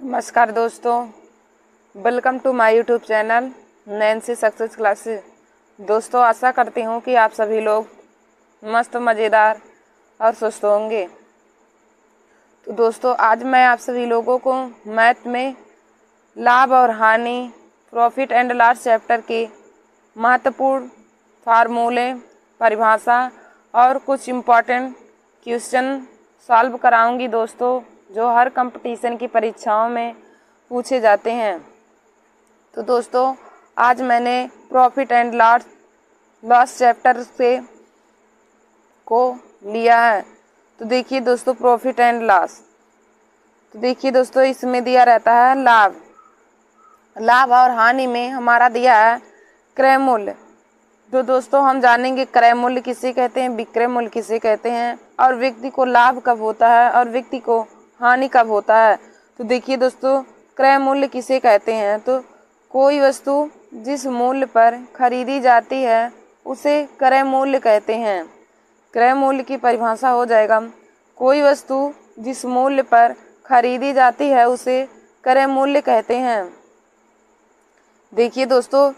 नमस्कार दोस्तों, welcome to my YouTube channel Nancy success classes. दोस्तों, आशा करती हूँ कि आप सभी लोग मस्त मज़ेदार और स्वस्थ होंगे। तो दोस्तों, आज मैं आप सभी लोगों को मैथ में लाभ और हानि, प्रॉफिट एंड लॉस चैप्टर के महत्वपूर्ण फार्मूले, परिभाषा और कुछ इम्पॉर्टेंट क्वेश्चन सॉल्व कराऊंगी दोस्तों, जो हर कंपटीशन की परीक्षाओं में पूछे जाते हैं। तो दोस्तों, आज मैंने प्रॉफिट एंड लॉस चैप्टर से को लिया है। तो देखिए दोस्तों, प्रॉफिट एंड लॉस, तो देखिए दोस्तों, इसमें दिया रहता है लाभ और हानि में हमारा दिया है क्रय मूल्य। तो दोस्तों, हम जानेंगे क्रय मूल्य किसे कहते हैं, विक्रय मूल्य किसे कहते हैं, और व्यक्ति को लाभ कब होता है और व्यक्ति को हानि कब होता है। तो देखिए दोस्तों, क्रय मूल्य किसे कहते हैं, तो कोई वस्तु जिस मूल्य पर खरीदी जाती है उसे क्रय मूल्य कहते हैं। क्रय मूल्य की परिभाषा हो जाएगा, कोई वस्तु जिस मूल्य पर खरीदी जाती है उसे क्रय मूल्य कहते हैं। देखिए दोस्तों,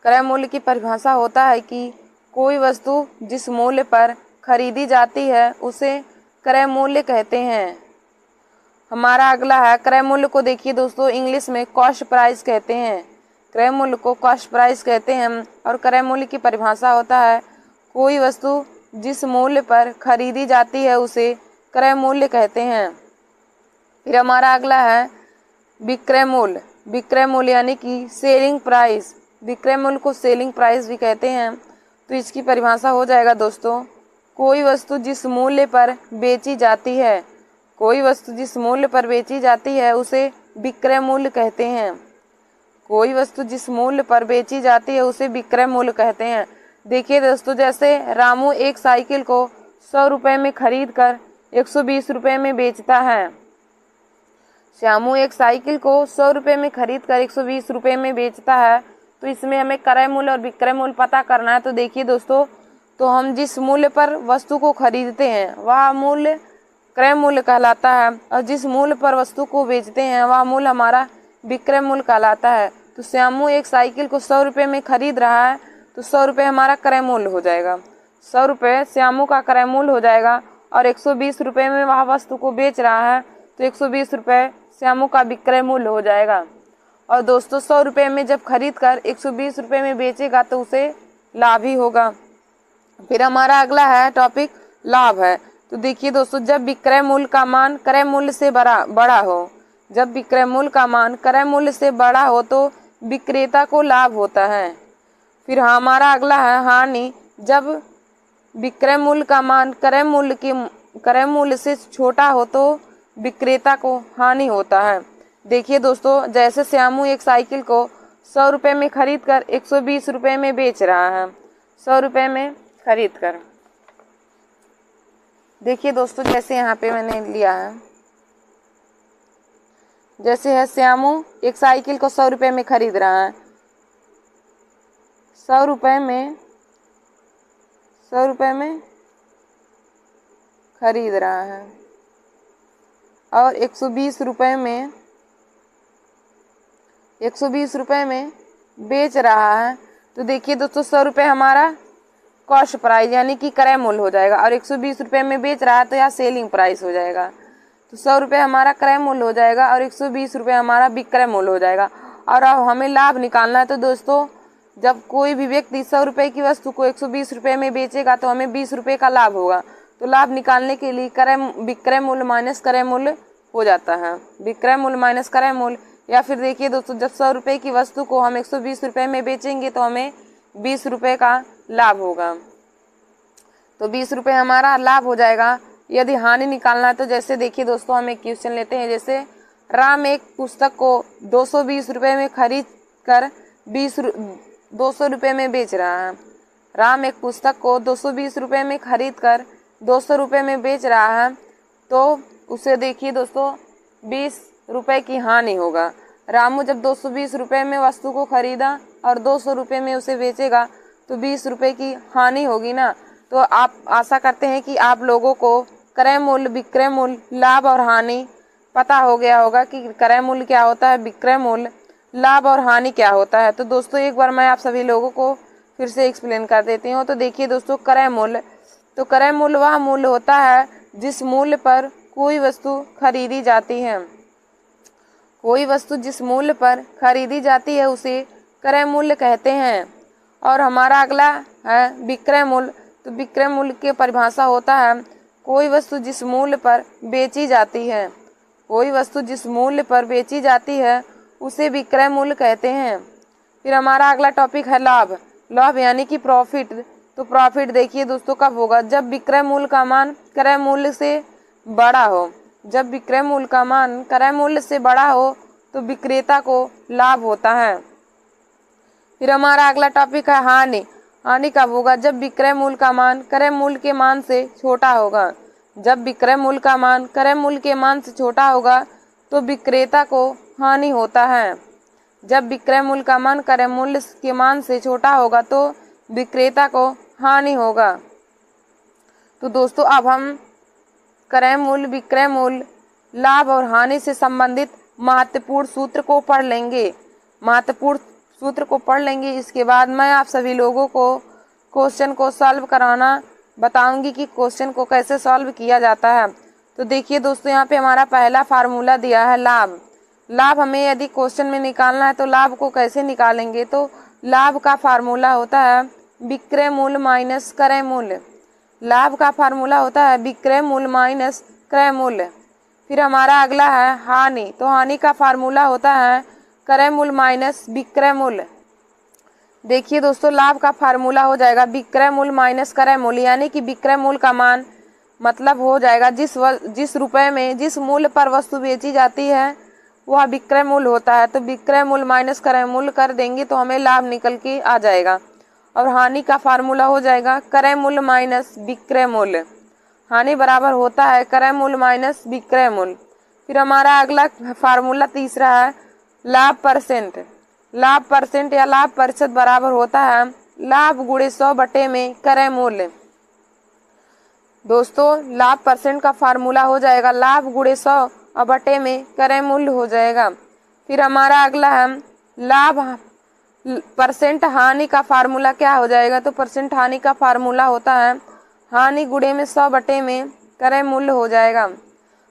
क्रय मूल्य की परिभाषा होता है कि कोई वस्तु जिस मूल्य पर खरीदी जाती है उसे क्रय मूल्य कहते हैं। हमारा अगला है क्रय मूल्य को देखिए दोस्तों, इंग्लिश में कॉस्ट प्राइस कहते हैं। क्रय मूल्य को कॉस्ट प्राइस कहते हैं। और क्रय मूल्य की परिभाषा होता है, कोई वस्तु जिस मूल्य पर खरीदी जाती है उसे क्रय मूल्य कहते हैं। फिर हमारा अगला है विक्रय मूल्य। विक्रय मूल्य यानी कि सेलिंग प्राइस। विक्रय मूल्य को सेलिंग प्राइस भी कहते हैं। तो इसकी परिभाषा हो जाएगा दोस्तों, कोई वस्तु जिस मूल्य पर बेची जाती है, कोई वस्तु जिस मूल्य पर बेची जाती है उसे विक्रय मूल्य कहते हैं। कोई वस्तु जिस मूल्य पर बेची जाती है उसे विक्रय मूल्य कहते हैं। देखिए दोस्तों, जैसे रामू एक साइकिल को 100 रुपये में खरीद कर 120 रुपये में बेचता है। श्यामू एक साइकिल को 100 रुपये में खरीद कर 120 रुपये में बेचता है। तो इसमें हमें क्रय मूल्य और विक्रय मूल्य पता करना है। तो देखिए दोस्तों, तो हम जिस मूल्य पर वस्तु को खरीदते हैं वह मूल्य क्रय मूल्य कहलाता है, और जिस मूल्य पर वस्तु को बेचते हैं वह मूल्य हमारा विक्रय मूल्य कहलाता है। तो श्यामू एक साइकिल को 100 रुपये में खरीद रहा है, तो 100 रुपये हमारा क्रय मूल्य हो जाएगा। 100 रुपये श्यामू का क्रय मूल्य हो जाएगा, और 120 रुपये में वह वस्तु को बेच रहा है, तो 120 रुपये श्यामू का विक्रय मूल्य हो जाएगा। और दोस्तों, 100 रुपये में जब खरीद कर 120 रुपये में बेचेगा तो उसे लाभ ही होगा। फिर हमारा अगला है टॉपिक लाभ है। तो देखिए दोस्तों, जब विक्रय मूल्य का मान क्रय मूल्य से बड़ा हो, जब विक्रय मूल्य का मान क्रय मूल्य से बड़ा हो तो विक्रेता को लाभ होता है। फिर हमारा अगला है हानि। जब विक्रय मूल्य का मान क्रय मूल्य से छोटा हो तो विक्रेता को हानि होता है। देखिए दोस्तों, जैसे श्यामू एक साइकिल को 100 रुपये में खरीद कर 120 रुपये में बेच रहा है, 100 रुपये में खरीद कर। देखिए दोस्तों, जैसे यहाँ पे मैंने लिया है, जैसे है श्यामू एक साइकिल को 100 रुपये में खरीद रहा है, 100 रुपये में खरीद रहा है, और 120 रुपये में बेच रहा है। तो देखिए दोस्तों, 100 रुपये हमारा कॉस्ट प्राइस यानी कि क्रय मूल्य हो जाएगा, और 120 रुपये में बेच रहा है तो यह सेलिंग प्राइस हो जाएगा। तो 100 रुपये हमारा क्रय मूल्य हो जाएगा, और 120 रुपये हमारा विक्रय मूल्य हो जाएगा। और अब हमें लाभ निकालना है। तो दोस्तों, जब कोई भी व्यक्ति 100 रुपये की वस्तु को 120 रुपये में बेचेगा तो हमें 20 रुपये का लाभ होगा। तो लाभ निकालने के लिए विक्रय मूल्य माइनस क्रय मूल्य हो जाता है, विक्रय मूल्य माइनस क्रय मूल्य। या फिर देखिए दोस्तों, जब 100 रुपये की वस्तु को हम 120 रुपये में बेचेंगे तो हमें 20 रुपये का लाभ होगा। तो 20 रुपये हमारा लाभ हो जाएगा। यदि हानि निकालना है तो जैसे देखिए दोस्तों, हम एक क्वेश्चन लेते हैं। जैसे राम एक पुस्तक को 220 रुपये में खरीद कर 200 रुपये में बेच रहा है। राम एक पुस्तक को 220 रुपये में खरीद कर 200 रुपये में बेच रहा है, तो उसे देखिए दोस्तों 20 रुपये की हानि होगा। रामू जब 220 रुपये में वस्तु को खरीदा और 200 रुपये में उसे बेचेगा तो 20 रुपये की हानि होगी ना। तो आप आशा करते हैं कि आप लोगों को क्रय मूल्य, विक्रय मूल्य, लाभ और हानि पता हो गया होगा कि क्रय मूल्य क्या होता है, विक्रय मूल्य, लाभ और हानि क्या होता है। तो दोस्तों एक बार मैं आप सभी लोगों को फिर से एक्सप्लेन कर देती हूँ। तो देखिए दोस्तों, क्रय मूल्य, तो क्रय मूल्य वह मूल्य होता है जिस मूल्य पर कोई वस्तु खरीदी जाती है। कोई वस्तु जिस मूल्य पर खरीदी जाती है उसे क्रय मूल्य कहते हैं। और हमारा अगला है विक्रय मूल्य। तो विक्रय मूल्य की परिभाषा होता है कोई वस्तु जिस मूल्य पर बेची जाती है। कोई वस्तु जिस मूल्य पर बेची जाती है उसे विक्रय मूल्य कहते हैं। फिर हमारा अगला टॉपिक है लाभ। लाभ यानी कि प्रॉफिट। तो प्रॉफिट देखिए दोस्तों कब होगा, जब विक्रय मूल्य का मान क्रय मूल्य से बड़ा हो। जब विक्रय मूल्य का मान क्रय मूल्य से बड़ा हो तो विक्रेता को लाभ होता है। फिर हमारा अगला टॉपिक है हानि। हानि कब होगा, जब विक्रय मूल्य का मान क्रय मूल्य के मान से छोटा होगा। जब विक्रय मूल्य का मान क्रय मूल्य के मान से छोटा होगा तो विक्रेता को हानि होता है। जब विक्रय मूल्य का मान क्रय मूल्य के मान से छोटा होगा तो विक्रेता को हानि होगा। तो दोस्तों अब हम क्रय मूल्य, विक्रय मूल्य, लाभ और हानि से संबंधित महत्वपूर्ण सूत्र को पढ़ लेंगे। महत्वपूर्ण सूत्र को पढ़ लेंगे। इसके बाद मैं आप सभी लोगों को क्वेश्चन को सॉल्व कराना बताऊंगी कि क्वेश्चन को कैसे सॉल्व किया जाता है। तो देखिए दोस्तों, यहाँ पे हमारा पहला फार्मूला दिया है लाभ। लाभ हमें यदि क्वेश्चन में निकालना है तो लाभ को कैसे निकालेंगे, तो लाभ का फार्मूला होता है विक्रय मूल्य माइनस क्रय मूल्य। लाभ का फार्मूला होता है विक्रय मूल्य माइनस क्रय मूल्य। फिर हमारा अगला है हानि। तो हानि का फार्मूला होता है क्रय मूल्य माइनस विक्रय मूल्य। देखिए दोस्तों, लाभ का फार्मूला हो जाएगा विक्रय मूल्य माइनस क्रय मूल्य, यानी कि विक्रय मूल्य का मान मतलब हो जाएगा जिस रुपए में जिस मूल्य पर वस्तु बेची जाती है वह विक्रय मूल्य होता है। तो विक्रय मूल्य माइनस क्रय मूल्य कर देंगे तो हमें लाभ निकल के आ जाएगा। और हानि का फार्मूला हो जाएगा क्रय मूल्य माइनस विक्रय मूल्य। हानि बराबर होता है क्रय मूल्य माइनस विक्रय मूल्य। फिर हमारा अगला फार्मूला तीसरा है लाभ परसेंट। लाभ परसेंट या लाभ प्रतिशत बराबर होता है लाभ गुणे 100 बटे में क्रय मूल्य। दोस्तों लाभ परसेंट का फार्मूला हो जाएगा लाभ गुणे 100 और बटे में क्रय मूल्य हो जाएगा। फिर हमारा अगला है लाभ परसेंट। हानि का फार्मूला क्या हो जाएगा, तो परसेंट हानि का फार्मूला होता है हानि गुणे में 100 बटे में क्रय मूल्य हो जाएगा।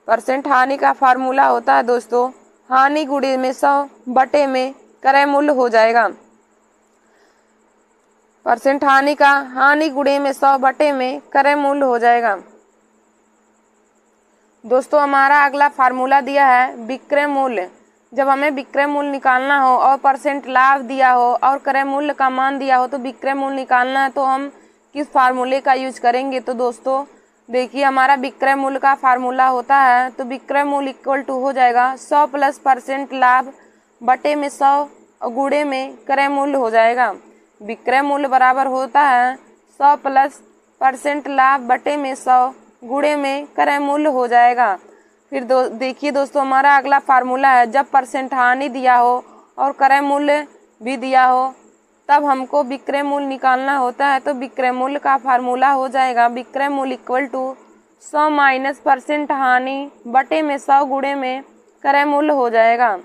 परसेंट हानि का फार्मूला होता है दोस्तों हानि गुणे में 100 बटे में क्रय मूल्य हो जाएगा। परसेंट हानि का हानि गुणे में 100 बटे में क्रय मूल्य हो जाएगा। दोस्तों हमारा अगला फार्मूला दिया है विक्रय मूल्य। जब हमें विक्रय मूल्य निकालना हो और परसेंट लाभ दिया हो और क्रय मूल्य का मान दिया हो तो विक्रय मूल्य निकालना है तो हम किस फार्मूले का यूज करेंगे। तो दोस्तों देखिए, हमारा विक्रय मूल्य का फार्मूला होता है तो विक्रय मूल्य इक्वल टू हो जाएगा 100 प्लस परसेंट लाभ बटे में 100 और गुणे में क्रय मूल्य हो जाएगा। विक्रय मूल्य बराबर होता है 100 प्लस परसेंट लाभ बटे में 100 गुणे में क्रय मूल्य हो जाएगा। फिर देखिए दोस्तों, हमारा अगला फार्मूला है जब परसेंट हानि दिया हो और क्रय मूल्य भी दिया हो तब हमको विक्रय मूल्य निकालना होता है। तो विक्रय मूल्य का फार्मूला हो जाएगा विक्रय मूल्य इक्वल टू 100 माइनस परसेंट हानि बटे में 100 गुणे में क्रय मूल्य हो जाएगा।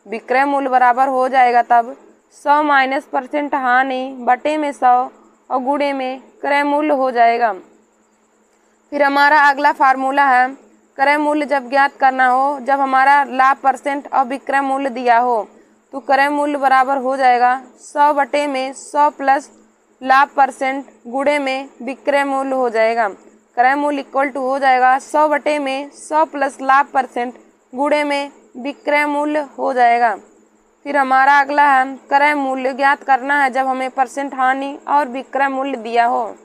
विक्रय मूल्य बराबर हो जाएगा तब 100 माइनस परसेंट हानि बटे में 100 और गुणे में क्रय मूल्य हो जाएगा। फिर हमारा अगला फार्मूला है क्रय मूल्य जब ज्ञात करना हो जब हमारा लाभ परसेंट और विक्रय मूल्य दिया हो तो क्रय मूल्य बराबर हो जाएगा 100 बटे में 100 प्लस लाभ परसेंट गुणे में विक्रय मूल्य हो जाएगा। क्रय मूल्य इक्वल टू हो जाएगा 100 बटे में 100 प्लस लाभ परसेंट गुणे में विक्रय मूल्य हो जाएगा। फिर हमारा अगला है क्रय मूल्य ज्ञात करना है जब हमें परसेंट हानि और विक्रय मूल्य दिया हो।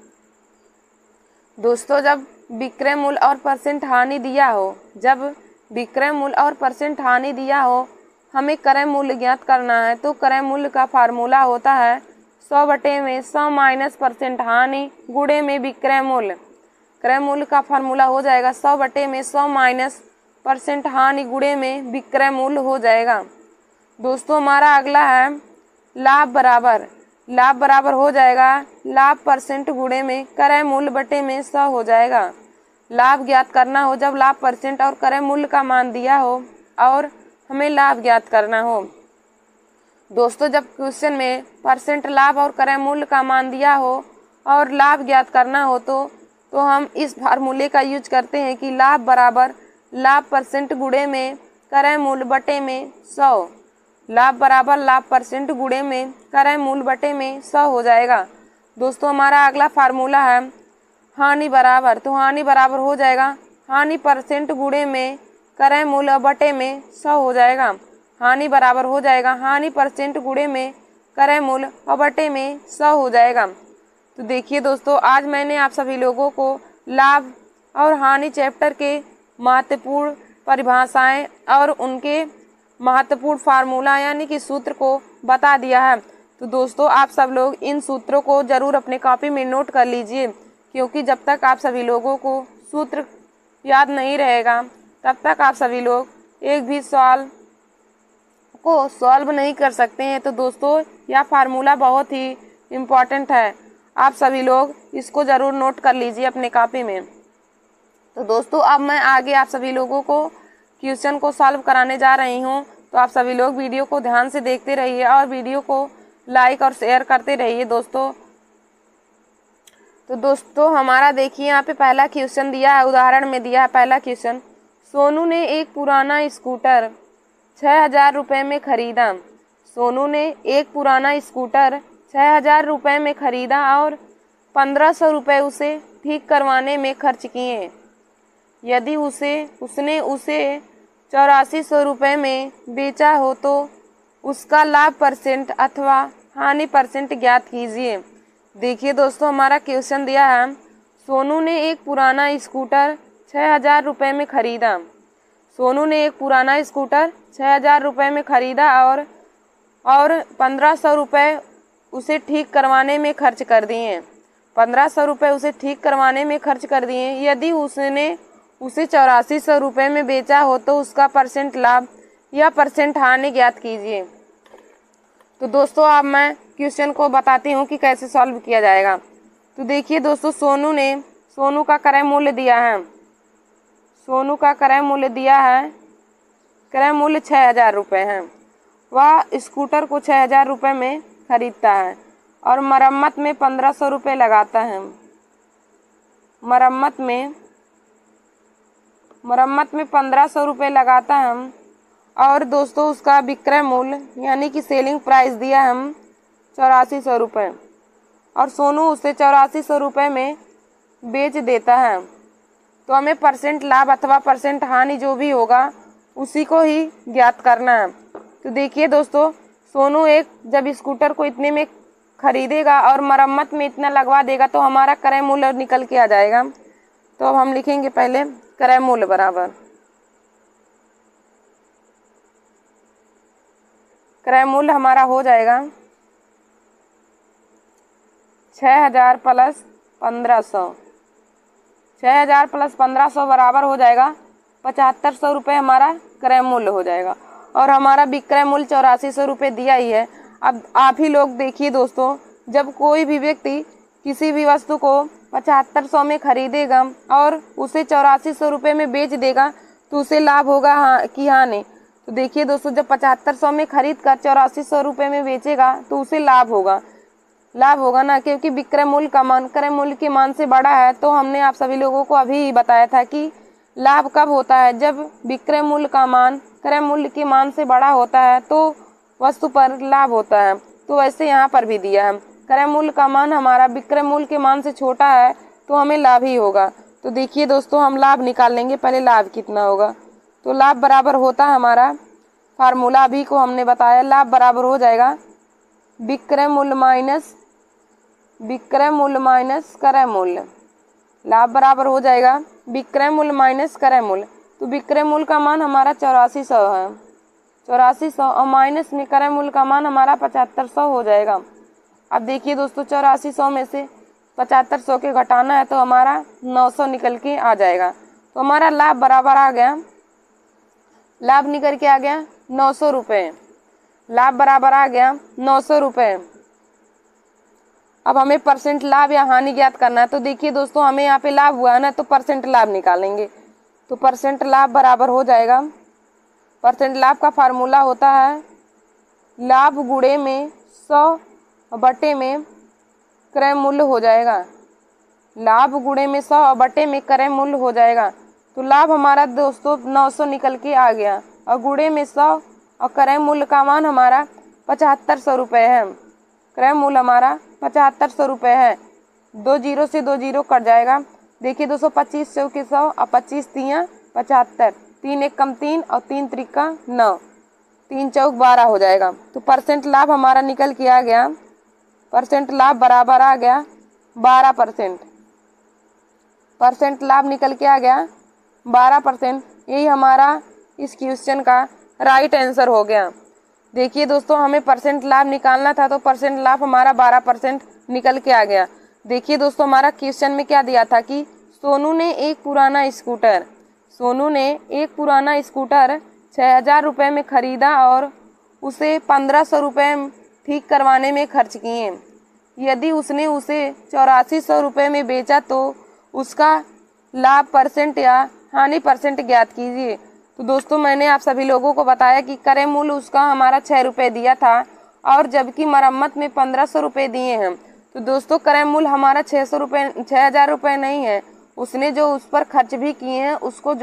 दोस्तों जब विक्रय मूल्य और परसेंट हानि दिया हो, जब विक्रय मूल्य और परसेंट हानि दिया हो हमें क्रय मूल्य ज्ञात करना है तो क्रय मूल्य का फार्मूला होता है 100 बटे में 100 माइनस परसेंट हानि गुणे में विक्रय मूल्य। क्रय मूल्य का फार्मूला हो जाएगा 100 बटे में 100 माइनस परसेंट हानि गुणे में विक्रय मूल्य हो जाएगा। दोस्तों हमारा अगला है लाभ बराबर। लाभ बराबर हो जाएगा लाभ परसेंट गुणे में क्रय मूल्य बटे में 100 हो जाएगा। लाभ ज्ञात करना हो, जब लाभ परसेंट और क्रय मूल्य का मान दिया हो और हमें लाभ ज्ञात करना हो। दोस्तों जब क्वेश्चन में परसेंट लाभ और क्रय मूल्य का मान दिया हो और लाभ ज्ञात करना हो तो हम इस फार्मूले का यूज करते हैं कि लाभ बराबर लाभ परसेंट गुणे में क्रय मूल्य बटे में 100। लाभ बराबर लाभ परसेंट गुणे में क्रय मूल्य बटे में 100 हो जाएगा। दोस्तों हमारा अगला फार्मूला है हानि बराबर, तो हानि बराबर हो जाएगा हानि परसेंट गुणे में क्रय मूल्य बटे में 100 हो जाएगा। हानि बराबर हो जाएगा हानि परसेंट गुणे में क्रय मूल्य और बटे में 100 हो जाएगा। तो देखिए दोस्तों आज मैंने आप सभी लोगों को लाभ और हानि चैप्टर के महत्वपूर्ण परिभाषाएं और उनके महत्वपूर्ण फार्मूला यानी कि सूत्र को बता दिया है। तो दोस्तों आप सब लोग इन सूत्रों को ज़रूर अपने कॉपी में नोट कर लीजिए, क्योंकि जब तक आप सभी लोगों को सूत्र याद नहीं रहेगा तब तक आप सभी लोग एक भी सवाल को सॉल्व नहीं कर सकते हैं। तो दोस्तों यह फार्मूला बहुत ही इम्पॉर्टेंट है, आप सभी लोग इसको ज़रूर नोट कर लीजिए अपने कॉपी में। तो दोस्तों अब मैं आगे आप सभी लोगों को क्वेश्चन को सॉल्व कराने जा रही हूँ, तो आप सभी लोग वीडियो को ध्यान से देखते रहिए और वीडियो को लाइक और शेयर करते रहिए दोस्तों। तो दोस्तों हमारा देखिए यहाँ पे पहला क्वेश्चन दिया है, उदाहरण में दिया है पहला क्वेश्चन। सोनू ने एक पुराना स्कूटर 6,000 रुपये में खरीदा। सोनू ने एक पुराना स्कूटर 6,000 रुपये में खरीदा और 1,500 रुपये उसे ठीक करवाने में खर्च किए। यदि उसने उसे 8400 रुपये में बेचा हो तो उसका लाभ परसेंट अथवा हानि परसेंट ज्ञात कीजिए। देखिए दोस्तों हमारा क्वेश्चन दिया है सोनू ने एक पुराना स्कूटर 6,000 रुपये में खरीदा। सोनू ने एक पुराना स्कूटर 6,000 रुपये में खरीदा और 1,500 रुपये उसे ठीक करवाने में खर्च कर दिए। 1,500 रुपये उसे ठीक करवाने में खर्च कर दिए। यदि उसने उसे 8400 रुपये में बेचा हो तो उसका परसेंट लाभ या परसेंट हानि ज्ञात कीजिए। तो दोस्तों अब मैं क्वेश्चन को बताती हूँ कि कैसे सॉल्व किया जाएगा। तो देखिए दोस्तों सोनू का क्रय मूल्य दिया है। सोनू का क्रय मूल्य दिया है, क्रय मूल्य 6,000 रुपये है। वह स्कूटर को 6,000 रुपये में खरीदता है और मरम्मत में 1,500 रुपये लगाता है। मरम्मत में 1,500 रुपये लगाता है और दोस्तों उसका विक्रय मूल्य यानी कि सेलिंग प्राइस दिया हम 8400 रुपये और सोनू उसे 8400 रुपये में बेच देता है। तो हमें परसेंट लाभ अथवा परसेंट हानि जो भी होगा उसी को ही ज्ञात करना है। तो देखिए दोस्तों सोनू जब स्कूटर को इतने में खरीदेगा और मरम्मत में इतना लगवा देगा तो हमारा क्रय मूल्य निकल के आ जाएगा। तो अब हम लिखेंगे पहले क्रय मूल्य बराबर क्रय मूल्य हमारा हो जाएगा 6,000 प्लस 1,500। 6,000 प्लस 1,500 बराबर हो जाएगा 7,500 रुपये हमारा क्रय मूल्य हो जाएगा और हमारा विक्रय मूल्य 8400 रुपये दिया ही है। अब आप ही लोग देखिए दोस्तों जब कोई भी व्यक्ति किसी भी वस्तु को 7,500 में खरीदेगा और उसे 8400 रुपये में बेच देगा तो उसे लाभ होगा कि हानि। तो देखिए दोस्तों जब 7,500 में खरीद कर 8400 रुपये में बेचेगा तो उसे लाभ होगा ना, क्योंकि विक्रय मूल्य का मान क्रय मूल्य के मान से बड़ा है। तो हमने आप सभी लोगों को अभी ही बताया था कि लाभ कब होता है, जब विक्रय मूल्य का मान क्रय मूल्य के मान से बड़ा होता है तो वस्तु पर लाभ होता है। तो वैसे यहाँ पर भी दिया है क्रय मूल्य का मान हमारा विक्रय मूल्य के मान से छोटा है तो हमें लाभ ही होगा। तो देखिए दोस्तों हम लाभ निकाल लेंगे, पहले लाभ कितना होगा। तो लाभ बराबर होता है हमारा फार्मूला अभी को हमने बताया, लाभ बराबर हो जाएगा विक्रय मूल्य माइनस क्रय मूल्य। लाभ बराबर हो जाएगा विक्रय मूल्य माइनस क्रय मूल्य। तो विक्रय मूल्य का मान हमारा 8400 है, 8400 और माइनस में क्रय मूल्य का मान हमारा 7500 हो जाएगा। अब देखिए दोस्तों 8400 में से 7500 के घटाना है तो हमारा 900 निकल के आ जाएगा। तो हमारा लाभ बराबर आ गया, लाभ निकल के आ गया 900 रुपये। लाभ बराबर आ गया 900 रुपये। अब हमें परसेंट लाभ या हानि ज्ञात करना है। तो देखिए दोस्तों, हमें यहाँ पे लाभ हुआ है ना, तो परसेंट लाभ निकालेंगे। तो परसेंट लाभ बराबर हो जाएगा, परसेंट लाभ का फार्मूला होता है लाभ गुणे में 100 बटे में क्रय मूल्य हो जाएगा। लाभ गुणे में 100 बटे में क्रय मूल्य हो जाएगा। तो लाभ हमारा दोस्तों 900 निकल के आ गया, और गुणे में 100 और क्रय मूल्य का मान हमारा 7500 रुपये है। क्रय मूल्य हमारा 7500 रुपये है। 2 जीरो से 2 जीरो कट जाएगा। देखिए दोस्तों, 25 चौके 100 और 25 तियाँ 75, 3 एक कम 3 और 3 त्रिका 9, 3 चौक 12 हो जाएगा। तो परसेंट लाभ हमारा निकल के आ गया, परसेंट लाभ बराबर आ गया 12%। परसेंट लाभ निकल के आ गया 12%। यही हमारा इस क्वेश्चन का राइट आंसर हो गया। देखिए दोस्तों, हमें परसेंट लाभ निकालना था, तो परसेंट लाभ हमारा 12% निकल के आ गया। देखिए दोस्तों, हमारा क्वेश्चन में क्या दिया था कि सोनू ने एक पुराना स्कूटर 6000 रुपये में खरीदा और उसे 1500 रुपये ठीक करवाने में खर्च किए। यदि उसने उसे 8400 रुपये में बेचा तो उसका लाभ परसेंट या हानि परसेंट ज्ञात कीजिए। तो दोस्तों, मैंने आप सभी लोगों को बताया कि क्रय मूल्य उसका हमारा 6 रुपये दिया था, और जबकि मरम्मत में 1500 रुपये दिए हैं। तो दोस्तों, क्रय मूल्य हमारा 6000 रुपये नहीं है। उसने जो उस पर खर्च भी किए हैं उसको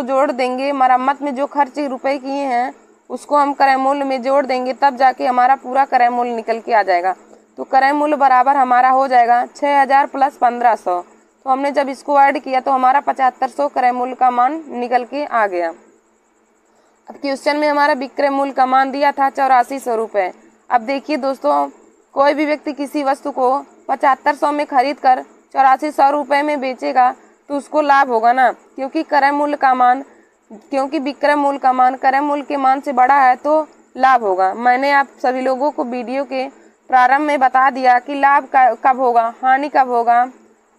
जोड़ देंगे। मरम्मत में जो खर्च रुपए किए हैं उसको हम क्रय मूल्य में जोड़ देंगे, तब जाके हमारा पूरा क्रय मूल्य निकल के आ जाएगा। तो क्रय मूल्य बराबर हमारा हो जाएगा 6000 प्लस 1500। तो हमने जब इसको ऐड किया तो हमारा 7500 क्रय मूल्य का मान निकल के आ गया। अब क्वेश्चन में हमारा विक्रय मूल्य का मान दिया था 8400 रुपये। अब देखिए दोस्तों, कोई भी व्यक्ति किसी वस्तु को 7500 में खरीद कर 8400 रुपये में बेचेगा तो उसको लाभ होगा ना, क्योंकि विक्रय मूल्य का मान क्रय मूल्य के मान से बड़ा है तो लाभ होगा। मैंने आप सभी लोगों को वीडियो के प्रारंभ में बता दिया कि लाभ कब होगा, हानि कब होगा,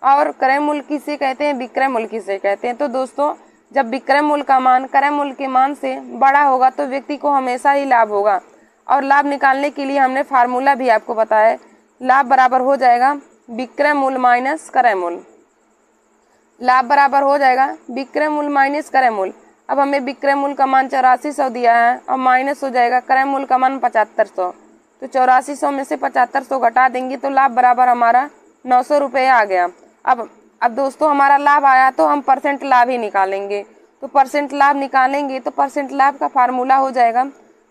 और क्रय मूल्य किसे कहते हैं, विक्रय मूल्य किसे कहते हैं। तो दोस्तों, जब विक्रय मूल्य का मान क्रय मूल्य के मान से बड़ा होगा तो व्यक्ति को हमेशा ही लाभ होगा। और लाभ निकालने के लिए हमने फार्मूला भी आपको बताया, लाभ बराबर हो जाएगा विक्रय मूल्य माइनस क्रय मूल्य। लाभ बराबर हो जाएगा विक्रय मूल्य माइनस क्रय मूल्य। अब हमें विक्रय मूल्य का मान 8400 दिया है और माइनस हो जाएगा क्रय मूल्य का मान 7500। तो 8400 में से 7500 घटा देंगे तो लाभ बराबर हमारा 900 रुपये आ गया। अब दोस्तों, हमारा लाभ आया तो हम परसेंट लाभ ही निकालेंगे। तो परसेंट लाभ निकालेंगे तो परसेंट लाभ का फार्मूला हो जाएगा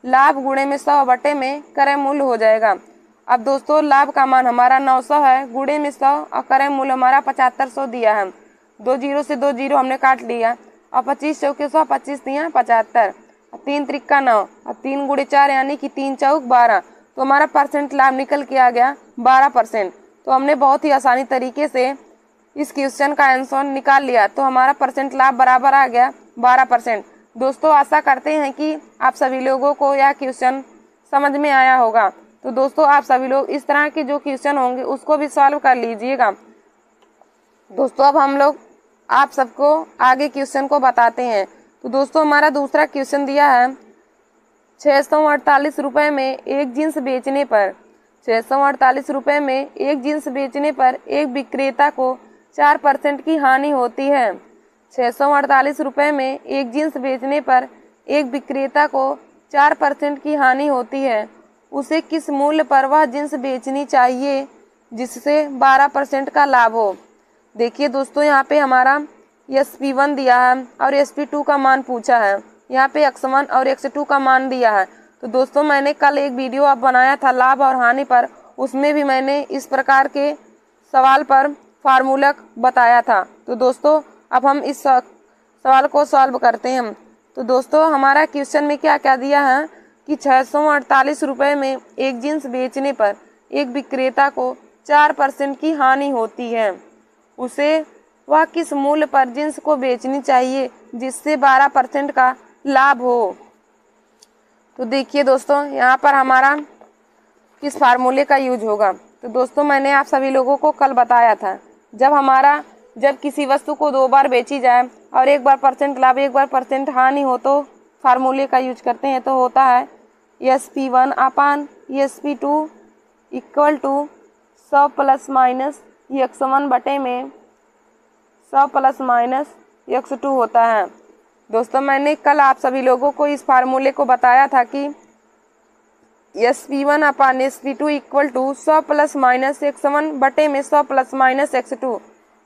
लाभ गुणे में 100 बटे में क्रय मूल्य हो जाएगा। अब दोस्तों, लाभ का मान हमारा 900 है, गुणे में 100 और क्रय मूल्य हमारा 7500 दिया है। 2 जीरो से 2 जीरो हमने काट लिया, और 25 चौके 100, 25 तियाँ 75, 3 त्रिका 9 और 3 गुणे 4 यानी कि 3 चौक 12। तो हमारा परसेंट लाभ निकल के आ गया 12%। तो हमने बहुत ही आसानी तरीके से इस क्वेश्चन का आंसर निकाल लिया। तो हमारा परसेंट लाभ बराबर आ गया 12%। दोस्तों, आशा करते हैं कि आप सभी लोगों को यह क्वेश्चन समझ में आया होगा। तो दोस्तों, आप सभी लोग इस तरह के जो क्वेश्चन होंगे उसको भी सॉल्व कर लीजिएगा। दोस्तों, अब हम लोग आप सबको आगे क्वेश्चन को बताते हैं। तो दोस्तों, हमारा दूसरा क्वेश्चन दिया है 648 रुपये में एक जींस बेचने पर 648 रुपये में एक जींस बेचने पर एक विक्रेता को 4% की हानि होती है। 648 रुपये में एक जींस बेचने पर एक विक्रेता को 4% की हानि होती है। उसे किस मूल्य पर वह जींस बेचनी चाहिए जिससे 12% का लाभ हो। देखिए दोस्तों, यहाँ पे हमारा SP1 दिया है और SP2 का मान पूछा है। यहाँ पे X1 और X2 का मान दिया है। तो दोस्तों, मैंने कल एक वीडियो अब बनाया था लाभ और हानि पर, उसमें भी मैंने इस प्रकार के सवाल पर फार्मूला बताया था। तो दोस्तों, अब हम इस सवाल को सॉल्व करते हैं। तो दोस्तों, हमारा क्वेश्चन में क्या क्या दिया है कि 648 रुपये में एक जींस बेचने पर एक विक्रेता को 4% की हानि होती है। उसे वह किस मूल्य पर जींस को बेचनी चाहिए जिससे 12% का लाभ हो। तो देखिए दोस्तों, यहाँ पर हमारा किस फार्मूले का यूज होगा। तो दोस्तों, मैंने आप सभी लोगों को कल बताया था, जब किसी वस्तु को 2 बार बेची जाए और एक बार परसेंट लाभ एक बार परसेंट हानि हो तो फार्मूले का यूज करते हैं। तो होता है SP1 upon SP2 equal to 100 plus minus x1 बटे में 100 प्लस माइनस x2 होता है। दोस्तों मैंने कल आप सभी लोगों को इस फार्मूले को बताया था कि SP1 upon SP2 equal to 100 plus minus x1 बटे में 100 प्लस माइनस x2।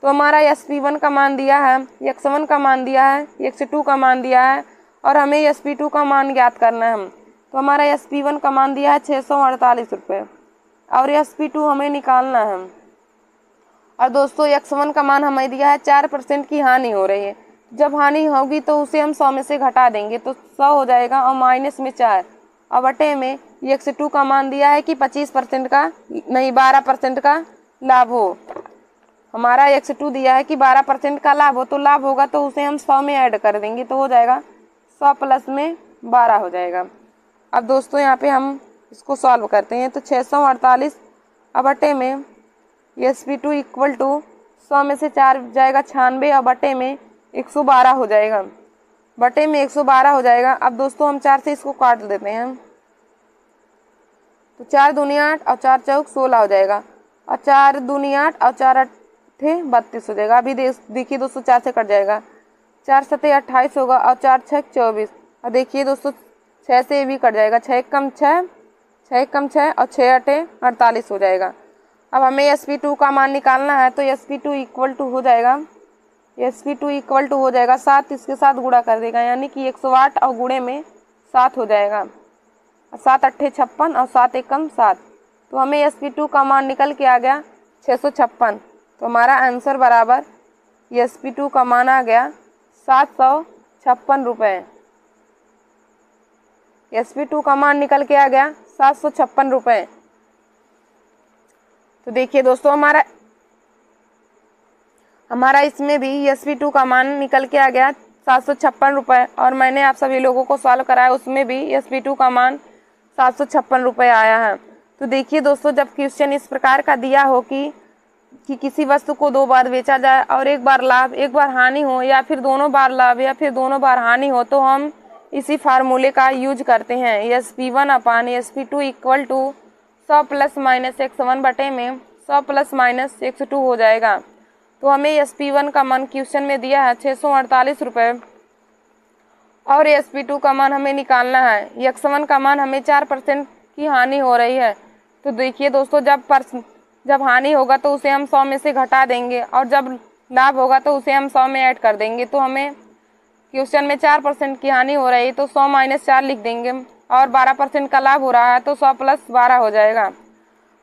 तो हमारा SP1 का मान दिया है, x1 का मान दिया है, x2 का मान दिया है और हमें SP2 का मान ज्ञात करना है। तो हमारा SP1 का मान दिया है 648 रुपये और SP2 हमें निकालना है। और दोस्तों x1 का मान हमें दिया है 4% की हानि हो रही है। जब हानि होगी तो उसे हम 100 में से घटा देंगे तो 100 हो जाएगा और माइनस में 4 और बटे में x2 का मान दिया है कि 25% का नहीं 12% का लाभ हो। हमारा x2 दिया है कि 12% का लाभ हो, तो लाभ होगा तो उसे हम 100 में ऐड कर देंगे तो हो जाएगा 100 प्लस में 12 हो जाएगा। अब दोस्तों यहाँ पे हम इसको सॉल्व करते हैं तो 648 और बटे में SP2 इक्वल टू 100 में से 4 जाएगा 96 और बटे में 112 हो जाएगा, बटे में 112 हो जाएगा। अब दोस्तों हम 4 से इसको काट देते हैं तो 4 दूनी 8 और 4 चौक 16 हो जाएगा और 4 दूनी 8 और 4 अट्ठे 32 हो जाएगा। अभी देखिए दोस्तों 4 से कट जाएगा, 4 सत्ते 28 होगा और 4 छः 24 और देखिए दोस्तों 6 से भी कट जाएगा, 6 कम 6, 6 कम 6 और 6 अट्ठे 48 हो जाएगा। अब हमें SP2 का मान निकालना है तो SP2 इक्वल टू हो जाएगा, SP2 इक्वल टू हो जाएगा 7 इसके साथ गुणा कर देगा यानी कि 108 और गुणे में 7 हो जाएगा, 7 अट्ठे 56 और 7 एकम 7। तो हमें SP2 का मान निकल के आ गया 656। तो हमारा आंसर बराबर SP2 का मान आ गया 756 रुपये। SP2 का मान निकल के आ गया 756 रुपये। तो देखिए दोस्तों हमारा इसमें भी SP2 का मान निकल के आ गया 756 रुपये और मैंने आप सभी लोगों को सॉल्व कराया उसमें भी SP2 का मान 756 रुपये आया है। तो देखिए दोस्तों जब क्वेश्चन इस प्रकार का दिया हो कि किसी वस्तु को 2 बार बेचा जाए और एक बार लाभ एक बार हानि हो या फिर दोनों बार लाभ या फिर दोनों बार हानि हो तो हम इसी फार्मूले का यूज करते हैं। SP1 upon SP2 equal to 100 plus minus x1 बटे में 100 प्लस माइनस x2 हो जाएगा। तो हमें SP1 का मान क्वेश्चन में दिया है 648 रुपये और SP2 का मान हमें निकालना है। x1 का मान हमें 4% की हानि हो रही है। तो देखिए दोस्तों जब हानि होगा तो उसे हम 100 में से घटा देंगे और जब लाभ होगा तो उसे हम 100 में ऐड कर देंगे। तो हमें क्वेश्चन में 4% की हानि हो रही है तो 100 माइनस 4 लिख देंगे और 12% का लाभ हो रहा है तो 100 प्लस 12 हो जाएगा।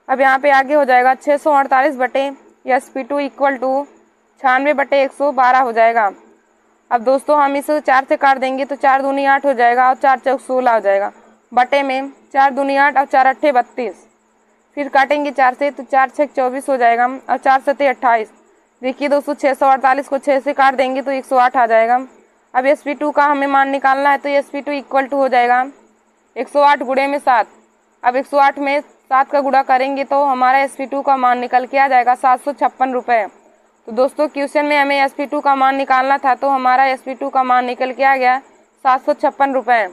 अब यहाँ पे आगे हो जाएगा 648 बटे SP2 इक्वल टू 96 बटे 112 हो जाएगा। अब दोस्तों हम इसे 4 से काट देंगे तो 4 दूनी 8 हो जाएगा और 4 चौक 16 हो जाएगा, बटे में 4 दूनी 8 और 4 अट्ठे 32। फिर काटेंगे 4 से तो 4 छः 24 हो जाएगा और 4 सत्ते 28। देखिए दोस्तों 648 को 6 से काट देंगे तो 108 आ जाएगा। अब SP2 का हमें मान निकालना है तो SP2 इक्वल टू हो जाएगा 108 गुणे में 7। अब 108 में 7 का गुणा करेंगे तो हमारा SP2 का मान निकल के आ जाएगा 756 रुपये। तो दोस्तों क्वेश्चन में हमें SP2 का मान निकालना था तो हमारा SP2 का मान निकल के आ गया 756 रुपये।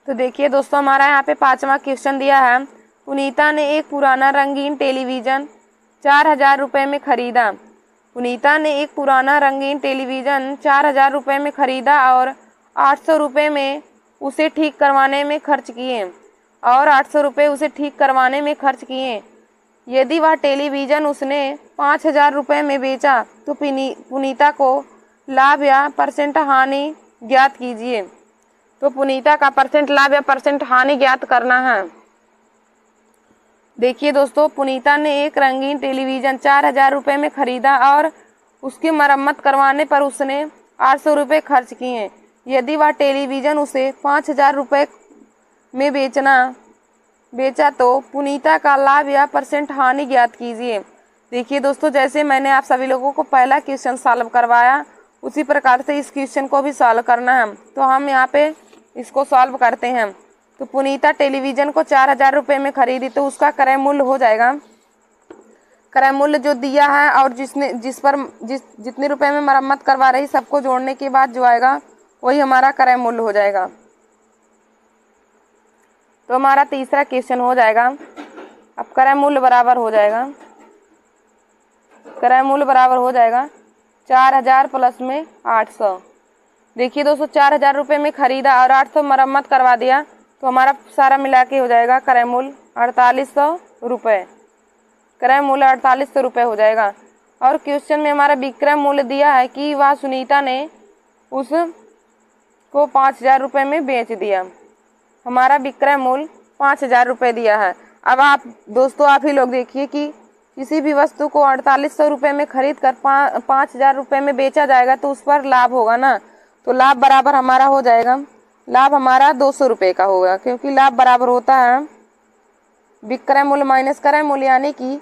तो देखिए दोस्तों हमारा यहाँ पे 5वां क्वेश्चन दिया है। पुनीता ने एक पुराना रंगीन टेलीविज़न 4000 रुपये में खरीदा। पुनीता ने एक पुराना रंगीन टेलीविज़न 4000 रुपये में खरीदा और 800 रुपये में उसे ठीक करवाने में खर्च किए और 800 रुपये उसे ठीक करवाने में खर्च किए। यदि वह टेलीविज़न उसने 5000 रुपये में बेचा तो पुनीता को लाभ या परसेंट हानि ज्ञात कीजिए। तो पुनीता का परसेंट लाभ या परसेंट हानि ज्ञात करना है। देखिए दोस्तों पुनीता ने एक रंगीन टेलीविज़न 4000 रुपये में खरीदा और उसकी मरम्मत करवाने पर उसने 800 रुपये खर्च किए। यदि वह टेलीविज़न उसे 5000 रुपये में बेचा तो पुनीता का लाभ या परसेंट हानि ज्ञात कीजिए। देखिए दोस्तों जैसे मैंने आप सभी लोगों को पहला क्वेश्चन सॉल्व करवाया उसी प्रकार से इस क्वेश्चन को भी सॉल्व करना है। तो हम यहाँ पे इसको सॉल्व करते हैं। तो पुनीता टेलीविज़न को 4000 रुपये में खरीदी तो उसका क्रय मूल्य हो जाएगा, क्रय मूल्य जो दिया है और जितने रुपए में मरम्मत करवा रही सबको जोड़ने के बाद जो आएगा वही हमारा क्रय मूल्य हो जाएगा। तो हमारा तीसरा क्वेश्चन हो जाएगा अब क्रय मूल्य बराबर हो जाएगा, क्रय मूल्य बराबर हो जाएगा 4000 प्लस में 800। देखिए दोस्तों 4000 रुपये में खरीदा और 800 मरम्मत करवा दिया, तो हमारा सारा मिला के हो जाएगा क्रय मूल्य 4800 रुपये। क्रय मूल्य 4800 रुपये हो जाएगा। और क्वेश्चन में हमारा विक्रय मूल्य दिया है कि वह सुनीता ने उसको 5000 रुपये में बेच दिया। हमारा विक्रय मूल्य 5000 रुपये दिया है। अब आप दोस्तों आप ही लोग देखिए कि किसी भी वस्तु को 4800 रुपये में खरीद कर 5000 रुपये में बेचा जाएगा तो उस पर लाभ होगा ना। तो लाभ बराबर हमारा हो जाएगा, लाभ हमारा 200 रुपये का होगा, क्योंकि लाभ बराबर होता है विक्रय मूल्य माइनस क्रय मूल्य, यानी कि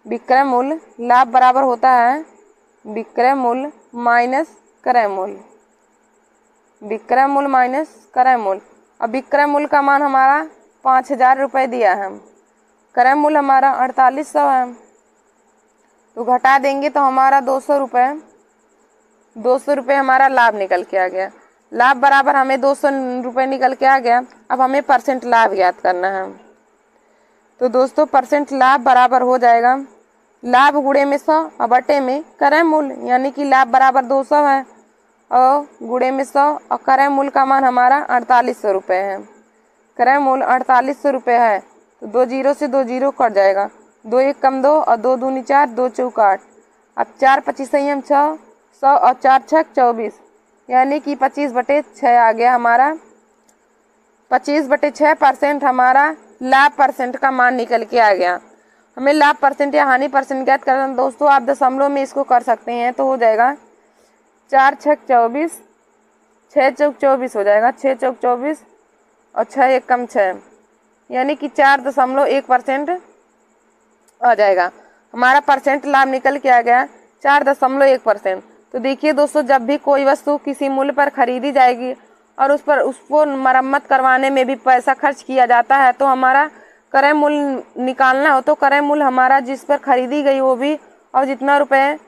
विक्रय मूल्य लाभ बराबर होता है विक्रय मूल्य माइनस क्रय मूल्य, विक्रय मूल्य माइनस क्रय मूल्य। अब विक्रय मूल्य का मान हमारा 5000 रुपये दिया है, क्रय मूल्य हमारा 4800 है, तो घटा देंगे तो हमारा 200 रुपये, 200 रुपये हमारा लाभ निकल के आ गया। लाभ बराबर हमें 200 रुपये निकल के आ गया। अब हमें परसेंट लाभ ज्ञात करना है। तो दोस्तों परसेंट लाभ बराबर हो जाएगा लाभ गुणे में 100 और बटे में क्रय मूल्य, यानी कि लाभ बराबर 200 है और गुणे में 100 और क्रय मूल्य का मान हमारा 4800 रुपये है। क्रय मूल्य 4800 रुपये है, तो 2 जीरो से 2 जीरो कट जाएगा, 2 1 कम 2 और 2 दूनी 4, 2 चौक 8। अब 4 25 संयम 6, 100 और 4 छक 24, यानी कि 25/6 आ गया हमारा। 25/6% हमारा लाभ परसेंट का मान निकल के आ गया। हमें लाभ परसेंट या हानि परसेंट ज्ञात करना है दोस्तों, आप दशमलव में इसको कर सकते हैं, तो हो जाएगा 4 छक 24, 6 चौक 24 हो जाएगा, 6 चौक 24 और 6 1 कम 6, यानी कि 4.1% आ जाएगा। हमारा परसेंट लाभ निकल के आ गया 4.1%। तो देखिए दोस्तों जब भी कोई वस्तु किसी मूल्य पर खरीदी जाएगी और उस पर उसको मरम्मत करवाने में भी पैसा खर्च किया जाता है, तो हमारा क्रय मूल्य निकालना हो तो क्रय मूल्य हमारा जिस पर खरीदी गई वो भी और जितना रुपए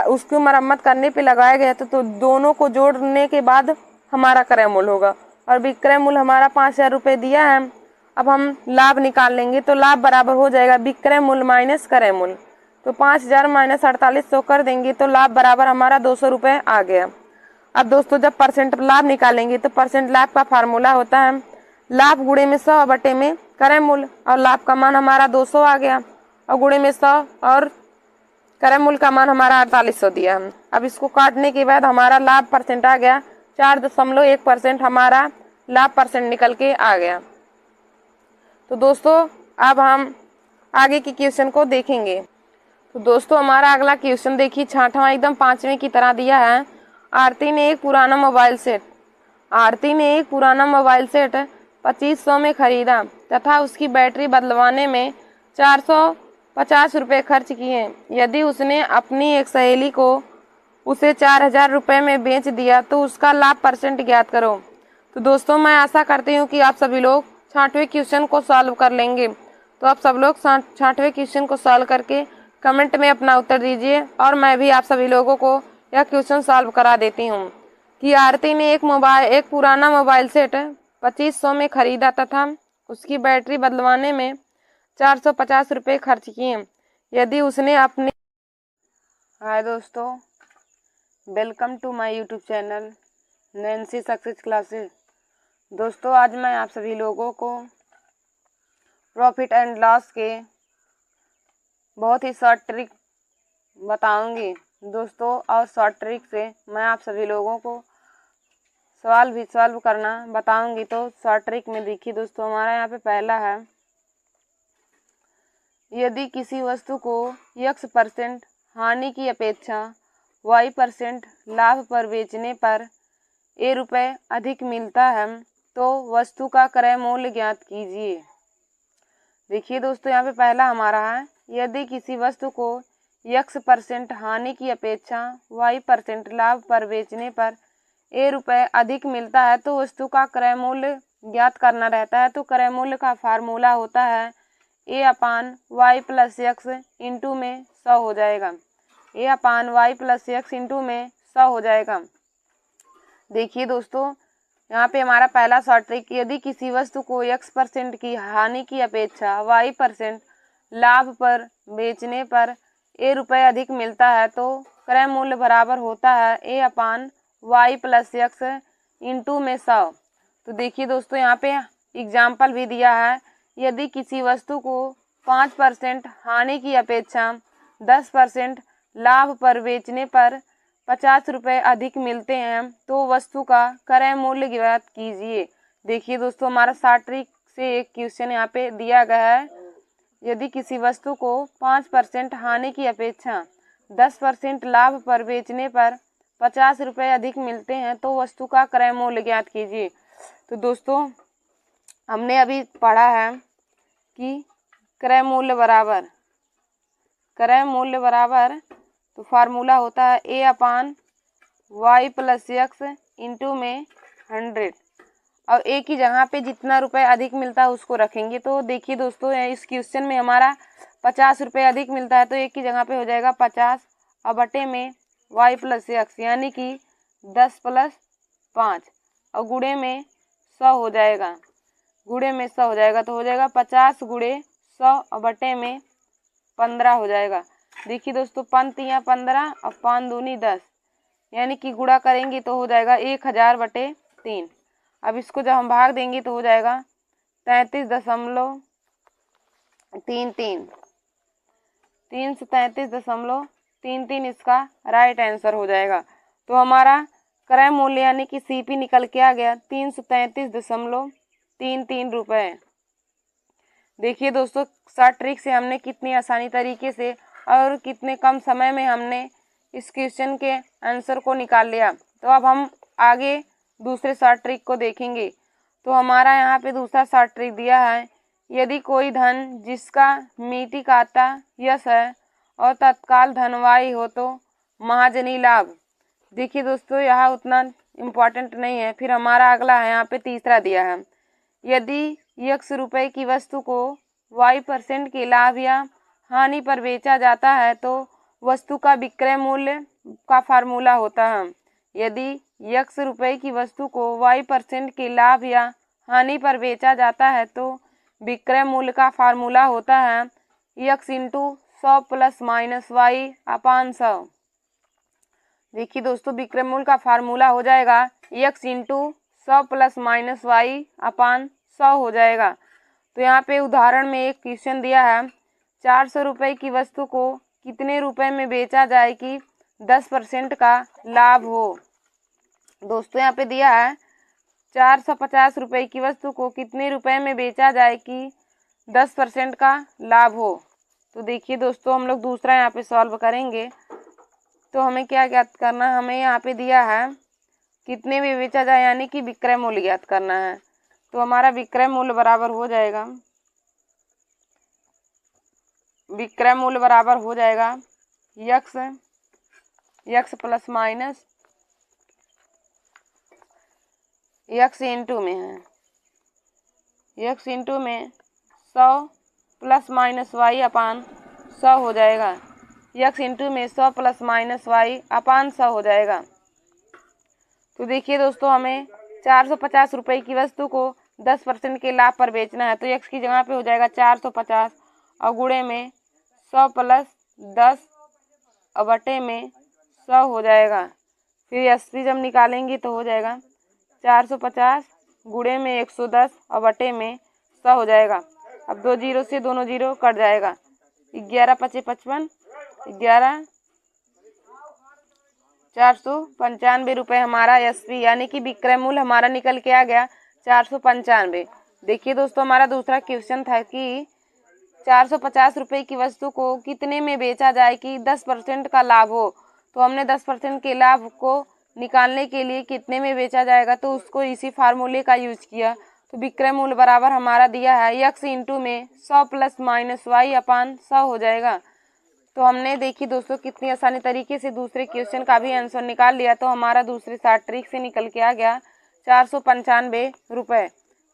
उसकी मरम्मत करने पे लगाए गए तो दोनों को जोड़ने के बाद हमारा क्रय मूल्य होगा। और विक्रय मूल्य हमारा 5000 रुपये दिया है। अब हम लाभ निकाल लेंगे तो लाभ बराबर हो जाएगा विक्रय मूल्य माइनस क्रय मूल्य, तो 5000 माइनस 4800 कर देंगे तो लाभ बराबर हमारा 200 रुपये आ गया। अब दोस्तों जब परसेंट लाभ निकालेंगे तो परसेंट लाभ का फार्मूला होता है लाभ गुणे में 100 बटे में क्रय मूल्य, और लाभ का मान हमारा 200 आ गया और गुणे में 100 और क्रय मूल्य का मान हमारा 4800 दिया है। अब इसको काटने के बाद हमारा लाभ परसेंट आ गया 4.1% हमारा लाभ परसेंट निकल के आ गया। तो दोस्तों अब हम आगे की क्वेश्चन को देखेंगे। तो दोस्तों हमारा अगला क्वेश्चन देखिए 6वां एकदम 5वें की तरह दिया है। आरती ने एक पुराना मोबाइल सेट 2500 में खरीदा तथा उसकी बैटरी बदलवाने में 450 रुपये खर्च किए। यदि उसने अपनी एक सहेली को उसे 4000 रुपये में बेच दिया तो उसका लाभ परसेंट ज्ञात करो। तो दोस्तों मैं आशा करती हूँ कि आप सभी लोग 6वें क्वेश्चन को सॉल्व कर लेंगे। तो आप सब लोग 6वें क्वेश्चन को सॉल्व करके कमेंट में अपना उत्तर दीजिए और मैं भी आप सभी लोगों को यह क्वेश्चन सॉल्व करा देती हूँ कि आरती ने एक पुराना मोबाइल सेट 2500 में खरीदा तथा उसकी बैटरी बदलवाने में 450 रुपये खर्च किए। यदि उसने अपने हाय दोस्तों, welcome to my YouTube channel Nancy success classes. दोस्तों आज मैं आप सभी लोगों को प्रॉफिट एंड लॉस के बहुत ही शॉर्ट ट्रिक बताऊंगी दोस्तों, और शॉर्ट ट्रिक से मैं आप सभी लोगों को सवाल भी सॉल्व करना बताऊंगी। तो शॉर्ट ट्रिक में देखिए दोस्तों हमारा यहाँ पे पहला है, यदि किसी वस्तु को x% हानि की अपेक्षा y% लाभ पर बेचने पर a रुपये अधिक मिलता है तो वस्तु का क्रय मूल्य ज्ञात कीजिए। देखिए दोस्तों यहाँ पे पहला हमारा है, यदि किसी वस्तु को x% हानि की अपेक्षा y% लाभ पर बेचने पर a रुपये अधिक मिलता है तो वस्तु का क्रय मूल्य ज्ञात करना रहता है। तो क्रय मूल्य का फार्मूला होता है a/y + x इंटू में 100 हो जाएगा, a/y + x इंटू में 100 हो जाएगा। देखिए दोस्तों यहाँ पे हमारा पहला शॉर्ट ट्रिक, यदि किसी वस्तु को x% की हानि की अपेक्षा y% लाभ पर बेचने पर ए रुपये अधिक मिलता है तो क्रय मूल्य बराबर होता है ए upon y plus x into में 100। तो देखिए दोस्तों यहाँ पे एग्जाम्पल भी दिया है, यदि किसी वस्तु को 5% हानि की अपेक्षा 10% लाभ पर बेचने पर 50 रुपये अधिक मिलते हैं तो वस्तु का क्रय मूल्य ज्ञात कीजिए। देखिए दोस्तों हमारा शॉर्ट ट्रिक से एक क्वेश्चन यहाँ पे दिया गया है, यदि किसी वस्तु को 5% हानि की अपेक्षा 10% लाभ पर बेचने पर 50 रुपये अधिक मिलते हैं तो वस्तु का क्रय मूल्य ज्ञात कीजिए। तो दोस्तों हमने अभी पढ़ा है कि क्रय मूल्य बराबर तो फार्मूला होता है ए upon y plus x into में 100। और ए की जगह पे जितना रुपए अधिक मिलता है उसको रखेंगे। तो देखिए दोस्तों इस क्वेश्चन में हमारा 50 रुपये अधिक मिलता है तो ए की जगह पे हो जाएगा 50 और बटे में वाई प्लस एक्स यानी कि 10 + 5 और गुणे में 100 हो जाएगा, तो हो जाएगा 50 × 100 और बटे में 15 हो जाएगा। देखिए दोस्तों 5 × 15 और 5 दूनी 10 यानी कि गुणा करेंगे तो हो जाएगा 1000/3। अब इसको जब हम भाग देंगे तो हो जाएगा 33.33 333.33 इसका राइट आंसर हो जाएगा। तो हमारा क्रय मूल्य यानी कि सीपी निकल के आ गया 333.33 रुपये। देखिए दोस्तों शॉर्ट ट्रिक से हमने कितनी आसानी तरीके से और कितने कम समय में हमने इस क्वेश्चन के आंसर को निकाल लिया। तो अब हम आगे दूसरे शॉर्ट ट्रिक को देखेंगे। तो हमारा यहाँ पे दूसरा शॉर्ट ट्रिक दिया है, यदि कोई धन जिसका मीति खाता यश है और तत्काल धनवाही हो तो महाजनी लाभ। देखिए दोस्तों यहाँ उतना इम्पोर्टेंट नहीं है। फिर हमारा अगला है यहाँ पे तीसरा दिया है, यदि x रुपये की वस्तु को y% के लाभ या हानि पर बेचा जाता है तो वस्तु का विक्रय मूल्य का फार्मूला होता है। यदि x रुपये की वस्तु को y% के लाभ या हानि पर बेचा जाता है तो विक्रय मूल्य का फार्मूला होता है x × 100 ± y/100। देखिए दोस्तों विक्रय मूल्य का फार्मूला हो जाएगा x × 100 ± y/100 हो जाएगा। तो यहाँ पे उदाहरण में एक क्वेश्चन दिया है, 400 रुपये की वस्तु को कितने रुपए में बेचा जाए कि 10% का लाभ हो। दोस्तों यहाँ पे दिया है 450 रुपये की वस्तु को कितने रुपए में बेचा जाए कि 10% का लाभ हो। तो देखिए दोस्तों हम लोग दूसरा यहाँ पे सॉल्व करेंगे। तो हमें क्या ज्ञात करना है, हमें यहाँ पे दिया है कितने में बेचा जाए यानी कि विक्रय मूल्य ज्ञात करना है। तो हमारा विक्रय मूल्य बराबर हो जाएगा x इंटू में है x इंटू में 100 ± y/100 हो जाएगा। x इंटू में 100 ± y/100 हो जाएगा। तो देखिए दोस्तों हमें 450 रुपये की वस्तु को 10% के लाभ पर बेचना है तो x की जगह पे हो जाएगा 450 और गुणे में 100 + 10 और बटे में 100 हो जाएगा। फिर 80 जब निकालेंगे तो हो जाएगा 450 गुणे में 110 और बटे में 100 हो जाएगा। अब 2 जीरो से दोनों जीरो कट जाएगा, 11 × 5 = 55, 495 रुपये हमारा एसपी यानी कि विक्रय मूल्य हमारा निकल के आ गया 495। देखिए दोस्तों हमारा दूसरा क्वेश्चन था कि 450 रुपये की वस्तु को कितने में बेचा जाए कि 10% का लाभ हो। तो हमने 10% के लाभ को निकालने के लिए कितने में बेचा जाएगा तो उसको इसी फार्मूले का यूज किया। तो विक्रय मूल्य बराबर हमारा दिया है x इंटू में 100 ± y/100 हो जाएगा। तो हमने देखी दोस्तों कितनी आसानी तरीके से दूसरे क्वेश्चन का भी आंसर निकाल लिया। तो हमारा दूसरे शॉर्ट ट्रिक से निकल के आ गया 495 रुपये।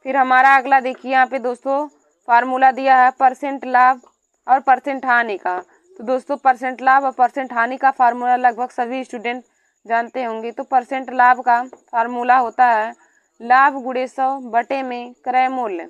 फिर हमारा अगला देखिए यहाँ पे दोस्तों फार्मूला दिया है परसेंट लाभ और परसेंट हानि का। तो दोस्तों परसेंट लाभ और परसेंट हानि का फार्मूला लगभग सभी स्टूडेंट जानते होंगे। तो परसेंट लाभ का फार्मूला होता है लाभ × 100 बटे में क्रय मूल्य।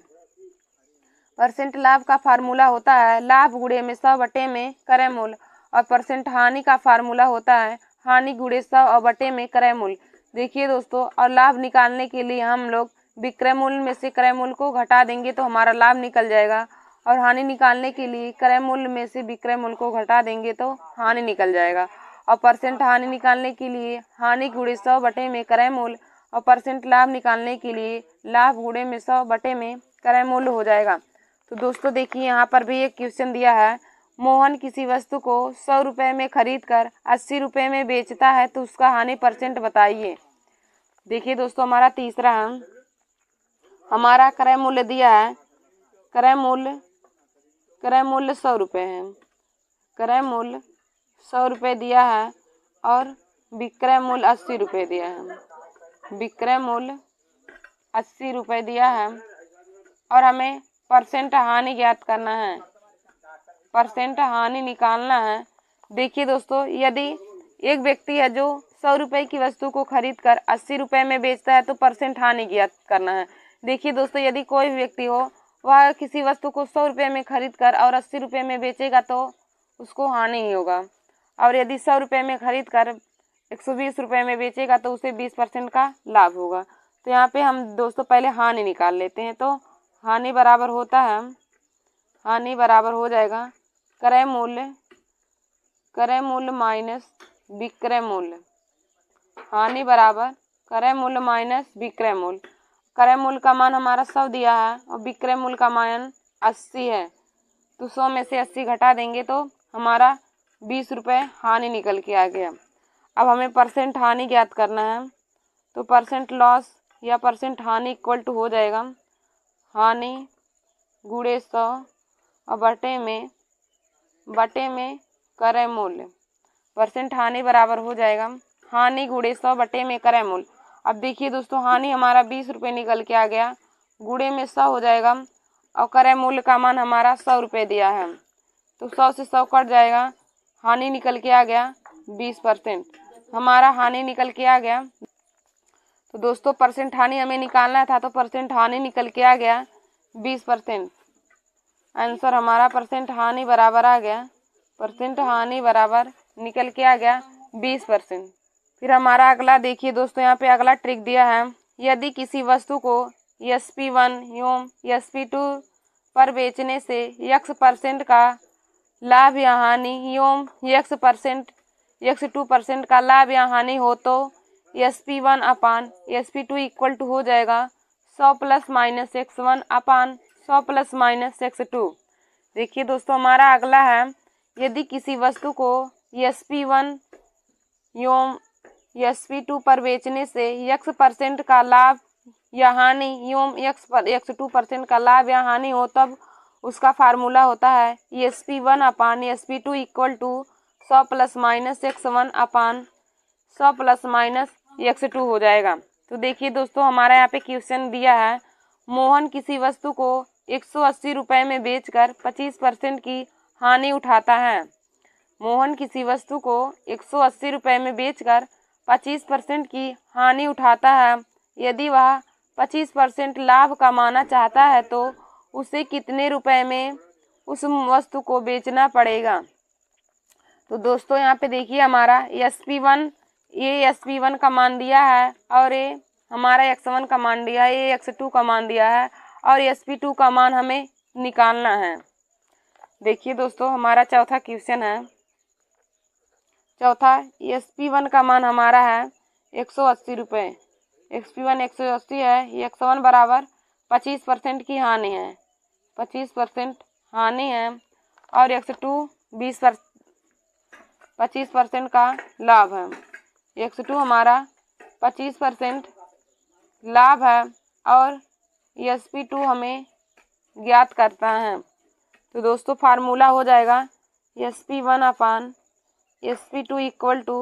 परसेंट लाभ का फार्मूला होता है लाभ गुणे में 100 बटे में क्रय मूल्य, और परसेंट हानि का फार्मूला होता है हानि गुणे 100 और बटे में क्रय मूल्य। देखिए दोस्तों, और लाभ निकालने के लिए हम लोग विक्रय मूल्य में से क्रय मूल्य को घटा देंगे तो हमारा लाभ निकल जाएगा, और हानि निकालने के लिए क्रय मूल्य में से विक्रय मूल्य को घटा देंगे तो हानि निकल जाएगा। और परसेंट हानि निकालने के लिए हानि गुणे 100 बटे में क्रय मूल्य, और परसेंट लाभ निकालने के लिए लाभ गुणे में 100 बटे में क्रय मूल्य हो जाएगा। तो दोस्तों देखिए, यहाँ पर भी एक क्वेश्चन दिया है, मोहन किसी वस्तु को 100 रुपये में खरीद कर 80 रुपये में बेचता है तो उसका हानि परसेंट बताइए। देखिए दोस्तों, हमारा तीसरा है, हमारा क्रय मूल्य दिया है, क्रय मूल्य 100 रुपये है, क्रय मूल्य 100 रुपये दिया है और विक्रय मूल्य 80 रुपये दिया है, विक्रय मूल्य 80 रुपये दिया है, और हमें परसेंट हानि ज्ञात करना है, परसेंट हानि निकालना है। देखिए दोस्तों, यदि एक व्यक्ति है जो 100 रुपये की वस्तु को खरीद कर 80 रुपये में बेचता है तो परसेंट हानि ज्ञात करना है। देखिए दोस्तों, यदि कोई व्यक्ति हो वह किसी वस्तु को 100 रुपये में खरीद कर और 80 रुपये में बेचेगा तो उसको हानि ही होगा, और यदि 100 रुपये में खरीद कर 120 रुपये में बेचेगा तो उसे 20% का लाभ होगा। तो यहाँ पे हम दोस्तों पहले हानि निकाल लेते हैं। तो हानि बराबर होता है, हानि बराबर हो जाएगा क्रय मूल्य माइनस विक्रय मूल्य, हानि बराबर क्रय मूल्य माइनस विक्रय मूल्य। क्रय मूल्य का मान हमारा 100 दिया है और विक्रय मूल्य का मान 80 है, तो 100 में से 80 घटा देंगे तो हमारा 20 रुपये हानि निकल के आ गया। अब हमें परसेंट हानि ज्ञात करना है, तो परसेंट लॉस या परसेंट हानि इक्वल टू हो जाएगा हानि गुणे 100 और बटे में क्रय मूल्य। परसेंट हानि बराबर हो जाएगा हानि गुणे 100 बटे में क्रय मूल्य। अब देखिए दोस्तों, हानि हमारा 20 रुपये निकल के आ गया, गुणे में 100 हो जाएगा, और क्रय मूल्य का मान हमारा 100 रुपये दिया है, तो 100 से 100 कट जाएगा, हानि निकल के आ गया 20%, हमारा हानि निकल के आ गया। तो दोस्तों परसेंट हानि हमें निकालना था, तो परसेंट हानि निकल के आ गया 20%। आंसर हमारा परसेंट हानि बराबर आ गया, परसेंट हानि बराबर निकल के आ गया 20%। फिर हमारा अगला देखिए दोस्तों, यहाँ पे अगला ट्रिक दिया है, यदि किसी वस्तु को SP1 एवं SP2 पर बेचने से X% का लाभ या हानि एवं X2% का लाभ या हानि हो तो SP1 upon SP2 equal to हो जाएगा 100 plus minus X1 upon 100 plus minus X2। देखिए दोस्तों, हमारा अगला है, यदि किसी वस्तु को SP1 एवं SP2 पर बेचने से X% का लाभ या हानि एवं X2% का लाभ या हानि हो तब उसका फार्मूला होता है SP1 upon SP2 equal to 100 plus minus X1 upon 100 plus minus X2 हो जाएगा। तो देखिए दोस्तों, हमारा यहाँ पे क्वेश्चन दिया है, मोहन किसी वस्तु को 180 रुपये में बेचकर 25% की हानि उठाता है। मोहन किसी वस्तु को 180 रुपये में बेचकर 25% की हानि उठाता है। यदि वह 25% लाभ कमाना चाहता है तो उसे कितने रुपए में उस वस्तु को बेचना पड़ेगा। तो दोस्तों यहाँ पे देखिए, हमारा SP1 का मान दिया है, और ये हमारा X1 का मान दिया है, ये X2 का मान दिया है, और SP2 का मान हमें निकालना है। देखिए दोस्तों, हमारा चौथा क्वेश्चन है, चौथा SP1 का मान हमारा है 180 रुपये, SP1 180 है, X1 बराबर 25% की हानि है, 25% हानि है, और X2 25% का लाभ है। X2 हमारा 25% लाभ है और SP2 हमें ज्ञात करता है। तो दोस्तों फार्मूला हो जाएगा SP1 upon SP2 equal to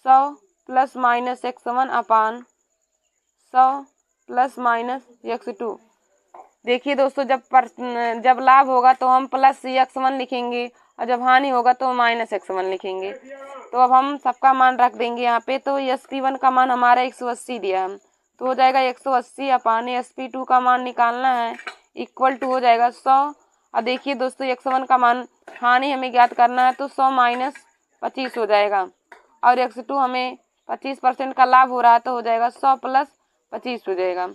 100 plus minus X1 upon 100 plus minus X2। देखिए दोस्तों, जब लाभ होगा तो हम प्लस X1 लिखेंगे, और जब हानि होगा तो माइनस X1 लिखेंगे। तो अब हम सबका मान रख देंगे यहाँ पे। तो SP1 का मान हमारा 180 दिया है, तो हो जाएगा 180 अपान SP2 का मान निकालना है इक्वल टू हो जाएगा 100। और देखिए दोस्तों x1 का मान हानि हमें ज्ञात करना है तो 100 माइनस 25 हो जाएगा। और x2 हमें 25% का लाभ हो रहा है तो हो जाएगा 100 प्लस 25 हो जाएगा।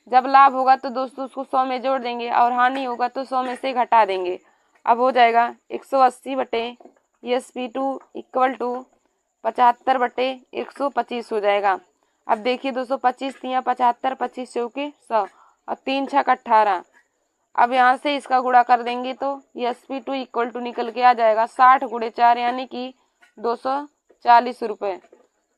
जब लाभ होगा तो दोस्तों उसको 100 में जोड़ देंगे और हानि होगा तो 100 में से घटा देंगे। अब हो जाएगा 180 बटे SP2 इक्वल टू 75 बटे 125 हो जाएगा। अब देखिए दोस्तों 25 तिया 75, 25 चौके 100 और 3 छक 18। अब यहाँ से इसका गुणा कर देंगे तो SP2 इक्वल टू निकल के आ जाएगा 60 गुणे 4 यानी कि 240 रुपये।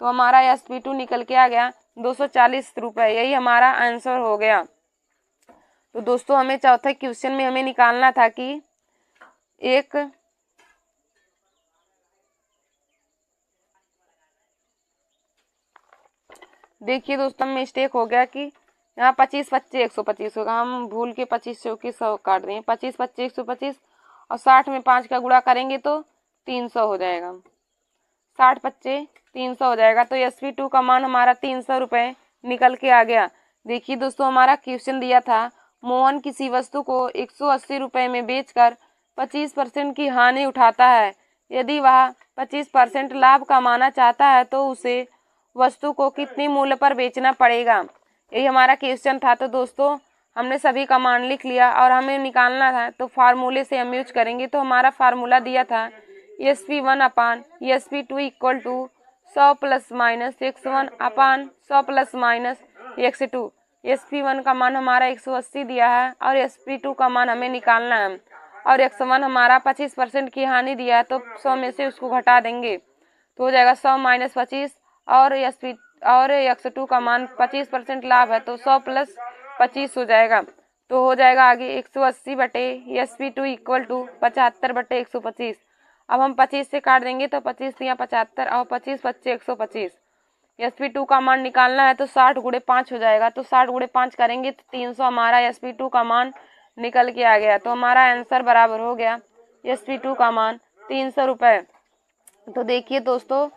तो हमारा SP2 निकल के आ गया 240 रुपये। यही हमारा आंसर हो गया। तो दोस्तों हमें चौथे क्वेश्चन में हमें निकालना था कि एक देखिए दोस्तों मिस्टेक हो गया कि यहाँ 25 25 125 होगा, हम भूल के 25 चौके 100 काट दें। 25 25 125 और 60 में 5 का गुणा करेंगे तो 300 हो जाएगा। 60 25 300 हो जाएगा। तो SP2 का मान हमारा 300 रुपये निकल के आ गया। देखिए दोस्तों हमारा क्वेश्चन दिया था मोहन किसी वस्तु को 180 रुपये में बेचकर 25% की हानि उठाता है। यदि वह 25% लाभ कमाना चाहता है तो उसे वस्तु को कितनी मूल्य पर बेचना पड़ेगा। यही हमारा क्वेश्चन था। तो दोस्तों हमने सभी का मान लिख लिया और हमें निकालना था तो फार्मूले से हम यूज करेंगे। तो हमारा फार्मूला दिया था SP1 upon SP2 equal to 100 plus minus x1 upon 100 plus minus x2। SP1 का मान हमारा 180 दिया है और SP2 का मान हमें निकालना है और x1 हमारा 25% की हानि दिया है तो 100 में से उसको घटा देंगे तो हो जाएगा 100 माइनस 25। और x2 का मान 25% लाभ है तो 100 प्लस 25 हो जाएगा। तो हो जाएगा आगे 180 बटे SP2 इक्वल टू 75 बटे 125। अब हम 25 से काट देंगे तो 25 या 75 और 25 25 125। SP2 का मान निकालना है तो 60 गुणे 5 हो जाएगा। तो 60 गुणे 5 करेंगे तो 300 हमारा SP2 का मान निकल के आ गया। तो हमारा आंसर बराबर हो गया SP2 का मान 300 रुपये। तो देखिए दोस्तों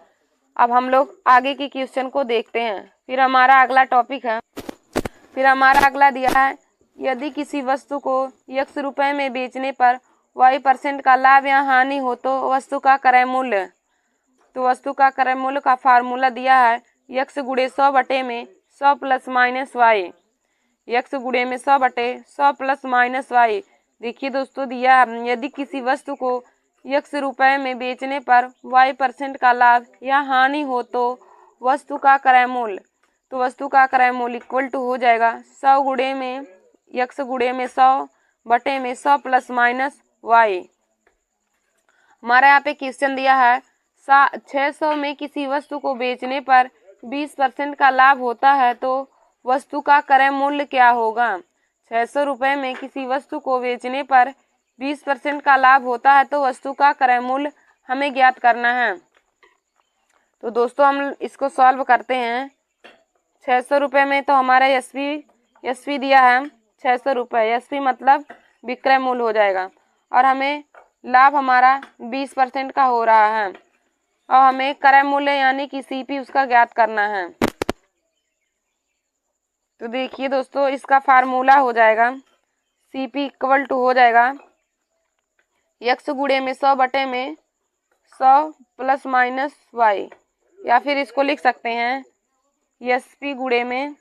अब हम लोग आगे की क्वेश्चन को देखते हैं। फिर हमारा अगला टॉपिक है, फिर हमारा अगला दिया है यदि किसी वस्तु को x रुपये में बेचने पर y% का लाभ या हानि हो तो वस्तु का क्रय मूल्य। तो वस्तु का क्रय मूल्य का फार्मूला दिया है x गुणे 100 बटे में 100 प्लस माइनस y। x गुणे में 100 बटे 100 प्लस माइनस y। देखिए दोस्तों दिया यदि किसी वस्तु को x रुपये में बेचने पर y% का लाभ या हानि हो तो वस्तु का क्रय मूल्य। तो वस्तु का क्रय मूल्य इक्वल टू हो जाएगा 100 गुणे में x गुणे में 100 बटे में 100 प्लस माइनस y। हमारा यहाँ पे क्वेश्चन दिया है 600 में किसी वस्तु को बेचने पर 20% का लाभ होता है तो वस्तु का क्रय मूल्य क्या होगा। 600 रुपये में किसी वस्तु को बेचने पर 20% का लाभ होता है तो वस्तु का क्रय मूल्य हमें ज्ञात करना है। तो दोस्तों हम इसको सॉल्व करते हैं। 600 रुपये में तो हमारा एसपी दिया है 600 रुपये। एसपी मतलब विक्रय मूल्य हो जाएगा और हमें लाभ हमारा 20% का हो रहा है और हमें क्रय मूल्य यानी कि सीपी उसका ज्ञात करना है। तो देखिए दोस्तों इसका फार्मूला हो जाएगा सीपी इक्वल टू हो जाएगा x गुणे में 100 बटे में 100 प्लस माइनस y, या फिर इसको लिख सकते हैं एसपी गुणे में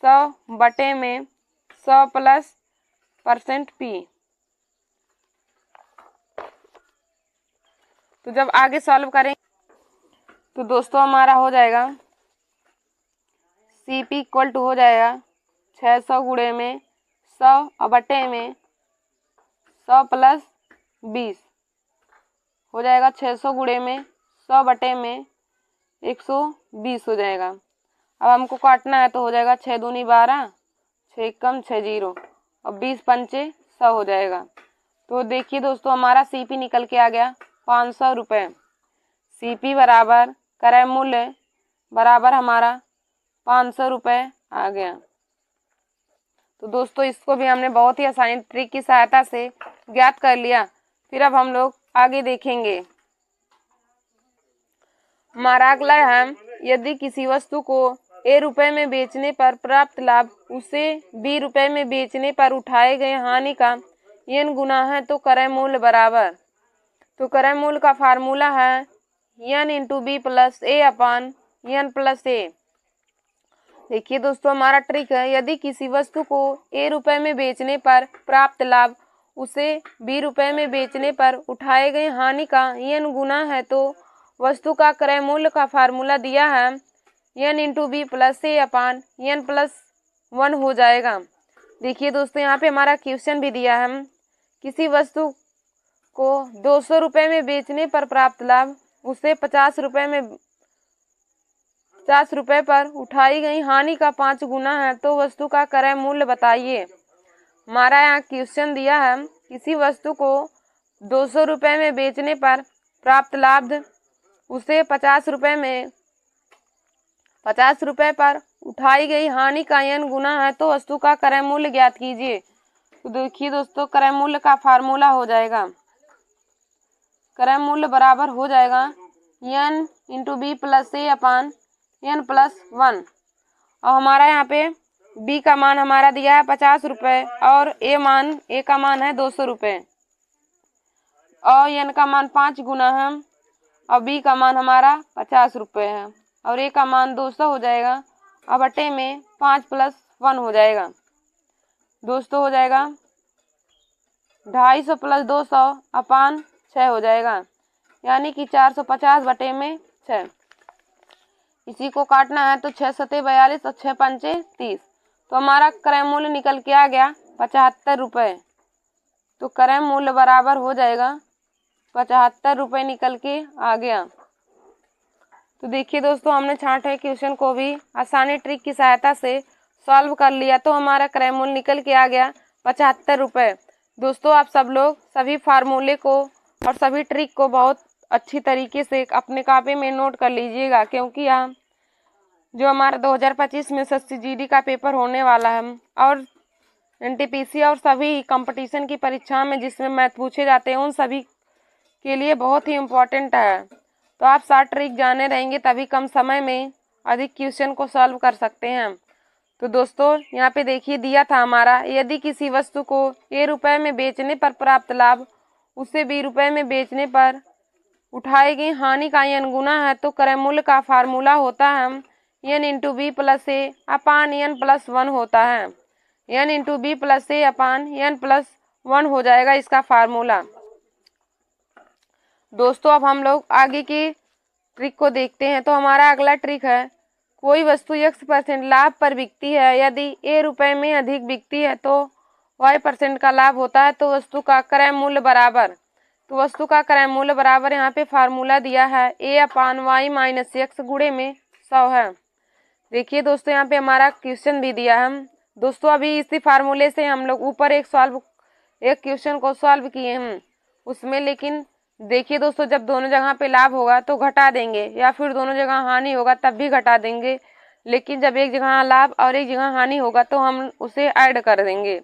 100 बटे में 100 प्लस परसेंट p। तो जब आगे सॉल्व करें तो दोस्तों हमारा हो जाएगा सीपी इक्वल टू हो जाएगा 600 गुणे में 100 बटे में 100 प्लस 20 हो जाएगा 600 गुणे में 100 बटे में 120 हो जाएगा। अब हमको काटना है तो हो जाएगा 6 दूनी 12, 6 कम 6 जीरो और 20 पंचे 100 हो जाएगा। तो देखिए दोस्तों हमारा सीपी निकल के आ गया 500 रुपये। सीपी बराबर क्रय मूल्य बराबर हमारा 500 रुपये आ गया। तो दोस्तों इसको भी हमने बहुत ही आसानी ट्रिक की सहायता से ज्ञात कर लिया। फिर अब हम लोग आगे देखेंगे। हमारा अगला है यदि किसी वस्तु को ए रुपए में बेचने पर प्राप्त लाभ उसे बी रुपए में बेचने पर उठाए गए हानि का n गुना है तो क्रय मूल्य बराबर। तो क्रय मूल्य का फार्मूला है n इंटू बी प्लस ए अपान n प्लस ए। देखिए दोस्तों हमारा ट्रिक है, यदि किसी वस्तु को ए रुपए में बेचने पर प्राप्त लाभ उसे बी रुपए में बेचने पर उठाए गए हानि का n गुना है तो वस्तु का क्रय मूल्य का फार्मूला दिया है n इंटू बी प्लस ए अपान n प्लस 1 हो जाएगा। देखिए दोस्तों यहाँ पे हमारा क्वेश्चन भी दिया है, किसी वस्तु को 200 रुपये में बेचने पर प्राप्त लाभ उसे 50 रुपये पर उठाई गई हानि का 5 गुना है तो वस्तु का क्रय मूल्य बताइए। हमारा यहाँ क्वेश्चन दिया है, किसी वस्तु को 200 रुपये में बेचने पर प्राप्त लाभ उसे 50 रुपये पर उठाई गई हानि का n गुना है तो वस्तु का क्रय मूल्य ज्ञात कीजिए। तो देखिए दोस्तों क्रय मूल्य का फार्मूला हो जाएगा, क्रय मूल्य बराबर हो जाएगा n इंटू बी प्लस ए अपान n प्लस 1। और हमारा यहाँ पे b का मान हमारा दिया है 50 रुपये और a का मान है 200 रुपये और n का मान 5 गुना है और b का मान हमारा 50 रुपये है और a का मान 200 हो जाएगा और बटे में 5 प्लस 1 हो जाएगा। दोस्तों हो जाएगा 250 प्लस 200 अपान 6 हो जाएगा, यानी कि 450 बटे में 6। इसी को काटना है तो 6 सते 42 और 6 पंचे 30। तो हमारा क्रय मूल्य निकल के आ गया 75 रुपये। तो क्रय मूल्य बराबर हो जाएगा 75 रुपये निकल के आ गया। तो देखिए दोस्तों हमने छांटे क्वेश्चन को भी आसानी ट्रिक की सहायता से सॉल्व कर लिया तो हमारा क्रय मूल्य निकल के आ गया 75 रुपये। दोस्तों आप सब लोग सभी फार्मूले को और सभी ट्रिक को बहुत अच्छी तरीके से अपने कॉपी में नोट कर लीजिएगा, क्योंकि यहाँ जो हमारा 2025 में SSGD का पेपर होने वाला है और NTPC और सभी कंपटीशन की परीक्षा में जिसमें मैथ पूछे जाते हैं उन सभी के लिए बहुत ही इम्पोर्टेंट है। तो आप 60 ट्रिक जाने रहेंगे तभी कम समय में अधिक क्वेश्चन को सॉल्व कर सकते हैं। तो दोस्तों यहाँ पे देखिए दिया था हमारा, यदि किसी वस्तु को ए रुपये में बेचने पर प्राप्त लाभ उसे बी रुपये में बेचने पर उठाई गई हानि का n गुना है तो क्रय मूल्य का फार्मूला होता है n इंटू बी प्लस ए अपान n प्लस 1 होता है। n इंटू बी प्लस ए अपान n प्लस 1 हो जाएगा इसका फार्मूला। दोस्तों अब हम लोग आगे की ट्रिक को देखते हैं। तो हमारा अगला ट्रिक है, कोई वस्तु x% लाभ पर बिकती है, यदि ए रुपये में अधिक बिकती है तो y% का लाभ होता है तो वस्तु का क्रय मूल्य बराबर। तो वस्तु का क्रय मूल्य बराबर यहाँ पे फार्मूला दिया है a upon Y minus x गुणे में 100 है। देखिए दोस्तों यहाँ पे हमारा क्वेश्चन भी दिया है। दोस्तों अभी इसी फार्मूले से हम लोग ऊपर एक क्वेश्चन को सॉल्व किए हैं उसमें, लेकिन देखिए दोस्तों जब दोनों जगह पे लाभ होगा तो घटा देंगे या फिर दोनों जगह हानि होगा तब भी घटा देंगे, लेकिन जब एक जगह लाभ और एक जगह हानि होगा तो हम उसे ऐड कर देंगे।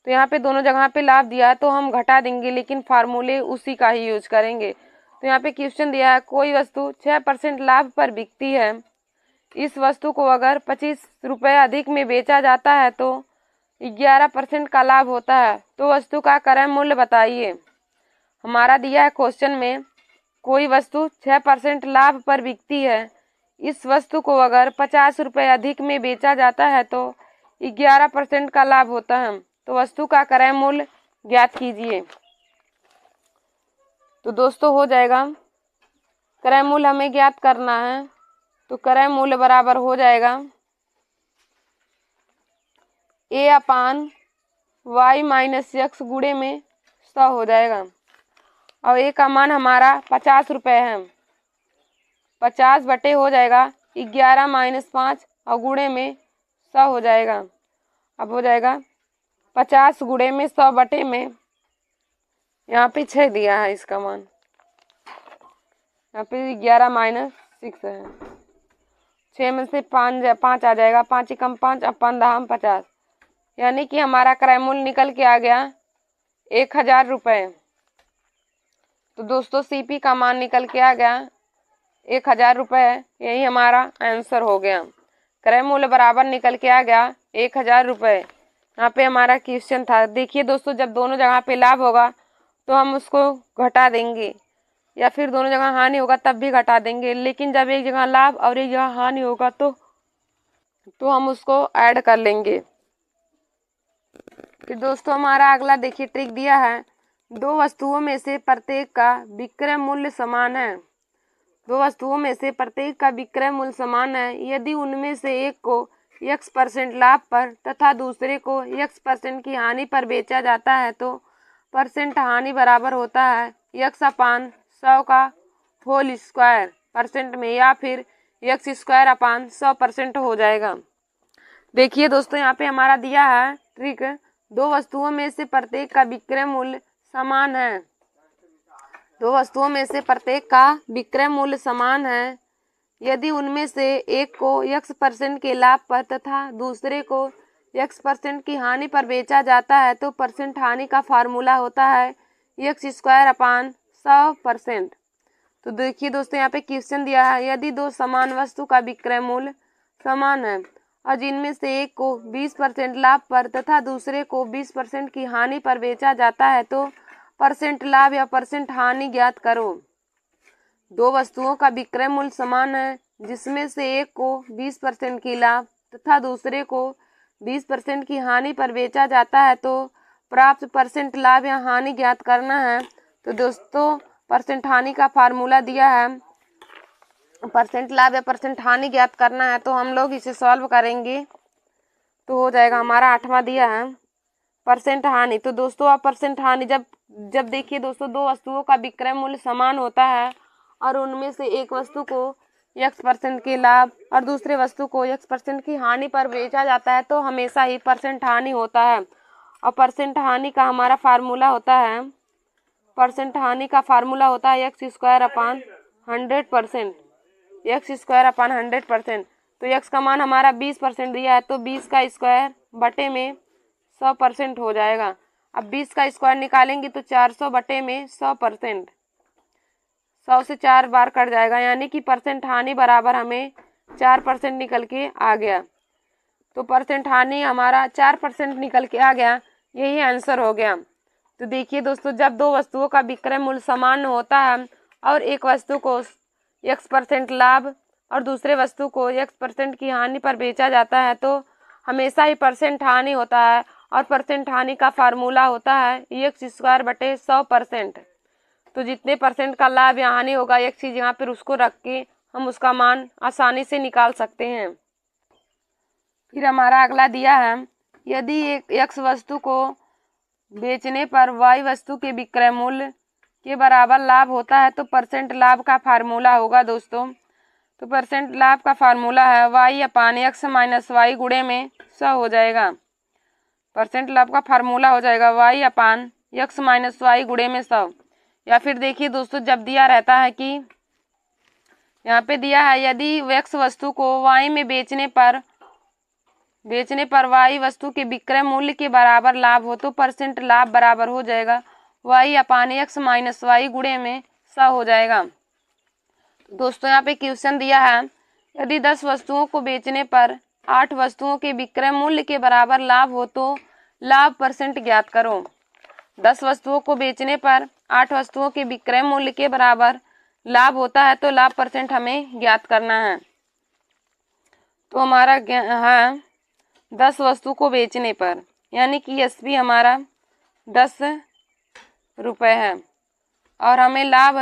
तो यहाँ पे दोनों जगह पे लाभ दिया है तो हम घटा देंगे, लेकिन फार्मूले उसी का ही यूज करेंगे। तो यहाँ पे क्वेश्चन दिया है, कोई वस्तु 6% लाभ पर बिकती है, इस वस्तु को अगर 25 रुपये अधिक में बेचा जाता है तो 11% का लाभ होता है, तो वस्तु का क्रय मूल्य बताइए। हमारा दिया है क्वेश्चन में, कोई वस्तु 6% लाभ पर बिकती है, इस वस्तु को अगर 50 रुपये अधिक में बेचा जाता है तो 11% का लाभ होता है, तो वस्तु का क्रय मूल्य ज्ञात कीजिए। तो दोस्तों हो जाएगा, क्रय मूल्य हमें ज्ञात करना है तो क्रय मूल्य बराबर हो जाएगा a upon Y minus x गुणे में 100 हो जाएगा और a का मान हमारा 50 रुपये है। 50 बटे हो जाएगा 11 माइनस 5 और गुणे में 100 हो जाएगा। अब हो जाएगा 50 गुणे में 100 बटे में, यहाँ पे 6 दिया है इसका मान, यहाँ पे 11 माइनस 6 है, 6 में से 5 आ जाएगा, 5 कम 5 अब 15 50, यानी कि हमारा क्रय मूल्य निकल के आ गया 1000 रुपये। तो दोस्तों सीपी का मान निकल के आ गया 1000 रुपये, यही हमारा आंसर हो गया। क्रय मूल्य बराबर निकल के आ गया 1000 रुपये। यहाँ पे हमारा क्वेश्चन था। देखिए दोस्तों, जब दोनों जगह पे लाभ होगा तो हम उसको घटा देंगे, या फिर दोनों जगह हानि होगा तब भी घटा देंगे, लेकिन जब एक जगह लाभ और एक जगह हानि होगा तो हम उसको ऐड कर लेंगे। फिर दोस्तों हमारा अगला देखिए ट्रिक दिया है, दो वस्तुओं में से प्रत्येक का विक्रय मूल्य समान है। दो वस्तुओं में से प्रत्येक का विक्रय मूल्य समान है। यदि उनमें से एक को x% लाभ पर तथा दूसरे को x% की हानि पर बेचा जाता है तो परसेंट हानि बराबर होता है x/100 का होल स्क्वायर परसेंट में, या फिर x² 100% हो जाएगा। देखिए दोस्तों, यहाँ पे हमारा दिया है ट्रिक, दो वस्तुओं में से प्रत्येक का विक्रय मूल्य समान है। दो वस्तुओं में से प्रत्येक का विक्रय मूल्य समान है। यदि उनमें से एक को x% के लाभ पर तथा दूसरे को x% की हानि पर बेचा जाता है तो परसेंट हानि का फार्मूला होता है x² 100%। तो देखिए दोस्तों, यहाँ पे क्वेश्चन दिया है, यदि दो समान वस्तु का विक्रय मूल्य समान है और जिनमें से एक को 20% लाभ पर तथा दूसरे को 20% की हानि पर बेचा जाता है तो परसेंट लाभ या परसेंट हानि ज्ञात करो। दो वस्तुओं का विक्रय मूल्य समान है, जिसमें से एक को 20% की लाभ तथा दूसरे को 20% की हानि पर बेचा जाता है तो प्राप्त परसेंट लाभ या हानि ज्ञात करना है। तो दोस्तों परसेंट हानि का फार्मूला दिया है, परसेंट लाभ या परसेंट हानि ज्ञात करना है, तो हम लोग इसे सॉल्व करेंगे तो हो जाएगा। हमारा 8वां दिया है परसेंट हानि। तो दोस्तों आप परसेंट हानि जब देखिए दोस्तों, दो वस्तुओं का विक्रय मूल्य समान होता है और उनमें से एक वस्तु को x% के लाभ और दूसरे वस्तु को x% की हानि पर बेचा जाता है तो हमेशा ही परसेंट हानि होता है। और परसेंट हानि का हमारा फार्मूला होता है, परसेंट हानि का फार्मूला होता है x² 100%। x² 100%। तो x का मान हमारा 20% दिया है तो 20 का स्क्वायर बटे में 100% हो जाएगा। अब 20 का स्क्वायर निकालेंगे तो 400 बटे में 100%, 100 से 4 बार कट जाएगा, यानी कि परसेंट हानि बराबर हमें 4% निकल के आ गया। तो परसेंट हानि हमारा 4% निकल के आ गया, यही आंसर हो गया। तो देखिए दोस्तों, जब दो वस्तुओं का विक्रय मूल्य समान होता है और एक वस्तु को x% लाभ और दूसरे वस्तु को x% की हानि पर बेचा जाता है तो हमेशा ही परसेंट हानि होता है और परसेंट हानि का फार्मूला होता है x² बटे 100%। तो जितने परसेंट का लाभ या हानि होगा एक चीज यहाँ पर उसको रख के हम उसका मान आसानी से निकाल सकते हैं। फिर हमारा अगला दिया है, यदि एक x वस्तु को बेचने पर y वस्तु के विक्रय मूल्य के बराबर लाभ होता है तो परसेंट लाभ का फार्मूला होगा दोस्तों। तो परसेंट लाभ का फार्मूला है y/x - y गुणे में 100 हो जाएगा। परसेंट लाभ का फार्मूला हो जाएगा y/x - y गुणे में 100। या फिर देखिए दोस्तों, जब दिया रहता है कि यहाँ पे दिया है, यदि x वस्तु को y में बेचने पर y वस्तु के विक्रय मूल्य के बराबर लाभ हो तो परसेंट लाभ बराबर हो जाएगा y/x - y गुणे में 100 हो जाएगा। दोस्तों यहाँ पे क्वेश्चन दिया है, यदि 10 वस्तुओं को बेचने पर 8 वस्तुओं के विक्रय मूल्य के बराबर लाभ हो तो लाभ परसेंट ज्ञात करो। 10 वस्तुओं को बेचने पर 8 वस्तुओं के विक्रय मूल्य के बराबर लाभ होता है तो लाभ परसेंट हमें ज्ञात करना है। तो हमारा है 10 वस्तु को बेचने पर, यानी कि एसपी हमारा 10 रुपये है और हमें लाभ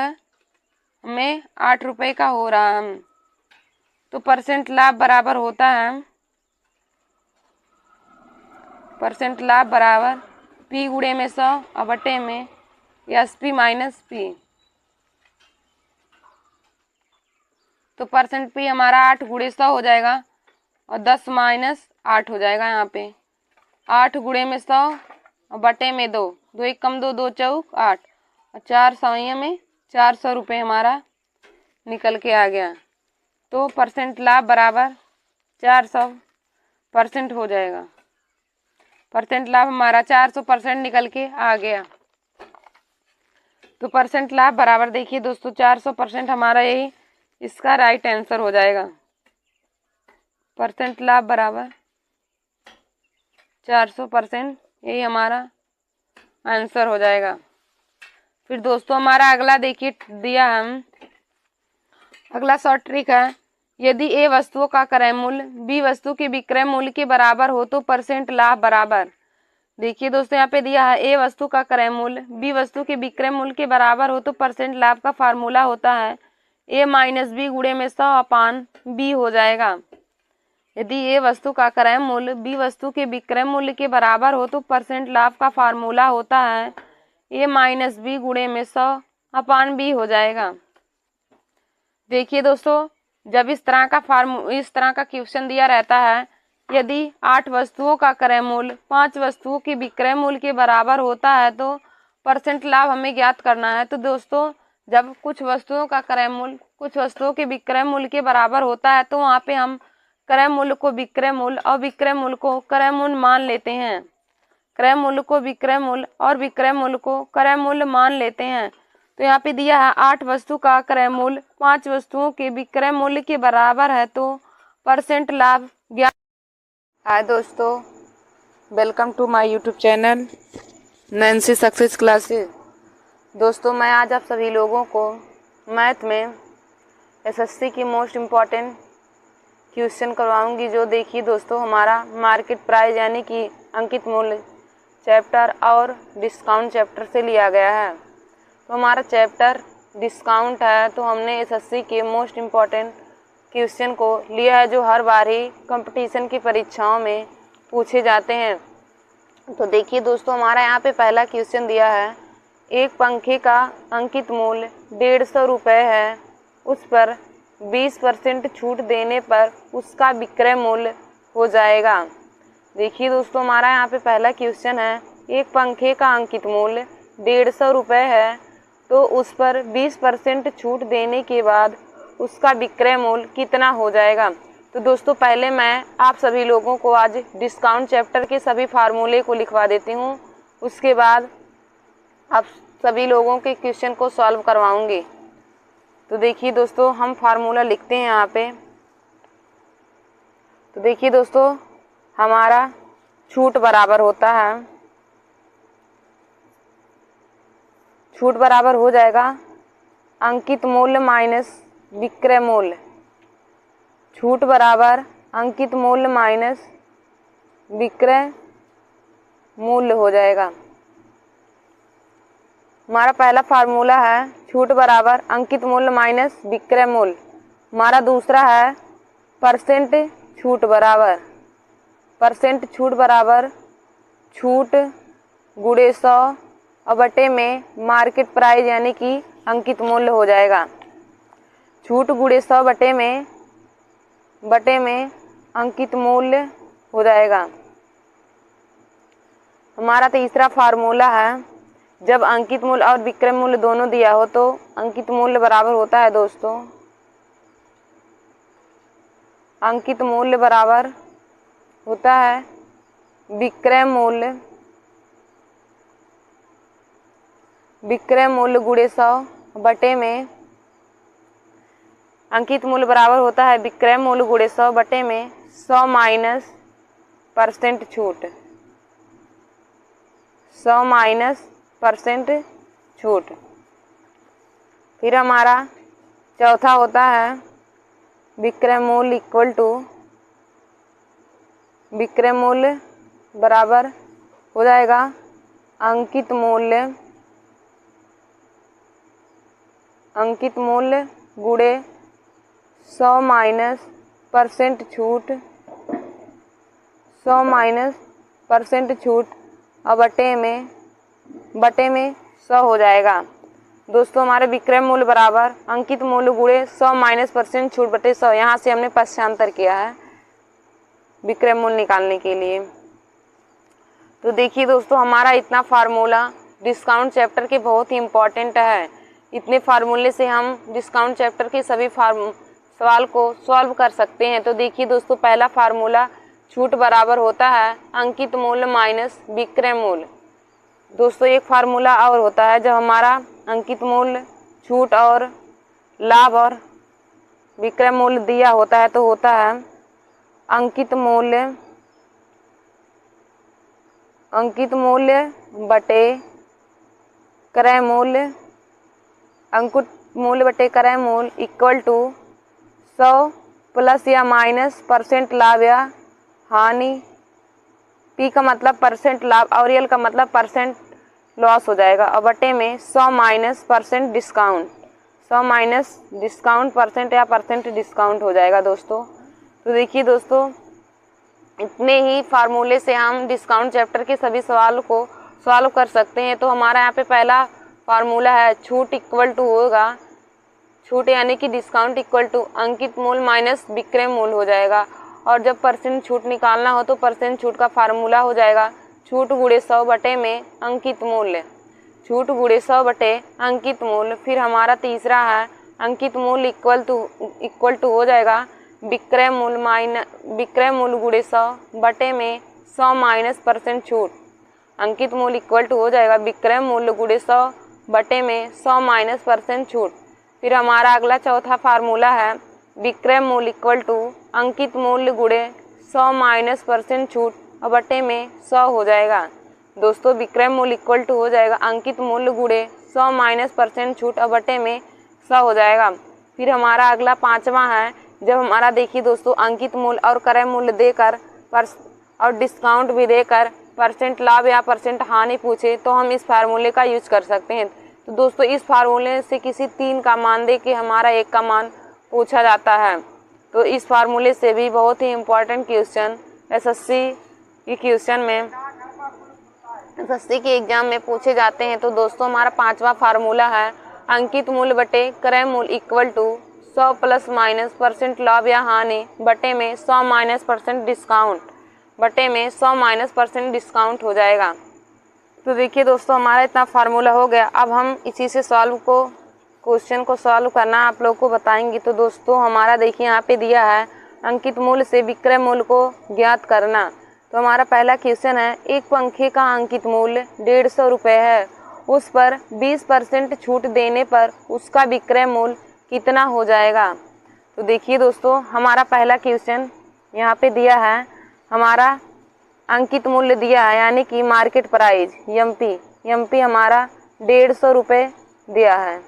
हमें 8 रुपये का हो रहा है। तो परसेंट लाभ बराबर होता है, परसेंट लाभ बराबर P गुणे में 100 और बटे में SP माइनस P। तो परसेंट P हमारा 8 गुणे 100 हो जाएगा और 10 माइनस 8 हो जाएगा। यहाँ पे 8 गुणे में 100 और बटे में 2, 2 1 कम 2, 2 चौक 8 और 4 सौइया में 400 रुपये हमारा निकल के आ गया। तो परसेंट लाभ बराबर 400% हो जाएगा। परसेंट लाभ हमारा 400% निकल के आ गया। तो परसेंट लाभ बराबर देखिए दोस्तों 400% हमारा यही इसका राइट आंसर हो जाएगा। परसेंट लाभ बराबर 400%, यही हमारा आंसर हो जाएगा। फिर दोस्तों हमारा अगला देखिए दिया हम अगला शॉर्ट ट्रिक है, यदि ए वस्तुओं का क्रय मूल्य बी वस्तु के विक्रय मूल्य के बराबर हो तो परसेंट लाभ बराबर। देखिए दोस्तों यहाँ पे दिया है ए वस्तु का क्रय मूल्य बी वस्तु के विक्रय मूल्य के बराबर हो तो परसेंट लाभ का फार्मूला होता है ए माइनस बी गुणे में 100/बी हो जाएगा। यदि ए वस्तु का क्रय मूल्य बी वस्तु के विक्रय मूल्य के बराबर हो तो परसेंट लाभ का फार्मूला होता है ए माइनस बी गुणे में 100/बी हो जाएगा। देखिए दोस्तों जब इस तरह का क्वेश्चन दिया रहता है, यदि 8 वस्तुओं का क्रय मूल्य 5 वस्तुओं के विक्रय मूल्य के बराबर होता है तो परसेंट लाभ हमें ज्ञात करना है। तो दोस्तों जब कुछ वस्तुओं का क्रय मूल्य कुछ वस्तुओं के विक्रय मूल्य के बराबर होता है तो वहाँ पे हम क्रय मूल्य को विक्रय मूल्य और विक्रय मूल्य को क्रय मूल्य मान लेते हैं। क्रय मूल्य को विक्रय मूल्य और विक्रय मूल्य को क्रय मूल्य मान लेते हैं। तो यहाँ पे दिया है 8 वस्तु का क्रय मूल्य 5 वस्तुओं के विक्रय मूल्य के बराबर है तो परसेंट लाभ ज्ञात। हाय दोस्तों, welcome to my YouTube channel Nancy success classes. दोस्तों मैं आज आप सभी लोगों को मैथ में एसएससी की मोस्ट इम्पॉर्टेंट क्वेश्चन करवाऊंगी। जो देखिए दोस्तों हमारा मार्केट प्राइस यानी कि अंकित मूल्य चैप्टर और डिस्काउंट चैप्टर से लिया गया है। तो हमारा चैप्टर डिस्काउंट है, तो हमने एसएससी के मोस्ट इम्पॉर्टेंट क्वेश्चन को लिया है जो हर बार ही कंपटीशन की परीक्षाओं में पूछे जाते हैं। तो देखिए दोस्तों हमारा यहाँ पे पहला क्वेश्चन दिया है, एक पंखे का अंकित मूल्य 150 रुपये है, उस पर 20% छूट देने पर उसका विक्रय मूल्य हो जाएगा। देखिए दोस्तों हमारा यहाँ पे पहला क्वेश्चन है, एक पंखे का अंकित मूल्य 150 रुपये है तो उस पर 20% छूट देने के बाद उसका विक्रय मूल्य कितना हो जाएगा। तो दोस्तों पहले मैं आप सभी लोगों को आज डिस्काउंट चैप्टर के सभी फार्मूले को लिखवा देती हूँ, उसके बाद आप सभी लोगों के क्वेश्चन को सॉल्व करवाऊंगी। तो देखिए दोस्तों हम फार्मूला लिखते हैं यहाँ पे। तो देखिए दोस्तों हमारा छूट बराबर होता है, छूट बराबर हो जाएगा अंकित मूल्य माइनस विक्रय मूल्य। छूट बराबर अंकित मूल्य माइनस विक्रय मूल्य हो जाएगा। हमारा पहला फार्मूला है छूट बराबर अंकित मूल्य माइनस विक्रय मूल्य। हमारा दूसरा है परसेंट छूट बराबर छूट बराबर छूट गुणे 100 और बटे में मार्केट प्राइस यानी कि अंकित मूल्य हो जाएगा। छूट गुणे 100 बटे में अंकित मूल्य हो जाएगा। हमारा तीसरा फार्मूला है, जब अंकित मूल्य और विक्रय मूल्य दोनों दिया हो तो अंकित मूल्य बराबर होता है दोस्तों, अंकित मूल्य बराबर होता है विक्रय मूल्य गुणे 100 बटे में अंकित मूल्य बराबर होता है विक्रय मूल्य गुणे 100 बटे में 100 माइनस परसेंट छूट, 100 माइनस परसेंट छूट। फिर हमारा चौथा होता है विक्रय मूल्य इक्वल टू विक्रय मूल्य बराबर हो जाएगा अंकित मूल्य गुणे 100 माइनस परसेंट छूट, 100 माइनस परसेंट छूट और बटे में 100 हो जाएगा। दोस्तों हमारे विक्रय मूल्य बराबर अंकित मूल्य गुणे 100 माइनस परसेंट छूट बटे 100। यहाँ से हमने पश्चांतर किया है विक्रय मूल्य निकालने के लिए। तो देखिए दोस्तों हमारा इतना फार्मूला डिस्काउंट चैप्टर के बहुत ही इम्पोर्टेंट है। इतने फार्मूले से हम डिस्काउंट चैप्टर के सभी सवाल को सॉल्व कर सकते हैं। तो देखिए दोस्तों पहला फार्मूला छूट बराबर होता है अंकित मूल्य माइनस विक्रय मूल्य। दोस्तों एक फार्मूला और होता है, जब हमारा अंकित मूल्य छूट और लाभ और विक्रय मूल्य दिया होता है तो होता है अंकित मूल्य बटे क्रय मूल्य, अंकित मूल्य बटे क्रय मूल्य इक्वल टू 100 प्लस या माइनस परसेंट लाभ या हानि। पी का मतलब परसेंट लाभ और एल का मतलब परसेंट लॉस हो जाएगा, और बटे में 100 minus percent discount, 100 minus discount percent या परसेंट डिस्काउंट हो जाएगा दोस्तों। तो देखिए दोस्तों, इतने ही फार्मूले से हम डिस्काउंट चैप्टर के सभी सवाल को सॉल्व कर सकते हैं। तो हमारा यहाँ पे पहला फार्मूला है छूट इक्वल टू होगा, छूट यानी कि डिस्काउंट इक्वल टू अंकित मूल्य माइनस विक्रय मूल्य हो जाएगा। और जब परसेंट छूट निकालना हो तो परसेंट छूट का फार्मूला हो जाएगा छूट गुणे 100 बटे में अंकित मूल्य, छूट गुणे 100 बटे अंकित मूल्य। फिर हमारा तीसरा है अंकित मूल्य इक्वल टू हो जाएगा विक्रय मूल्य गुणे 100 बटे में 100 माइनस परसेंट छूट। अंकित मूल्य इक्वल टू हो जाएगा विक्रय मूल्य गुणे 100 बटे में 100 माइनस परसेंट छूट। फिर हमारा अगला चौथा फार्मूला है विक्रय मूल्य इक्वल टू अंकित मूल्य गुणे 100 माइनस परसेंट छूट और बटे में 100 हो जाएगा। दोस्तों विक्रय मूल्य इक्वल टू हो जाएगा अंकित मूल्य गुणे 100 माइनस परसेंट छूट और बटे में 100 हो जाएगा। फिर हमारा अगला पांचवा है, जब हमारा देखिए दोस्तों अंकित मूल्य और क्रय मूल्य देकर और डिस्काउंट भी देकर परसेंट लाभ या परसेंट हानि पूछे तो हम इस फार्मूले का यूज कर सकते हैं। तो दोस्तों इस फार्मूले से किसी 3 का मान दे के हमारा 1 का मान पूछा जाता है। तो इस फार्मूले से भी बहुत ही इम्पोर्टेंट क्वेश्चन एसएससी के एग्जाम में पूछे जाते हैं। तो दोस्तों हमारा पांचवा फार्मूला है अंकित मूल्य बटे क्रय मूल्य equal to 100 plus minus percent लाभ या हानि बटे में 100 माइनस परसेंट डिस्काउंट, बटे में 100 माइनस परसेंट डिस्काउंट हो जाएगा। तो देखिए दोस्तों हमारा इतना फार्मूला हो गया। अब हम इसी से क्वेश्चन को सॉल्व करना आप लोग को बताएंगे। तो दोस्तों हमारा देखिए यहाँ पे दिया है अंकित मूल्य से विक्रय मूल्य को ज्ञात करना। तो हमारा पहला क्वेश्चन है एक पंखे का अंकित मूल्य 150 रुपये है, उस पर 20% छूट देने पर उसका विक्रय मूल्य कितना हो जाएगा। तो देखिए दोस्तों हमारा पहला क्वेश्चन यहाँ पे दिया है, हमारा अंकित मूल्य दिया है यानी कि मार्केट प्राइस एमपी हमारा 150 रुपये दिया है,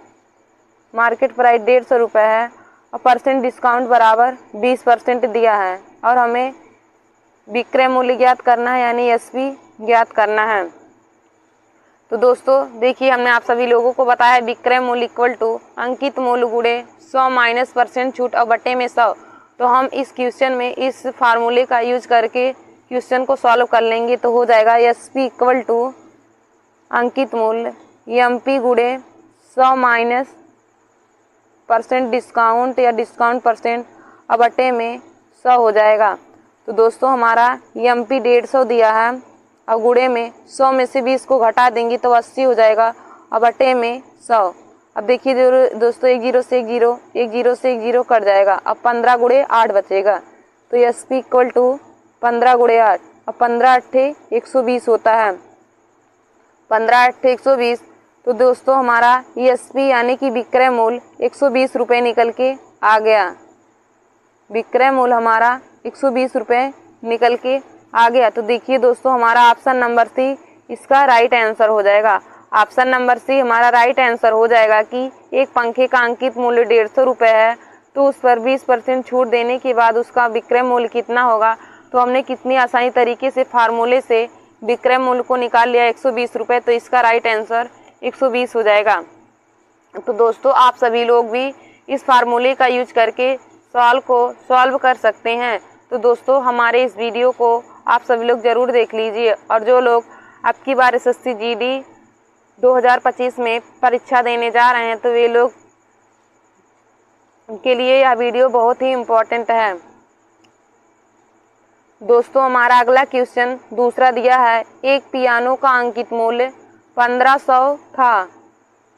मार्केट प्राइस 150 रुपये है और परसेंट डिस्काउंट बराबर 20% दिया है और हमें विक्रय मूल्य ज्ञात करना है यानी एसपी ज्ञात करना है। तो दोस्तों देखिए हमने आप सभी लोगों को बताया विक्रय मूल्य इक्वल टू अंकित मूल्य गुणे 100 माइनस परसेंट छूट और बटे में 100। तो हम इस क्वेश्चन में इस फार्मूले का यूज करके क्वेश्चन को सॉल्व कर लेंगे। तो हो जाएगा एसपी इक्वल टू अंकित मूल्य एमपी गुणे 100 माइनस परसेंट डिस्काउंट या डिस्काउंट परसेंट और बटे में 100 हो जाएगा। तो दोस्तों हमारा एमपी 150 दिया है और गुणे में 100 में से 20 को घटा देंगे तो 80 हो जाएगा और बटे में 100। अब देखिए दोस्तों एक जीरो से एक जीरो कट जाएगा, अब 15 गुणे 8 बचेगा। तो एसपी इक्वल टू 15 गुणे 8 और 15 अट्ठे 120 होता है, 15 अट्ठे 120। तो दोस्तों हमारा एसपी यानी कि विक्रय मूल्य 120 रुपये निकल के आ गया, विक्रय मूल्य हमारा 120 रुपये निकल के आ गया। तो देखिए दोस्तों हमारा ऑप्शन नंबर सी इसका राइट आंसर हो जाएगा। ऑप्शन नंबर सी हमारा राइट आंसर हो जाएगा कि एक पंखे का अंकित मूल्य 150 रुपये है तो उस पर 20% छूट देने के बाद उसका विक्रय मूल्य कितना होगा। तो हमने कितनी आसानी तरीके से फार्मूले से विक्रय मूल्य को निकाल लिया 120 रुपये। तो इसका राइट आंसर 120 हो जाएगा। तो दोस्तों आप सभी लोग भी इस फार्मूले का यूज करके सवाल को सॉल्व कर सकते हैं। तो दोस्तों हमारे इस वीडियो को आप सभी लोग ज़रूर देख लीजिए और जो लोग आपकी बार एसएससी जीडी 2025 में परीक्षा देने जा रहे हैं तो वे लोग के लिए यह वीडियो बहुत ही इम्पोर्टेंट है। दोस्तों हमारा अगला क्वेश्चन दूसरा दिया है एक पियानो का अंकित मूल्य 1500 था,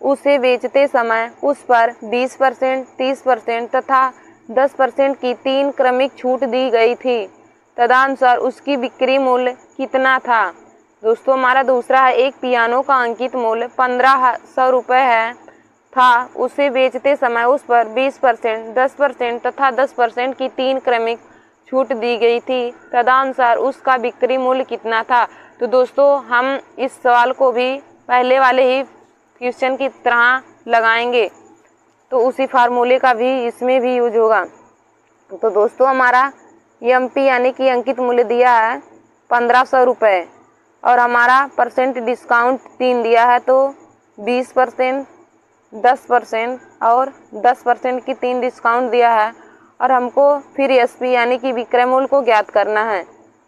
उसे बेचते समय उस पर 20%, 30% तथा 10% की 3 क्रमिक छूट दी गई थी, तदनुसार उसकी बिक्री मूल्य कितना था। दोस्तों हमारा दूसरा है एक पियानो का अंकित मूल्य 1500 रुपये है था, उसे बेचते समय उस पर 20%, 10% तथा 10% की 3 क्रमिक छूट दी गई थी तदनुसार उसका बिक्री मूल्य कितना था। तो दोस्तों हम इस सवाल को भी पहले वाले ही क्वेश्चन की तरह लगाएंगे, तो उसी फार्मूले का भी इसमें भी यूज होगा। तो दोस्तों हमारा एमपी यानी कि अंकित मूल्य दिया है 1500 रुपये और हमारा परसेंट डिस्काउंट 3 दिया है, तो 20%, 10% और 10% की 3 डिस्काउंट दिया है और हमको फिर एसपी यानी कि विक्रय मूल्य को ज्ञात करना है।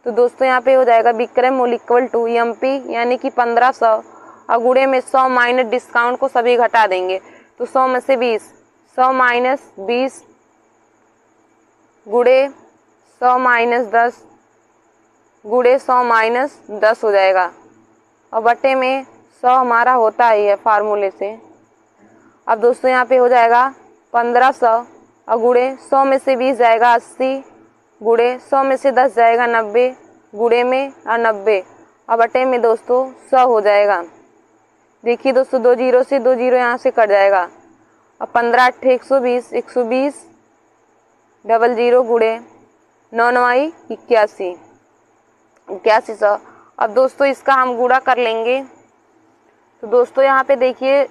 तो दोस्तों यहाँ पे हो जाएगा विक्रय मूल्य इक्वल टू एमपी यानी कि 1500 और गुणे में 100 माइनस डिस्काउंट को सभी घटा देंगे, तो 100 में से 20, 100 माइनस 20 गुणे 100 माइनस 10 गुणे 100 माइनस 10 हो जाएगा और बटे में 100 हमारा होता ही है फार्मूले से। अब दोस्तों यहाँ पे हो जाएगा 1500 और गुणे 100 में से 20 जाएगा 80 गुणे 100 में से 10 जाएगा 90 गुणे में और 90 और बटे में दोस्तों 100 हो जाएगा। देखिए दोस्तों 2 जीरो से 2 जीरो यहाँ से कट जाएगा और 15 8 120, 120 डबल जीरो गुणे 9 9 81, 8100। अब दोस्तों इसका हम गुणा कर लेंगे, तो दोस्तों यहाँ पे देखिए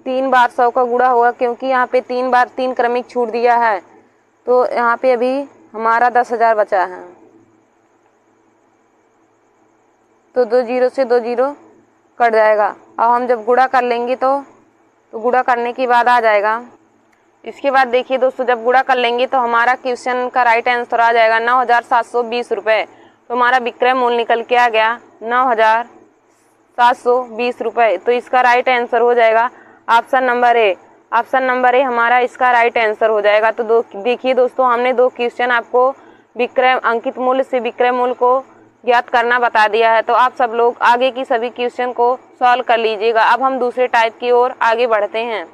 3 बार 100 का गुणा होगा क्योंकि यहाँ पे 3 बार 3 क्रमिक छूट दिया है, तो यहाँ पे अभी हमारा 10,000 बचा है। तो 2 जीरो से 2 जीरो कट जाएगा। अब हम जब गुणा कर लेंगे तो गुणा करने के बाद आ जाएगा। इसके बाद देखिए दोस्तों जब गुणा कर लेंगे तो हमारा क्वेश्चन का राइट आंसर आ जाएगा 9,720 रुपये। तो हमारा विक्रय मूल्य निकल के आ गया 9,720 रुपये। तो इसका राइट आंसर हो जाएगा option number A. Option number A हमारा इसका राइट आंसर हो जाएगा। तो देखिए दोस्तों हमने 2 क्वेश्चन आपको विक्रय अंकित मूल्य से विक्रय मूल्य को ज्ञात करना बता दिया है, तो आप सब लोग आगे की सभी क्वेश्चन को सॉल्व कर लीजिएगा। अब हम दूसरे टाइप की ओर आगे बढ़ते हैं।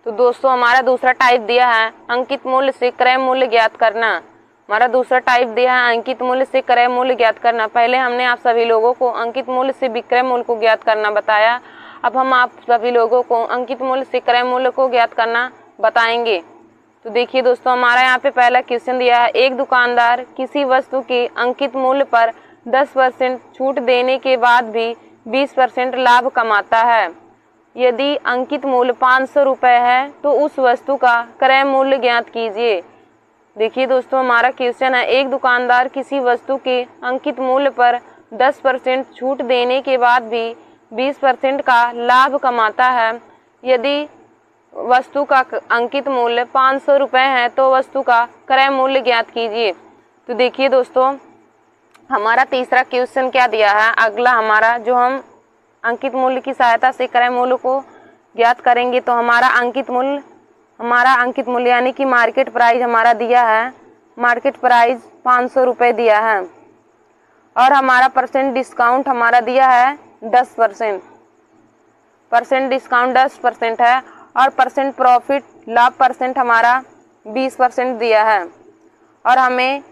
तो दोस्तों हमारा दूसरा टाइप दिया है अंकित मूल्य से क्रय मूल्य ज्ञात करना। हमारा दूसरा टाइप दिया है अंकित मूल्य से क्रय मूल्य ज्ञात करना। पहले हमने आप सभी लोगों को अंकित मूल्य से विक्रय मूल्य को ज्ञात करना बताया, अब हम आप सभी लोगों को अंकित मूल्य से क्रय मूल्य को ज्ञात करना बताएंगे। तो देखिए दोस्तों हमारा यहाँ पे पहला क्वेश्चन दिया है, एक दुकानदार किसी वस्तु के अंकित मूल्य पर 10% छूट देने के बाद भी 20% लाभ कमाता है। यदि अंकित मूल्य 500 रुपये है तो उस वस्तु का क्रय मूल्य ज्ञात कीजिए। देखिए दोस्तों हमारा क्वेश्चन है, एक दुकानदार किसी वस्तु के अंकित मूल्य पर 10% छूट देने के बाद भी 20% का लाभ कमाता है। यदि वस्तु का अंकित मूल्य 500 रुपये है तो वस्तु का क्रय मूल्य ज्ञात कीजिए। तो देखिए दोस्तों हमारा तीसरा क्वेश्चन क्या दिया है, अगला हमारा जो हम अंकित मूल्य की सहायता से क्रय मूल्य को ज्ञात करेंगे। तो हमारा अंकित मूल्य यानी कि मार्केट प्राइस हमारा दिया है, मार्केट प्राइस 500 रुपये दिया है और हमारा परसेंट डिस्काउंट हमारा दिया है 10%। परसेंट डिस्काउंट 10% है और परसेंट प्रॉफिट लाभ परसेंट हमारा 20% दिया है और हमें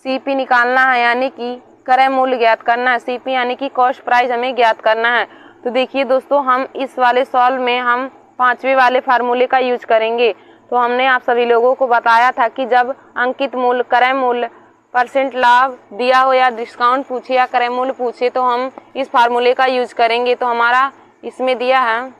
सीपी निकालना है यानी कि क्रय मूल्य ज्ञात करना है। सीपी यानी कि कॉस्ट प्राइस हमें ज्ञात करना है। तो देखिए दोस्तों हम इस वाले सॉल्व में हम 5वें वाले फार्मूले का यूज करेंगे। तो हमने आप सभी लोगों को बताया था कि जब अंकित मूल्य, क्रय मूल्य, परसेंट लाभ दिया हो या डिस्काउंट पूछे या क्रय मूल्य पूछे तो हम इस फार्मूले का यूज करेंगे। तो हमारा इसमें दिया है,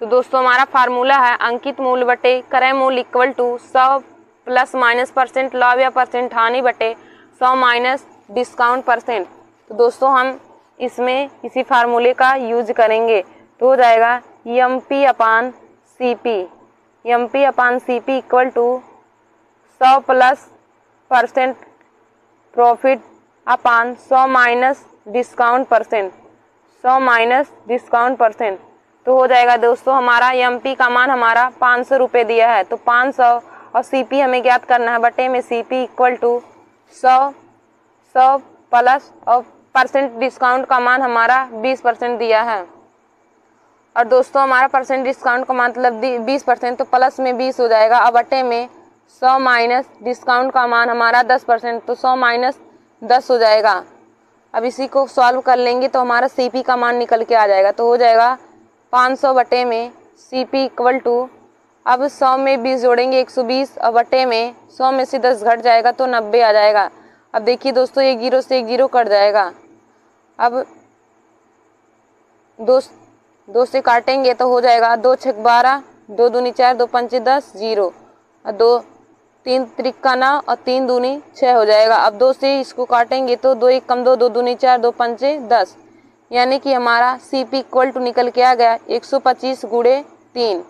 तो दोस्तों हमारा फार्मूला है अंकित मूल्य बटे क्रय मूल्य equal to 100 plus minus percent लाभ या परसेंट हानि बटे 100 माइनस डिस्काउंट परसेंट। तो दोस्तों हम इसमें इसी फार्मूले का यूज करेंगे। तो हो जाएगा MP upon CP, MP upon CP equal to 100 plus percent profit upon 100 minus discount percent, 100 minus discount percent. तो हो जाएगा दोस्तों हमारा एमपी का मान हमारा 500 रुपये दिया है, तो 500 और सीपी हमें ज्ञात करना है बटे में सीपी इक्वल टू 100 प्लस और परसेंट डिस्काउंट का मान हमारा 20% दिया है। और दोस्तों हमारा परसेंट डिस्काउंट का मतलब 20%, तो प्लस में 20 हो जाएगा और बटे में 100 माइनस डिस्काउंट का मान हमारा 10%, तो 100 माइनस 10 हो जाएगा। अब इसी को सॉल्व कर लेंगे तो हमारा सीपी का मान निकल के आ जाएगा। तो हो जाएगा 500 बटे में सीपी इक्वल टू, अब 100 में 20 जोड़ेंगे 120 और बटे में 100 में से 10 घट जाएगा तो 90 आ जाएगा। अब देखिए दोस्तों, एक जीरो से एक जीरो कट जाएगा। अब दो से काटेंगे तो हो जाएगा 2 छक 12, 2 दूनी 4, 2 पंचे 10, जीरो, और 2 3 त्रिका 9 और 3 दूनी 6 हो जाएगा। अब 2 से इसको काटेंगे तो 2 1 कम 2, 2 दूनी 4, 2 पंचे 10, यानी कि हमारा CP इक्वल टू निकल के आ गया 125 गुणे 3,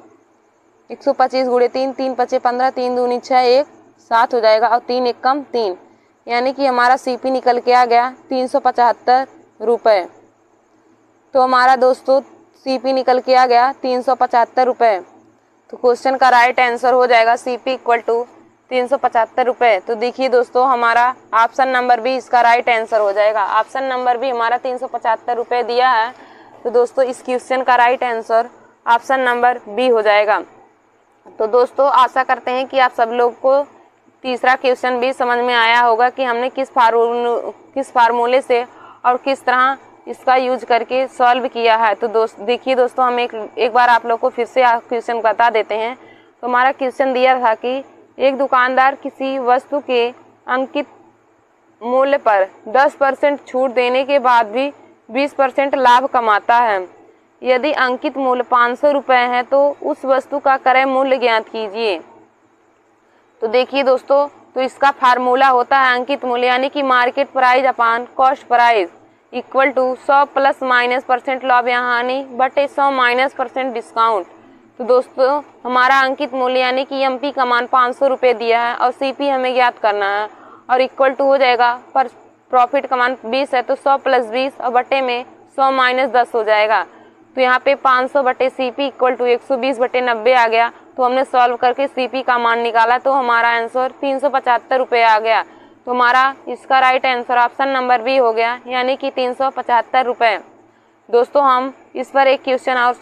125 गुणे 3, 3 पचे 15, 3 दूनी 6, 1 7 हो जाएगा, और 3 1 कम 3, यानी कि हमारा CP निकल के आ गया 375 रुपये। तो हमारा दोस्तों CP निकल के आ गया 375 रुपये। तो क्वेश्चन का राइट आंसर हो जाएगा CP इक्वल टू 375 रुपये। तो देखिए दोस्तों, हमारा ऑप्शन नंबर बी इसका राइट आंसर हो जाएगा। ऑप्शन नंबर बी हमारा 375 रुपये दिया है। तो दोस्तों इस क्वेश्चन का right answer option number B हो जाएगा। तो दोस्तों आशा करते हैं कि आप सब लोग को तीसरा क्वेश्चन भी समझ में आया होगा कि हमने किस फार्मूले से और किस तरह इसका यूज करके सॉल्व किया है। तो देखिए दोस्तों, हम एक बार आप लोग को फिर से क्वेश्चन बता देते हैं। तो हमारा क्वेश्चन दिया था कि एक दुकानदार किसी वस्तु के अंकित मूल्य पर 10% छूट देने के बाद भी 20% लाभ कमाता है। यदि अंकित मूल्य 500 रुपये है तो उस वस्तु का क्रय मूल्य ज्ञात कीजिए। तो देखिए दोस्तों, तो इसका फार्मूला होता है अंकित मूल्य यानी कि market price upon cost price equal to 100 plus minus % लाभ या हानि बटे 100 माइनस % डिस्काउंट। तो दोस्तों हमारा अंकित मूल्य यानी कि MP का मान 500 रुपये दिया है और CP हमें ज्ञात करना है, और इक्वल टू हो जाएगा पर प्रॉफिट का मान 20 है तो 100 प्लस 20 और बटे में 100 माइनस 10 हो जाएगा। तो यहाँ पे 500 बटे CP इक्वल टू 120 बटे 90 आ गया। तो हमने सॉल्व करके CP का मान निकाला तो हमारा आंसर 375 रुपये आ गया। तो हमारा इसका right answer option number B हो गया, यानी कि 375 रुपये। दोस्तों हम इस पर एक क्वेश्चन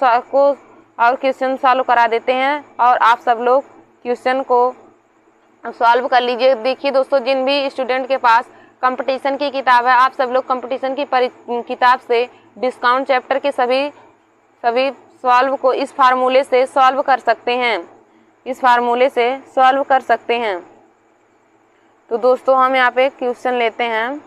सॉल्व करा देते हैं और आप सब लोग क्वेश्चन को सॉल्व कर लीजिए। देखिए दोस्तों, जिन भी स्टूडेंट के पास कंपटीशन की किताब है, आप सब लोग कंपटीशन की किताब से डिस्काउंट चैप्टर के सभी सॉल्व को इस फार्मूले से सॉल्व कर सकते हैं, इस फार्मूले से सॉल्व कर सकते हैं। तो दोस्तों हम यहाँ पे क्वेश्चन लेते हैं।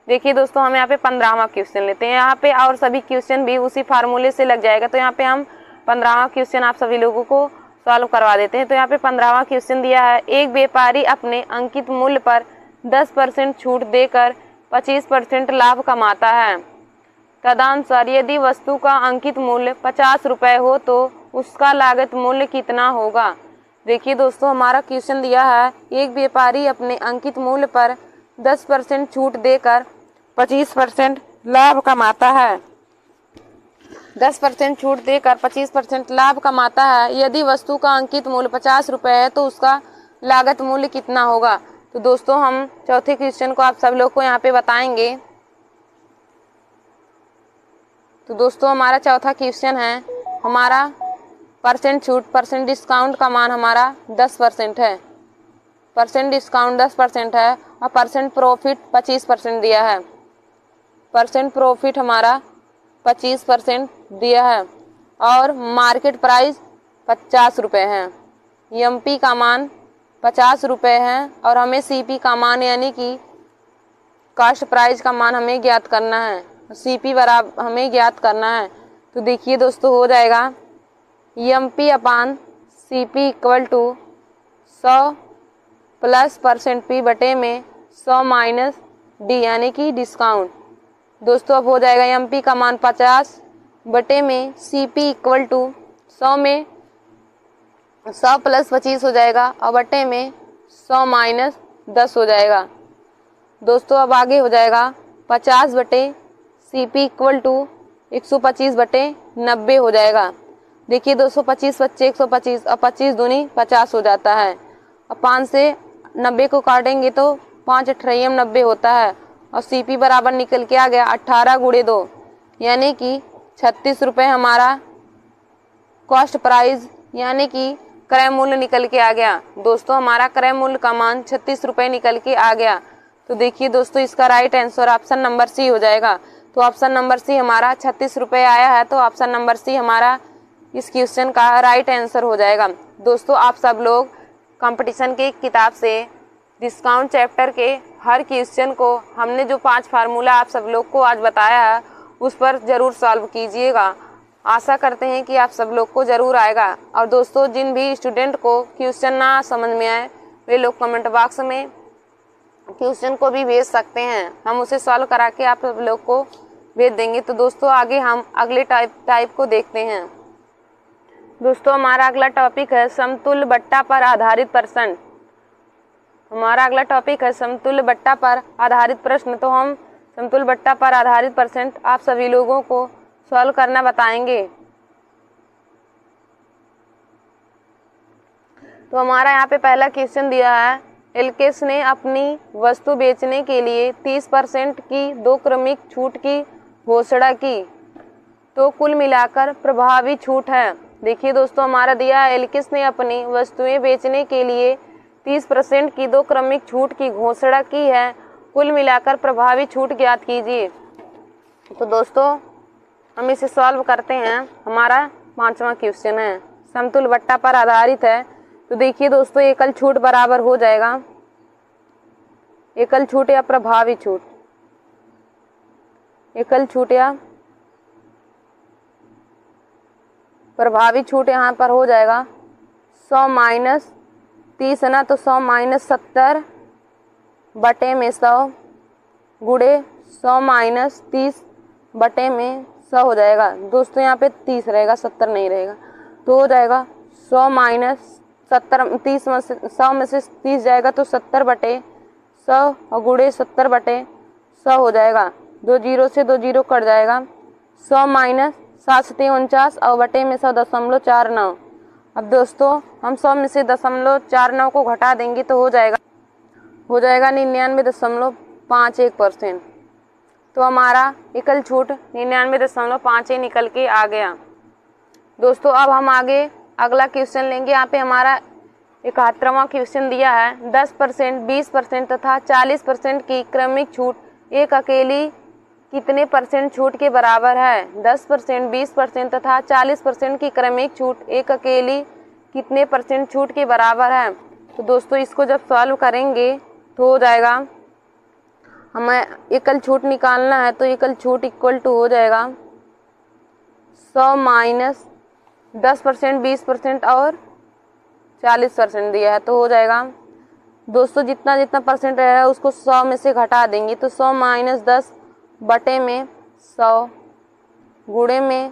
देखिए दोस्तों, हम यहाँ पे 15वां क्वेश्चन लेते हैं। यहाँ पे और सभी क्वेश्चन भी उसी फार्मूले से लग जाएगा। तो यहाँ पे हम 15वां क्वेश्चन आप सभी लोगों को सॉल्व करवा देते हैं। तो यहाँ पे 15वां क्वेश्चन दिया है, एक व्यापारी अपने अंकित मूल्य पर 10% छूट देकर 25% लाभ कमाता है। तदनुसार यदि वस्तु का अंकित मूल्य 50 रुपये हो तो उसका लागत मूल्य कितना होगा। देखिए दोस्तों, हमारा क्वेश्चन दिया है, एक व्यापारी अपने अंकित मूल्य पर 10% छूट देकर 25% लाभ कमाता है। 10% छूट देकर 25% लाभ कमाता है। यदि वस्तु का अंकित मूल्य 50 रुपये है तो उसका लागत मूल्य कितना होगा। तो दोस्तों हम चौथे क्वेश्चन को आप सब लोग को यहाँ पे बताएंगे। तो दोस्तों हमारा चौथा क्वेश्चन है, हमारा परसेंट छूट परसेंट डिस्काउंट का मान हमारा 10% है। परसेंट डिस्काउंट 10% है और परसेंट प्रॉफिट 25% दिया है। परसेंट प्रॉफिट हमारा 25% दिया है और मार्केट प्राइस 50 रुपये है। MP का मान 50 रुपये है और हमें CP का मान यानी कि कॉस्ट प्राइस का मान हमें ज्ञात करना है। CP बराबर हमें ज्ञात करना है। तो देखिए दोस्तों, हो जाएगा MP upon CP equal to 100 plus % P बटे में 100 माइनस D यानी कि डिस्काउंट। दोस्तों अब हो जाएगा MP का मान 50 बटे में CP इक्वल टू 100 में 100 प्लस 25 हो जाएगा और बटे में 100 माइनस 10 हो जाएगा। दोस्तों अब आगे हो जाएगा 50 बटे CP इक्वल टू 125 बटे 90 हो जाएगा। देखिए दोस्तों, 25 बच्चे 125 और 25 दूनी 50 हो जाता है और 5 से 90 को काटेंगे तो 5 अट्ठाईम 90 होता है और CP बराबर निकल के आ गया 18 गुणे 2 यानी कि 36 रुपये हमारा कॉस्ट प्राइस यानी कि क्रय मूल्य निकल के आ गया। दोस्तों हमारा क्रय मूल्य का मान 36 रुपये निकल के आ गया। तो देखिए दोस्तों, इसका right answer option number C हो जाएगा। तो ऑप्शन नंबर C हमारा 36 रुपये आया है। तो ऑप्शन नंबर C हमारा इस क्वेश्चन का राइट आंसर हो जाएगा। दोस्तों आप सब लोग कंपटीशन की किताब से डिस्काउंट चैप्टर के हर क्वेश्चन को हमने जो 5 फार्मूला आप सब लोग को आज बताया है उस पर ज़रूर सॉल्व कीजिएगा। आशा करते हैं कि आप सब लोग को ज़रूर आएगा। और दोस्तों, जिन भी स्टूडेंट को क्वेश्चन ना समझ में आए वे लोग कमेंट बॉक्स में क्वेश्चन को भी भेज सकते हैं, हम उसे सॉल्व करा के आप सब लोग को भेज देंगे। तो दोस्तों, आगे हम अगले टाइप को देखते हैं। दोस्तों, हमारा अगला टॉपिक है समतुल्य बट्टा पर आधारित प्रश्न। हमारा अगला टॉपिक है समतुल्य बट्टा पर आधारित प्रश्न। तो हम समतुल्य बट्टा पर आधारित प्रश्न आप सभी लोगों को सॉल्व करना बताएंगे। तो हमारा यहाँ पे पहला क्वेश्चन दिया है, एलकेस ने अपनी वस्तु बेचने के लिए 30% की 2 क्रमिक छूट की घोषणा की, तो कुल मिलाकर प्रभावी छूट है। देखिए दोस्तों, हमारा दिया है एलकेस ने अपनी वस्तुएं बेचने के लिए 30% की 2 क्रमिक छूट की घोषणा की है, कुल मिलाकर प्रभावी छूट ज्ञात कीजिए। तो दोस्तों, हम इसे सॉल्व करते हैं। हमारा 5वां क्वेश्चन है, समतुल्य बट्टा पर आधारित है। तो देखिए दोस्तों, एकल छूट बराबर हो जाएगा एकल छूट या प्रभावी छूट। एकल छूट या प्रभावी छूट यहाँ पर हो जाएगा 100 माइनस 30 है ना, तो 100 माइनस 70 बटे में 100 गुड़े 100 माइनस 30 बटे में 100 हो जाएगा। दोस्तों, यहाँ पे 30 रहेगा, 70 नहीं रहेगा, तो हो जाएगा 100 माइनस 70, 30 में से 100 में से 30 जाएगा तो 70 बटे 100 और गुड़े 70 बटे 100 हो जाएगा। 2 जीरो से 2 जीरो कट जाएगा। 100 माइनस 749 और बटे में 100.49। अब दोस्तों, हम 100 में से 0.49 को घटा देंगे तो हो जाएगा 99.51%। तो हमारा एकल छूट 99.51 निकल के आ गया। दोस्तों, अब हम आगे अगला क्वेश्चन लेंगे। यहाँ पे हमारा 71वां क्वेश्चन दिया है, 10%, 20% तथा 40% की क्रमिक छूट एक अकेली कितने परसेंट छूट के बराबर है। 10%, 20% तथा 40% की क्रमिक छूट एक अकेली कितने परसेंट छूट के बराबर है। तो दोस्तों, इसको जब सॉल्व करेंगे तो हो जाएगा, हमें एकल छूट निकालना है तो एकल छूट इक्वल टू हो जाएगा 100 माइनस 10%, 20% और 40% दिया है, तो हो जाएगा दोस्तों, जितना जितना परसेंट रह रहा है उसको 100 में से घटा देंगे तो 100 माइनस 10 बटे में 100 गुणे में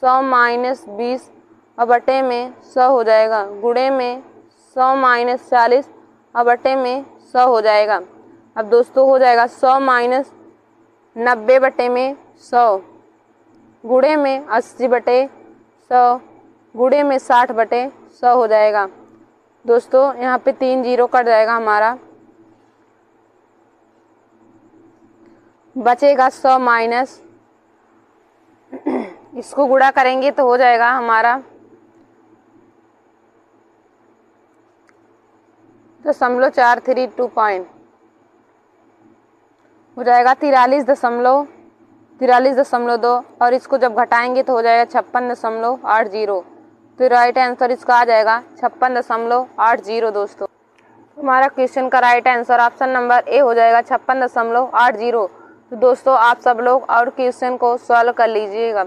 100 माइनस 20 और बटे में 100 हो जाएगा, गुणे में 100 माइनस 40 और बटे में 100 हो जाएगा। अब दोस्तों, हो जाएगा 100 माइनस 90 बटे में 100 गुणे में 80 बटे 100 गुणे में 60 बटे 100 हो जाएगा। दोस्तों, यहाँ पे 3 जीरो कट जाएगा, हमारा बचेगा 100 माइनस, इसको गुणा करेंगे तो हो जाएगा हमारा 0.432 पॉइंट हो जाएगा 43.2 और इसको जब घटाएंगे तो हो जाएगा 56.80। तो राइट आंसर इसका आ जाएगा 56.80। दोस्तों, हमारा क्वेश्चन का right answer option number A हो जाएगा 56.80। तो दोस्तों, आप सब लोग और क्वेश्चन को सॉल्व कर लीजिएगा।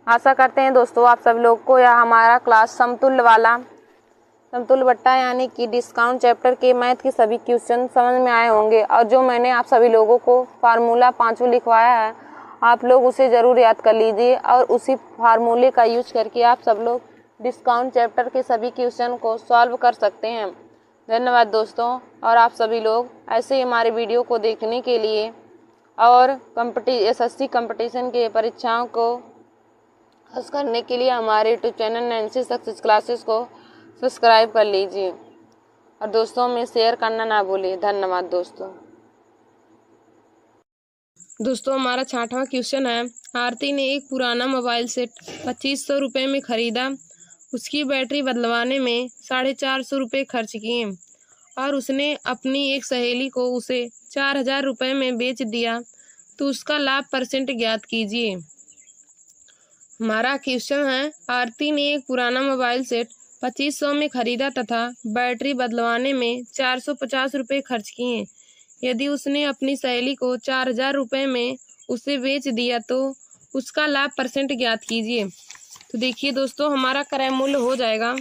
आशा करते हैं दोस्तों आप सब लोग को यह हमारा क्लास समतुल्य बट्टा यानी कि डिस्काउंट चैप्टर के मैथ के सभी क्वेश्चन समझ में आए होंगे। और जो मैंने आप सभी लोगों को फार्मूला 5 लिखवाया है, आप लोग उसे ज़रूर याद कर लीजिए और उसी फार्मूले का यूज करके आप सब लोग डिस्काउंट चैप्टर के सभी क्वेश्चन को सॉल्व कर सकते हैं। धन्यवाद दोस्तों। और आप सभी लोग ऐसे ही हमारे वीडियो को देखने के लिए और SSC कंपटीशन के परीक्षाओं को पास करने के लिए हमारे YouTube channel Nancy success classes को सब्सक्राइब कर लीजिए और दोस्तों में शेयर करना ना भूलिए। धन्यवाद दोस्तों। दोस्तों, हमारा 6वां क्वेश्चन है, आरती ने एक पुराना मोबाइल सेट 2500 रुपये में खरीदा, उसकी बैटरी बदलवाने में 450 रुपये खर्च किए और उसने अपनी एक सहेली को उसे 4000 रुपये में बेच दिया, तो उसका लाभ परसेंट ज्ञात कीजिए। हमारा क्वेश्चन है, आरती ने एक पुराना मोबाइल सेट 2500 में खरीदा तथा बैटरी बदलवाने में 450 रुपये खर्च किए। यदि उसने अपनी सहेली को 4000 रुपये में उसे बेच दिया तो उसका लाभ % ज्ञात कीजिए। तो देखिए दोस्तों, हमारा क्रय मूल्य हो जाएगा,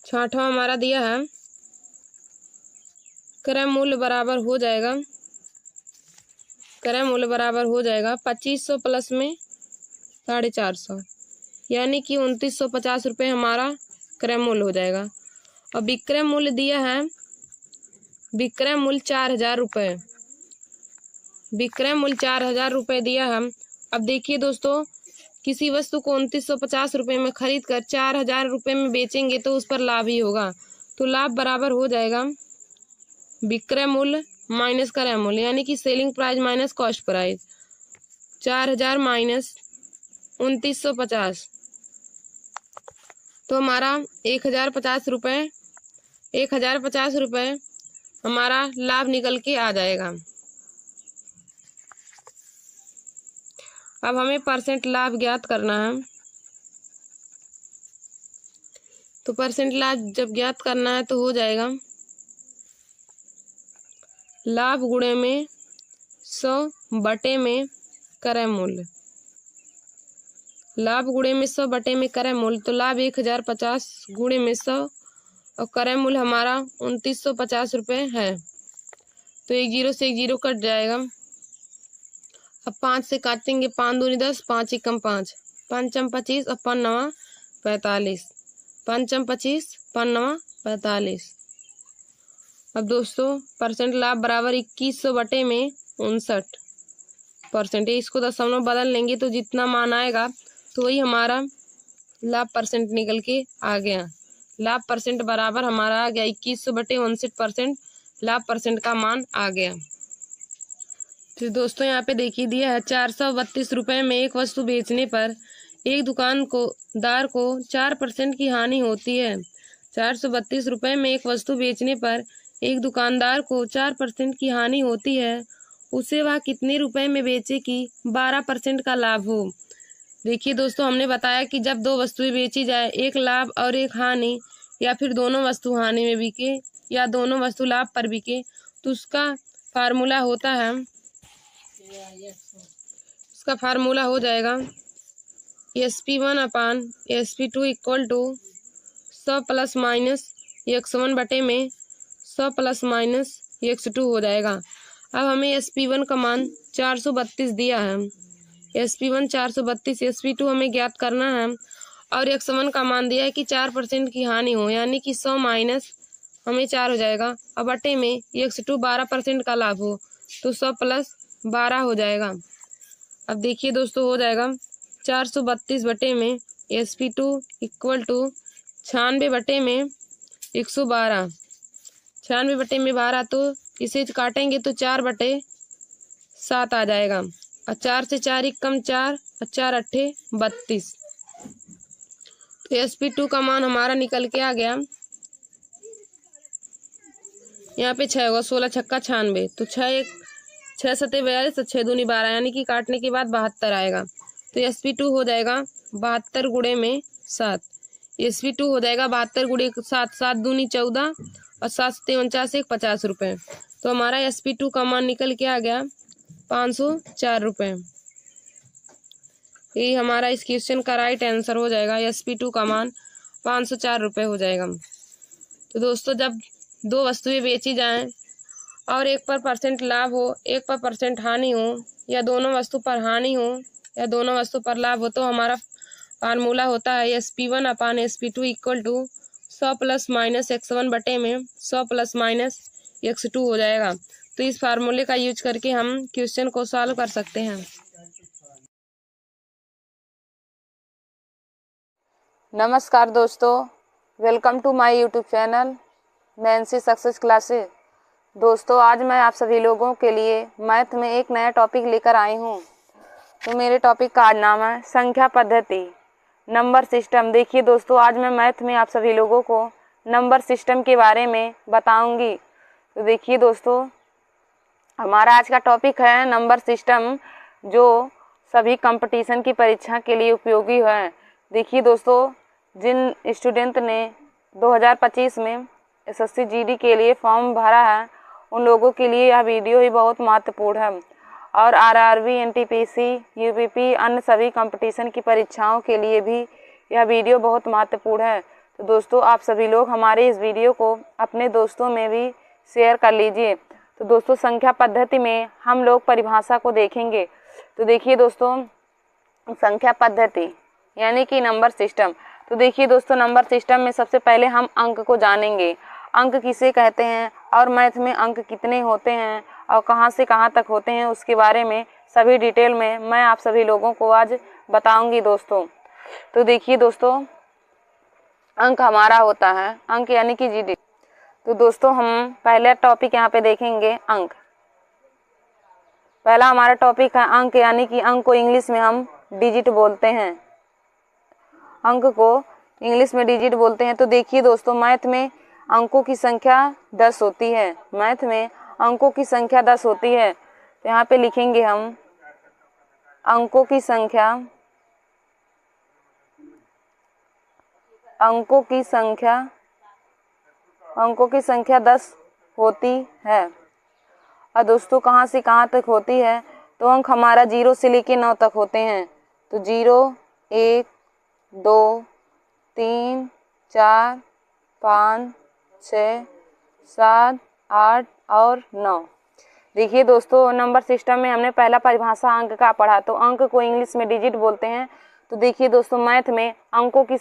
छठवां हमारा दिया है, क्रय मूल्य बराबर हो जाएगा, क्रय मूल्य बराबर हो जाएगा 2500 प्लस में 450, यानी कि 2950 रुपये हमारा क्रय मूल्य हो जाएगा। और विक्रय मूल्य दिया है, विक्रय मूल्य 4000 रुपये, विक्रय मूल्य 4000 रुपये दिया है। अब देखिए दोस्तों, किसी वस्तु को 2950 रुपये में खरीद कर 4000 रुपये में बेचेंगे तो उस पर लाभ ही होगा। तो लाभ बराबर हो जाएगा विक्रय मूल्य माइनस क्रय मूल्य, यानी कि selling price minus cost price. 4000 minus 2950, तो हमारा 1050 रुपये, 1050 रुपये हमारा लाभ निकल के आ जाएगा। अब हमें % लाभ ज्ञात करना है। तो % लाभ जब ज्ञात करना है तो हो जाएगा लाभ गुणे में 100 बटे में क्रय मूल्य, लाभ गुणे में 100 बटे में क्रय मूल्य। तो लाभ 1050 गुणे में 100 और क्रय मूल्य हमारा 2950 रुपये है। तो एक जीरो से एक जीरो कट जाएगा। अब 5 से काटेंगे, 5 दूनी 10, 5 एकम 5, 5 25 और 5 नवा 45, 5 25, 5 नवा 45। अब दोस्तों % लाभ बराबर 2100 बटे में 59%। इसको दशमलव बदल लेंगे तो जितना मान आएगा तो वही हमारा लाभ % निकल के आ गया। लाभ % बराबर हमारा आ गया 2100 बटे 59%, लाभ % का मान आ गया। तो दोस्तों यहाँ पे देखिए दिया है 432 रुपये में एक वस्तु बेचने पर एक दुकानदार को 4% की हानि होती है। 432 रुपये में एक वस्तु बेचने पर एक दुकानदार को 4% की हानि होती है, उसे वह कितने रुपए में बेचे कि 12% का लाभ हो। देखिए दोस्तों, हमने बताया कि जब दो वस्तुएं बेची जाए, एक लाभ और एक हानि, या फिर दोनों वस्तु हानि में बिके या दोनों वस्तु लाभ पर बिके, तो उसका फार्मूला होता है, उसका फार्मूला हो जाएगा SP1 upon SP2 equal to 100 plus minus x1 बटे में 100 प्लस माइनस x2 हो जाएगा। अब हमें SP1 का मान 432 दिया है, SP1 432, SP2 हमें ज्ञात करना है, और x1 का मान दिया है कि 4% की हानि हो, यानी कि 100 माइनस हमें 4 हो जाएगा। अब बटे में x2 12% का लाभ हो तो 100 प्लस 12 हो जाएगा। अब देखिए दोस्तों, हो जाएगा 432 बटे में SP2 इक्वल टू 96 बटे में 112, 96 बटे में 12, तो इसे काटेंगे तो 4 बटे 7 आ जाएगा। और 4 से 4 एक कम 4 और 4 अट्ठे 32। तो SP2 का मान हमारा निकल के आ गया, यहाँ पे 6 होगा, 16 छक्का 96, तो 6 सते 42 और 6 दूनी 12, यानी कि काटने के बाद 72 आएगा। तो SP2 हो जाएगा 72 गुणे में 7, SP2 हो जाएगा 72 गुणे 7, 7 दूनी 14 और 7 सते 49, 50 रुपये। तो हमारा SP2 का मान निकल के आ गया 504 रुपये। यही हमारा इस क्वेश्चन का राइट आंसर हो जाएगा, SP2 का मान 504 रुपये हो जाएगा। तो दोस्तों, जब दो वस्तुएं बेची जाएं और एक पर % लाभ हो, एक पर % हानि हो, या दोनों वस्तु पर हानि हो या दोनों वस्तु पर लाभ हो, तो हमारा फार्मूला होता है SP1 upon SP2 equal to 100 plus minus x1 बटे में 100 प्लस माइनस x2 हो जाएगा। तो इस फार्मूले का यूज करके हम क्वेश्चन को सॉल्व कर सकते हैं। नमस्कार दोस्तों, welcome to my YouTube channel Nancy success classes. दोस्तों, आज मैं आप सभी लोगों के लिए मैथ में एक नया टॉपिक लेकर आई हूँ। तो मेरे टॉपिक का नाम है संख्या पद्धति, नंबर सिस्टम। देखिए दोस्तों, आज मैं मैथ में आप सभी लोगों को नंबर सिस्टम के बारे में बताऊंगी। तो देखिए दोस्तों, हमारा आज का टॉपिक है नंबर सिस्टम, जो सभी कंपटीशन की परीक्षा के लिए उपयोगी है। देखिए दोस्तों, जिन स्टूडेंट ने 2025 में एसएससी जीडी के लिए फॉर्म भरा है उन लोगों के लिए यह वीडियो ही बहुत महत्वपूर्ण है और आरआरबी, एनटीपीसी, यूपीपी अन्य सभी कंपटीशन की परीक्षाओं के लिए भी यह वीडियो बहुत महत्वपूर्ण है। तो दोस्तों, आप सभी लोग हमारे इस वीडियो को अपने दोस्तों में भी शेयर कर लीजिए। तो दोस्तों, संख्या पद्धति में हम लोग परिभाषा को देखेंगे। तो देखिए दोस्तों, संख्या पद्धति यानी कि नंबर सिस्टम। तो देखिए दोस्तों, नंबर सिस्टम में सबसे पहले हम अंक को जानेंगे। अंक किसे कहते हैं और मैथ में अंक कितने होते हैं और कहाँ से कहाँ तक होते हैं, उसके बारे में सभी डिटेल में मैं आप सभी लोगों को आज बताऊंगी दोस्तों। तो देखिए दोस्तों, अंक हमारा होता है अंक यानी कि जीडी। तो दोस्तों, हम पहला टॉपिक यहाँ पे देखेंगे अंक। पहला हमारा टॉपिक है अंक यानी कि अंक को इंग्लिश में हम डिजिट बोलते हैं। अंक को इंग्लिश में डिजिट बोलते हैं। तो देखिए दोस्तों, मैथ में अंकों की संख्या 10 होती है। मैथ में अंकों की संख्या 10 होती है। तो यहाँ पे लिखेंगे हम अंकों की संख्या 10 होती है। और दोस्तों, कहाँ से कहाँ तक होती है? तो अंक हमारा 0 से लेके 9 तक होते हैं। तो 0, 1, 2, 3, 4, 5, 6, 7, 8 और 9। देखिए दोस्तों, नंबर सिस्टम में हमने पहला परिभाषा अंक का पढ़ा। तो अंक को इंग्लिश में डिजिट बोलते हैं। तो देखिए दोस्तों, मैथ में अंकों की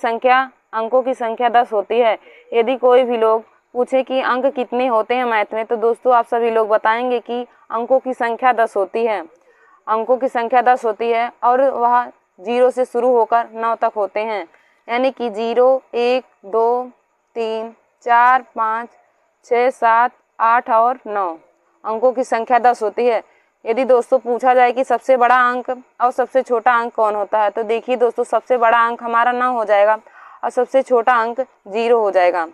संख्या 10 होती है। यदि कोई भी लोग पूछे कि अंक कितने होते हैं मैथ में, तो दोस्तों आप सभी लोग बताएंगे कि अंकों की संख्या 10 होती है। अंकों की संख्या 10 होती है और वह 0 से शुरू होकर 9 तक होते हैं। यानी कि 0, 1, 2, 3, 4, 5, 6, 7, 8 और 9 अंकों की संख्या 10 होती है। यदि दोस्तों पूछा जाए कि सबसे बड़ा अंक और सबसे छोटा अंक कौन होता है, तो देखिए दोस्तों, सबसे बड़ा अंक हमारा 9 हो जाएगा और सबसे छोटा अंक 0 हो जाएगा।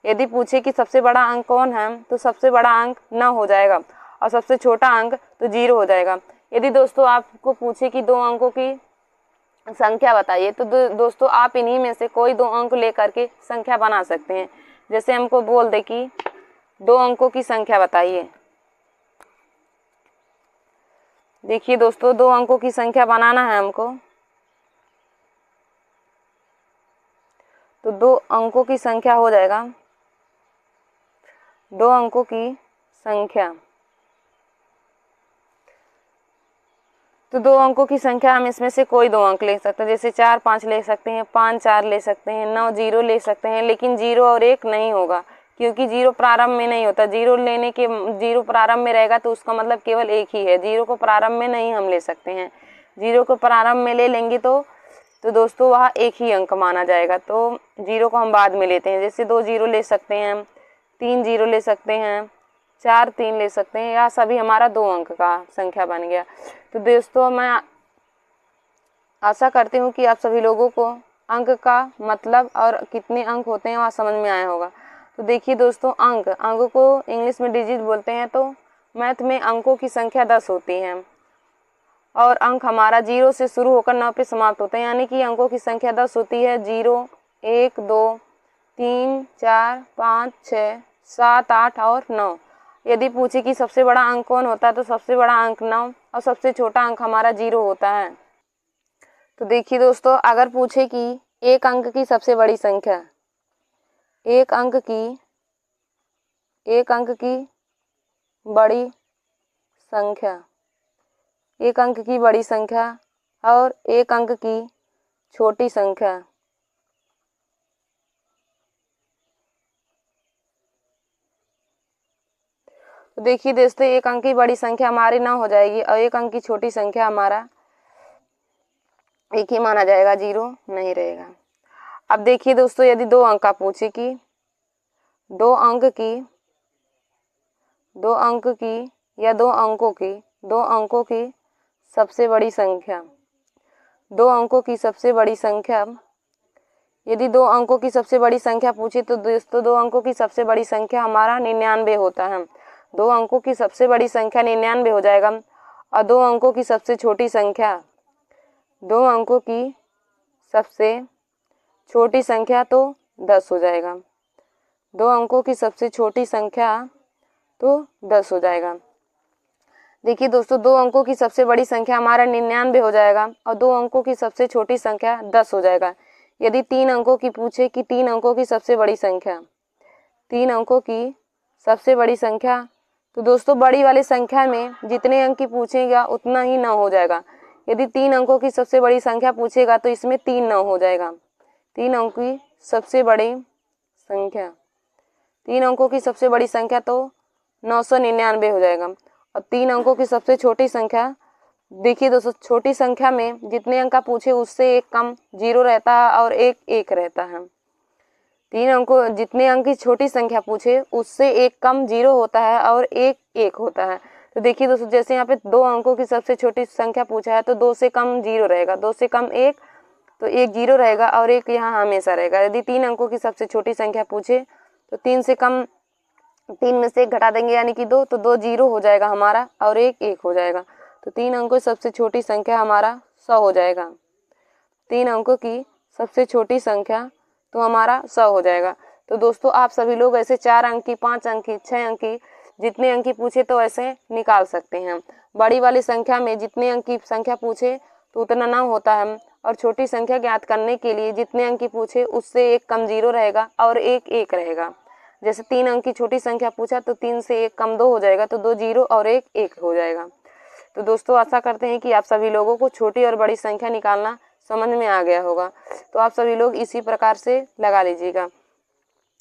यदि पूछे कि सबसे बड़ा अंक कौन है, तो सबसे बड़ा अंक 9 हो जाएगा और सबसे छोटा अंक तो 0 हो जाएगा। यदि दोस्तों आपको पूछे कि 2 अंकों की संख्या बताइए, तो दोस्तों आप इन्हीं में से कोई 2 अंक लेकर के संख्या बना सकते हैं। जैसे हमको बोल दे कि 2 अंकों की संख्या बताइए। देखिए दोस्तों, 2 अंकों की संख्या बनाना है हमको। तो 2 अंकों की संख्या हो जाएगा 2 अंकों की संख्या। तो 2 अंकों की संख्या हम इसमें से कोई 2 अंक ले सकते हैं। जैसे 4, 5 ले सकते हैं, 5, 4 ले सकते हैं, 9, 0 ले सकते हैं। लेकिन 0 और 1 नहीं होगा, क्योंकि 0 प्रारंभ में नहीं होता। 0 प्रारंभ में रहेगा तो उसका मतलब केवल 1 ही है। 0 को प्रारंभ में नहीं हम ले सकते हैं। 0 को प्रारंभ में ले लेंगे तो दोस्तों वह 1 ही अंक माना जाएगा। तो 0 को हम बाद में लेते हैं। जैसे 2 0 ले सकते हैं, 3 0 ले सकते हैं, 4 3 ले सकते हैं। यह सभी हमारा 2 अंक का संख्या बन गया। तो दोस्तों, मैं आशा करती हूँ कि आप सभी लोगों को अंक का मतलब और कितने अंक होते हैं वह समझ में आया होगा। तो देखिए दोस्तों, अंक को इंग्लिश में डिजिट बोलते हैं। तो मैथ में अंकों की संख्या 10 होती है और अंक हमारा 0 से शुरू होकर 9 पे समाप्त होते हैं। यानी कि अंकों की संख्या 10 होती है। 0, 1, 2, 3, 4, 5, 6, 7, 8 और 9। यदि पूछे कि सबसे बड़ा अंक कौन होता है, तो सबसे बड़ा अंक 9 और सबसे छोटा अंक हमारा 0 होता है। तो देखिए दोस्तों, अगर पूछे कि एक अंक की सबसे बड़ी संख्या, एक अंक की बड़ी संख्या, एक अंक की बड़ी संख्या और एक अंक की छोटी संख्या, तो देखिए दोस्तों, एक अंक की बड़ी संख्या हमारी 9 हो जाएगी और एक अंक की छोटी संख्या हमारा 1 ही माना जाएगा, 0 नहीं रहेगा। अब देखिए दोस्तों, यदि 2 अंक का पूछे कि 2 अंकों की सबसे बड़ी संख्या, 2 अंकों की सबसे बड़ी संख्या, यदि 2 अंकों की सबसे बड़ी संख्या पूछे तो दोस्तों 2 अंकों की सबसे बड़ी संख्या हमारा 99 होता है। 2 अंकों की सबसे बड़ी संख्या 99 हो जाएगा और 2 अंकों की सबसे छोटी संख्या, 2 अंकों की सबसे छोटी संख्या तो 10 हो जाएगा। 2 अंकों की सबसे छोटी संख्या तो 10 हो जाएगा। देखिए दोस्तों, 2 अंकों की सबसे बड़ी संख्या हमारा 99 हो जाएगा और 2 अंकों की सबसे छोटी संख्या 10 हो जाएगा। यदि 3 अंकों की पूछे कि 3 अंकों की सबसे बड़ी संख्या, 3 अंकों की सबसे बड़ी संख्या, तो दोस्तों बड़ी वाली संख्या में जितने अंक की पूछेगा उतना ही 9 हो जाएगा। यदि 3 अंकों की सबसे बड़ी संख्या पूछेगा तो इसमें 3 9 हो जाएगा। 3 अंकों की सबसे बड़ी संख्या, 3 अंकों की सबसे बड़ी संख्या तो 999 हो जाएगा। और 3 अंकों की सबसे छोटी संख्या, देखिए दोस्तों छोटी संख्या में जितने अंक का पूछे उससे एक कम 0 रहता है और एक 1 रहता है। 3 अंकों जितने अंक की छोटी संख्या पूछे उससे एक कम 0 होता है और एक 1 होता है। तो देखिए दोस्तों, जैसे यहाँ पे 2 अंकों की सबसे छोटी संख्या पूछा है तो 2 से कम 0 रहेगा, 2 से कम 1 तो 1 0 रहेगा और 1 यहाँ हमेशा रहेगा। यदि 3 अंकों की सबसे छोटी संख्या पूछे तो 3 से कम, 3 में से 1 घटा देंगे यानी कि 2, तो 2 0 हो जाएगा हमारा और 1 1 हो जाएगा। तो 3 अंकों की सबसे छोटी संख्या हमारा 100 हो जाएगा। 3 अंकों की सबसे छोटी संख्या तो हमारा 100 हो जाएगा। तो दोस्तों आप सभी लोग ऐसे 4 अंक की, 5 अंक की, 6 अंक की, जितने अंक की पूछे तो ऐसे निकाल सकते हैं। बड़ी वाली संख्या में जितने अंक की संख्या पूछे तो उतना ना होता है और छोटी संख्या ज्ञात करने के लिए जितने अंक की पूछे उससे एक कम 0 रहेगा और एक 1 रहेगा। जैसे 3 अंक की छोटी संख्या पूछा तो 3 से 1 कम 2 हो जाएगा, तो 2 0 और 1 1 हो जाएगा। तो दोस्तों आशा करते हैं कि आप सभी लोगों को छोटी और बड़ी संख्या निकालना समझ में आ गया होगा। तो आप सभी लोग इसी प्रकार से लगा लीजिएगा।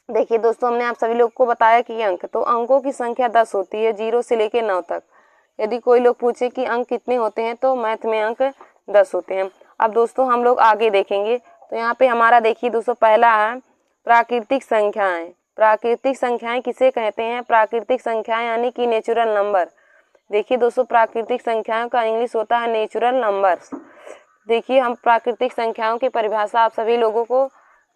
देखिए दोस्तों, हमने आप सभी लोग को बताया कि अंक, तो अंकों की संख्या 10 होती है 0 से लेकर 9 तक। यदि कोई लोग पूछे कि अंक कितने होते हैं तो मैथ में अंक 10 होते हैं। अब दोस्तों हम लोग आगे देखेंगे। तो यहाँ पे हमारा देखिए दोस्तों पहला है प्राकृतिक संख्याएं। प्राकृतिक संख्याएं किसे कहते हैं? प्राकृतिक संख्याएं यानी कि नेचुरल नंबर। देखिए दोस्तों, प्राकृतिक संख्याओं का इंग्लिश होता है नेचुरल नंबर्स। देखिए हम प्राकृतिक संख्याओं की परिभाषा आप सभी लोगों को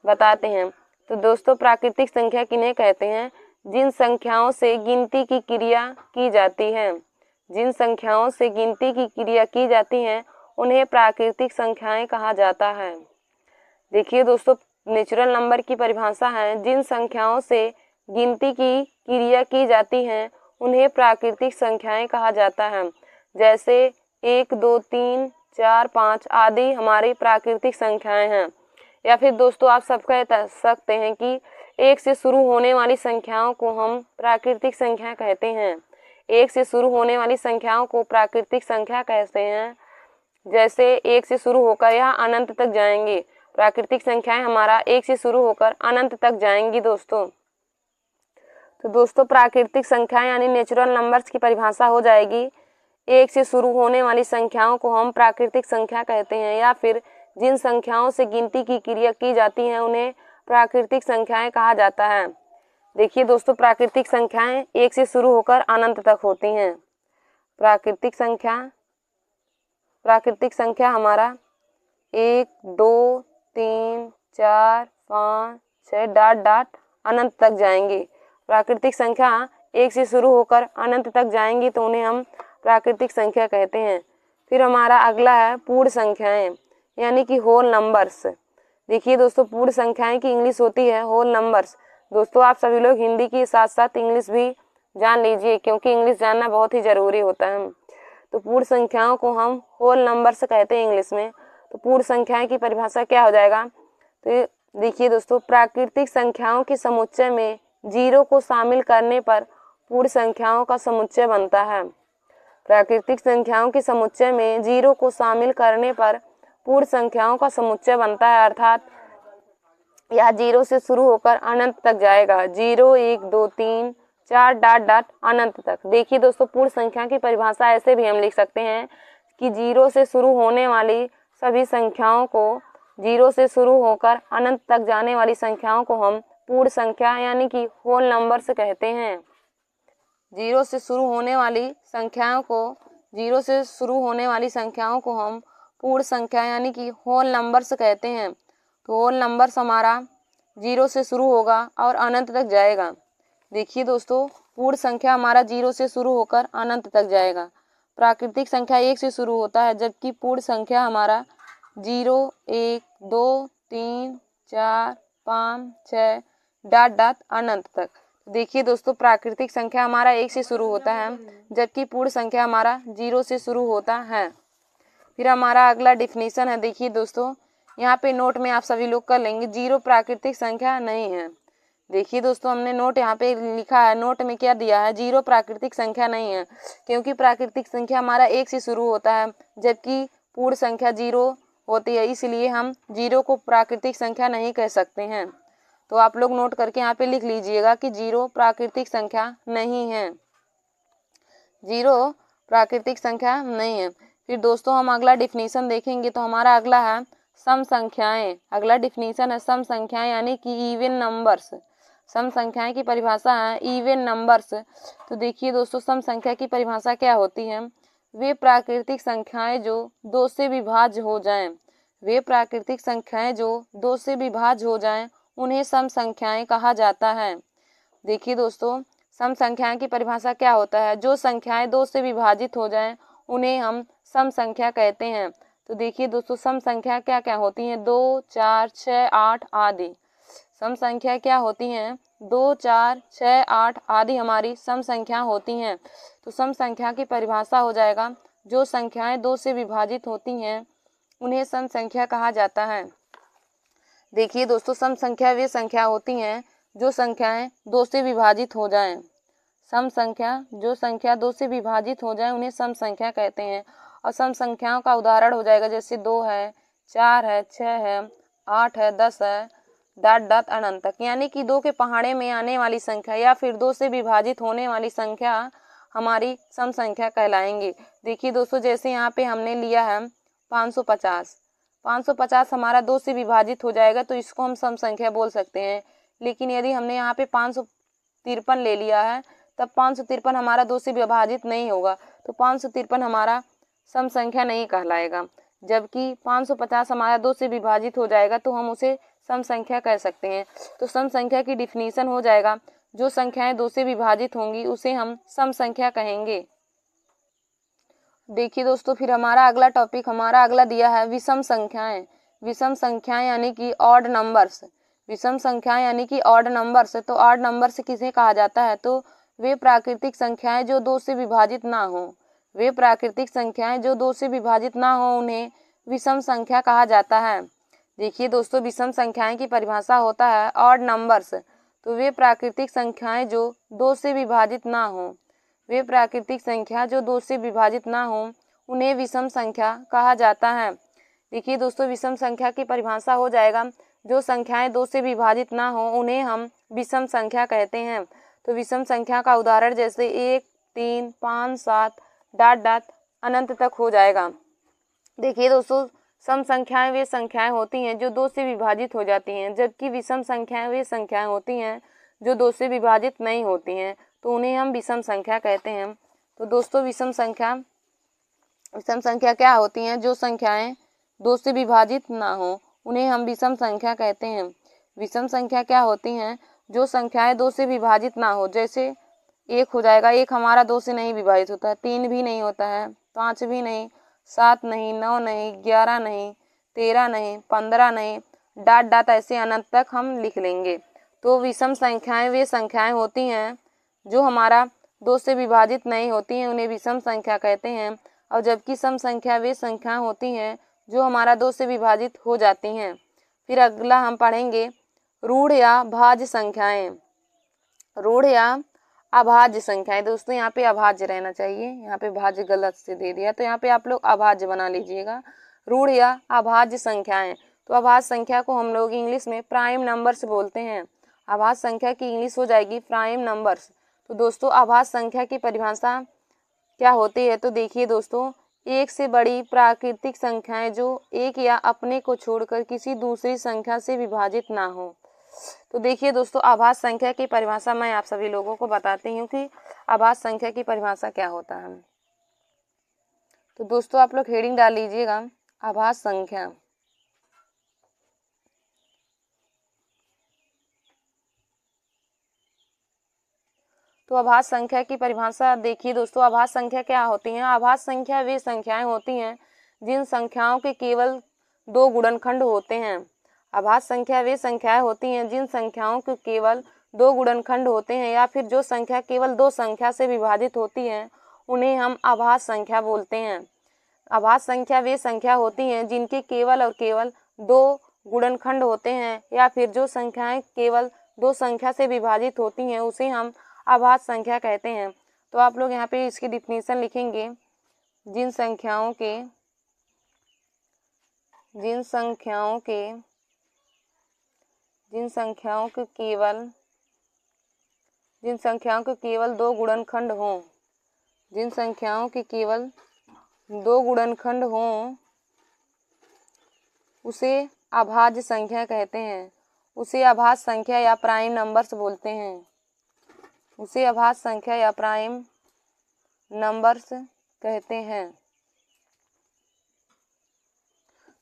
बताते हैं। तो दोस्तों प्राकृतिक संख्या किन्हें कहते हैं? जिन संख्याओं से गिनती की क्रिया की जाती है, जिन संख्याओं से गिनती की क्रिया की जाती है उन्हें प्राकृतिक संख्याएं कहा जाता है। देखिए दोस्तों, नेचुरल नंबर की परिभाषा है जिन संख्याओं से गिनती की क्रिया की जाती है उन्हें प्राकृतिक संख्याएं कहा जाता है। जैसे 1 2 3 4 5 आदि हमारी प्राकृतिक संख्याएं हैं। या फिर दोस्तों आप सब कह सकते हैं कि 1 से शुरू होने वाली संख्याओं को हम प्राकृतिक संख्या कहते हैं। 1 से शुरू होने वाली संख्याओं को प्राकृतिक संख्या कहते हैं। जैसे 1 से शुरू होकर यह अनंत तक जाएंगी। प्राकृतिक संख्याएं हमारा 1 से शुरू होकर अनंत तक जाएंगी दोस्तों। तो दोस्तों प्राकृतिक संख्याएं यानी नेचुरल नंबर्स की परिभाषा हो जाएगी, 1 से शुरू होने वाली संख्याओं को हम प्राकृतिक संख्या कहते हैं। या फिर जिन संख्याओं से गिनती की क्रिया की जाती है उन्हें प्राकृतिक संख्याएं कहा जाता है। देखिए दोस्तों, प्राकृतिक संख्याएं 1 से शुरू होकर अनंत तक होती हैं। प्राकृतिक संख्या हमारा 1 2 3 4 5 6 डॉट डॉट अनंत तक जाएंगी। प्राकृतिक संख्या 1 से शुरू होकर अनंत तक जाएंगी तो उन्हें हम प्राकृतिक संख्या कहते हैं। फिर हमारा अगला है पूर्ण संख्याएं यानी कि होल नंबर्स। देखिए दोस्तों, पूर्ण संख्याएं की इंग्लिश होती है होल नंबर्स। दोस्तों आप सभी लोग हिंदी के साथ साथ इंग्लिश भी जान लीजिए क्योंकि इंग्लिश जानना बहुत ही ज़रूरी होता है। तो पूर्ण संख्याओं को हम होल नंबर्स कहते हैं इंग्लिश में। तो पूर्ण संख्याएं की परिभाषा क्या हो जाएगा? तो देखिए दोस्तों, प्राकृतिक संख्याओं के समुच्चय में 0 को शामिल करने पर पूर्ण संख्याओं का समुच्चय बनता है। प्राकृतिक संख्याओं के समुच्चय में 0 को शामिल करने पर पूर्ण संख्याओं का समुच्चय बनता है, अर्थात यह 0 से शुरू होकर अनंत तक जाएगा। 0 1 2 3 4 डॉट डॉट अनंत तक। देखिए दोस्तों, पूर्ण संख्या की परिभाषा ऐसे भी हम लिख सकते हैं कि 0 से शुरू होने वाली सभी संख्याओं को, 0 से शुरू होकर अनंत तक जाने वाली संख्याओं को हम पूर्ण संख्या यानी कि होल नंबर्स कहते हैं। 0 से शुरू होने वाली संख्याओं को, 0 से शुरू होने वाली संख्याओं को हम पूर्ण संख्या यानी कि होल नंबर्स कहते हैं। तो होल नंबर्स हमारा 0 से शुरू होगा और अनंत तक जाएगा। देखिए दोस्तों, पूर्ण संख्या हमारा 0 से शुरू होकर अनंत तक जाएगा। प्राकृतिक संख्या 1 से शुरू होता है जबकि पूर्ण संख्या हमारा 0 1 2 3 4, 5, 6 डॉट डॉट अनंत तक। देखिए दोस्तों, प्राकृतिक संख्या हमारा 1 से शुरू होता है, जबकि पूर्ण संख्या हमारा 0 से शुरू होता है। फिर हमारा अगला डिफिनीशन है, देखिए दोस्तों यहाँ पे नोट में आप सभी लोग कर लेंगे, 0 प्राकृतिक संख्या नहीं है। देखिए दोस्तों, हमने नोट यहाँ पे लिखा है, नोट में क्या दिया है, 0 प्राकृतिक संख्या नहीं है, क्योंकि प्राकृतिक संख्या हमारा 1 से शुरू होता है, जबकि पूर्ण संख्या 0 होती है, इसलिए हम 0 को प्राकृतिक संख्या नहीं कह सकते हैं। तो आप लोग नोट करके यहाँ पे लिख लीजिएगा कि 0 प्राकृतिक संख्या नहीं है, 0 प्राकृतिक संख्या नहीं है। फिर दोस्तों हम अगला डिफिनीशन देखेंगे, तो हमारा अगला है सम संख्याएं। अगला डिफिनीशन है सम संख्याएं, यानी कि इवन नंबर्स। सम संख्याएं की परिभाषा है इवन नंबर्स। तो देखिए दोस्तों, सम संख्या की परिभाषा क्या होती है, वे प्राकृतिक संख्याएं जो 2 से विभाज्य हो जाएं। वे प्राकृतिक संख्याएं जो 2 से विभाज्य हो जाएं, उन्हें सम संख्याएं कहा जाता है। देखिए दोस्तों, सम संख्याएं की परिभाषा क्या होता है, जो संख्याएं 2 से विभाजित हो जाएं, उन्हें हम सम संख्या कहते हैं। तो देखिए दोस्तों, सम संख्या क्या क्या होती हैं, 2, 4, 6, 8 आदि। सम संख्या क्या होती हैं, 2, 4, 6, 8 आदि हमारी सम संख्या होती हैं। तो सम संख्या की परिभाषा हो जाएगा, जो संख्याएं 2 से विभाजित होती हैं, उन्हें सम संख्या कहा जाता है। देखिए दोस्तों, सम संख्या वे संख्या होती हैं जो संख्याएं 2 से विभाजित हो जाएं। सम संख्या जो संख्या 2 से विभाजित हो जाए, उन्हें सम संख्या कहते हैं। और सम संख्याओं का उदाहरण हो जाएगा, जैसे 2 है, 4 है, 6 है, 8 है, 10 है, डॉट डॉट अनंत तक। यानी कि 2 के पहाड़े में आने वाली संख्या या फिर 2 से विभाजित होने वाली संख्या हमारी सम संख्या कहलाएंगी। देखिए दोस्तों, जैसे यहाँ पे हमने लिया है 550, 550 हमारा 2 से विभाजित हो जाएगा, तो इसको हम सम संख्या बोल सकते हैं। लेकिन यदि हमने यहाँ पे 553 ले लिया है, तब 553 हमारा 2 से विभाजित नहीं होगा, तो 553 हमारा सम संख्या नहीं कहलाएगा। जबकि 550 हमारा 2 से विभाजित हो जाएगा, तो हम उसे सम संख्या कह सकते हैं। तो सम संख्या की डिफिनीशन हो जाएगा, जो संख्याएं 2 से विभाजित होंगी उसे हम सम संख्या कहेंगे। देखिए दोस्तों, फिर हमारा अगला टॉपिक हमारा अगला दिया है विषम संख्याएं। विषम संख्याएं यानी कि ऑड नंबर्स। विषम संख्याएं यानी कि ऑड नंबर्स। तो ऑड नंबर्स किसे कहा जाता है, तो वे प्राकृतिक संख्याएं जो 2 से विभाजित ना हो। वे प्राकृतिक संख्याएं जो 2 से विभाजित ना हो, उन्हें विषम संख्या कहा जाता है। देखिए दोस्तों, विषम संख्याएं की परिभाषा होता है ऑड नंबर्स। तो वे प्राकृतिक संख्याएं जो 2 से विभाजित ना हो। वे प्राकृतिक संख्या जो 2 से विभाजित ना हो, उन्हें विषम संख्या कहा जाता है। देखिए दोस्तों, विषम संख्या की परिभाषा हो जाएगा, जो संख्याएं 2 से विभाजित ना हो, उन्हें हम विषम संख्या कहते हैं। तो विषम संख्या का उदाहरण जैसे 1, 3, 5, 7 डॉट डॉट अनंत तक हो जाएगा। देखिए दोस्तों, सम संख्याएं वे संख्याएं होती हैं जो 2 से विभाजित हो जाती हैं, जबकि विषम संख्याएं वे संख्याएं होती हैं जो 2 से विभाजित नहीं होती हैं, तो उन्हें हम विषम संख्या कहते हैं। तो दोस्तों, विषम संख्या क्या होती हैं, जो संख्याएं 2 से विभाजित ना हो, उन्हें हम विषम संख्या कहते हैं। विषम संख्या क्या होती हैं, जो संख्याएं 2 से विभाजित ना हो। जैसे 1 हो जाएगा, 1 हमारा 2 से नहीं विभाजित होता है, 3 भी नहीं होता है, 5 भी नहीं, 7 नहीं, 9 नहीं, 11 नहीं, 13 नहीं, 15 नहीं, डॉट डॉट ऐसे अनंत तक हम लिख लेंगे। तो विषम संख्याएं वे संख्याएं होती हैं जो हमारा 2 से विभाजित नहीं होती हैं, उन्हें विषम संख्या कहते हैं। और जबकि सम संख्या वे संख्याएं होती हैं जो हमारा 2 से विभाजित हो जाती हैं। फिर अगला हम पढ़ेंगे रूढ़ या भाज्य संख्याएं। रूढ़ या अभाज्य संख्याएं। दोस्तों, यहाँ पे अभाज्य रहना चाहिए, यहाँ पे भाज्य गलत से दे दिया, तो यहाँ पे आप लोग अभाज्य बना लीजिएगा। रूढ़ या अभाज्य संख्याएं। तो अभाज्य संख्या को हम लोग इंग्लिश में प्राइम नंबर्स बोलते हैं। अभाज्य संख्या की इंग्लिश हो जाएगी प्राइम नंबर्स। तो दोस्तों, अभाज्य संख्या की परिभाषा क्या होती है, तो देखिए दोस्तों, एक से बड़ी प्राकृतिक संख्याएं जो एक या अपने को छोड़कर किसी दूसरी संख्या से विभाजित ना हो। तो देखिए दोस्तों, अभाज्य संख्या की परिभाषा मैं आप सभी लोगों को बताती हूँ कि अभाज्य संख्या की परिभाषा क्या होता है। तो दोस्तों, आप लोग हेडिंग डाल लीजिएगा अभाज्य संख्या। तो अभाज्य संख्या की परिभाषा देखिए दोस्तों, अभाज्य संख्या क्या होती है। अभाज्य संख्या वे संख्याएं होती हैं जिन संख्याओं के केवल 2 गुणनखंड होते हैं। आभाज्य संख्या वे संख्याएं होती हैं जिन संख्याओं के केवल दो गुणनखंड होते हैं या फिर जो संख्या केवल दो संख्या से विभाजित होती है उन्हें हम आभाज्य संख्या बोलते हैं। आभाज्य संख्या वे संख्या होती हैं जिनके केवल और केवल दो गुणनखंड होते हैं या फिर जो संख्याएं केवल दो संख्या से विभाजित होती हैं उसे हम आभाज्य संख्या कहते हैं। तो आप लोग यहाँ पे इसकी डिफिनीशन लिखेंगे, जिन संख्याओं के केवल दो गुणनखंड हों, जिन संख्याओं के केवल दो गुणनखंड हों उसे अभाज्य संख्या कहते हैं। उसे अभाज्य संख्या या प्राइम नंबर्स बोलते हैं। उसे अभाज्य संख्या या प्राइम नंबर्स कहते हैं।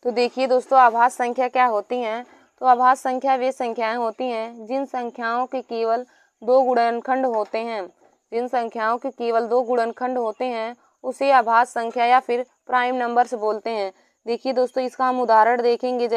तो देखिए दोस्तों, अभाज्य संख्या क्या होती हैं। तो अभाज्य संख्या वे संख्याएं होती हैं जिन संख्याओं के केवल दो गुणनखंड होते हैं। जिन संख्याओं के केवल दो गुणनखंड होते हैं उसे अभाज्य संख्या या फिर प्राइम नंबर्स बोलते हैं। देखिए दोस्तों, इसका हम उदाहरण देखेंगे।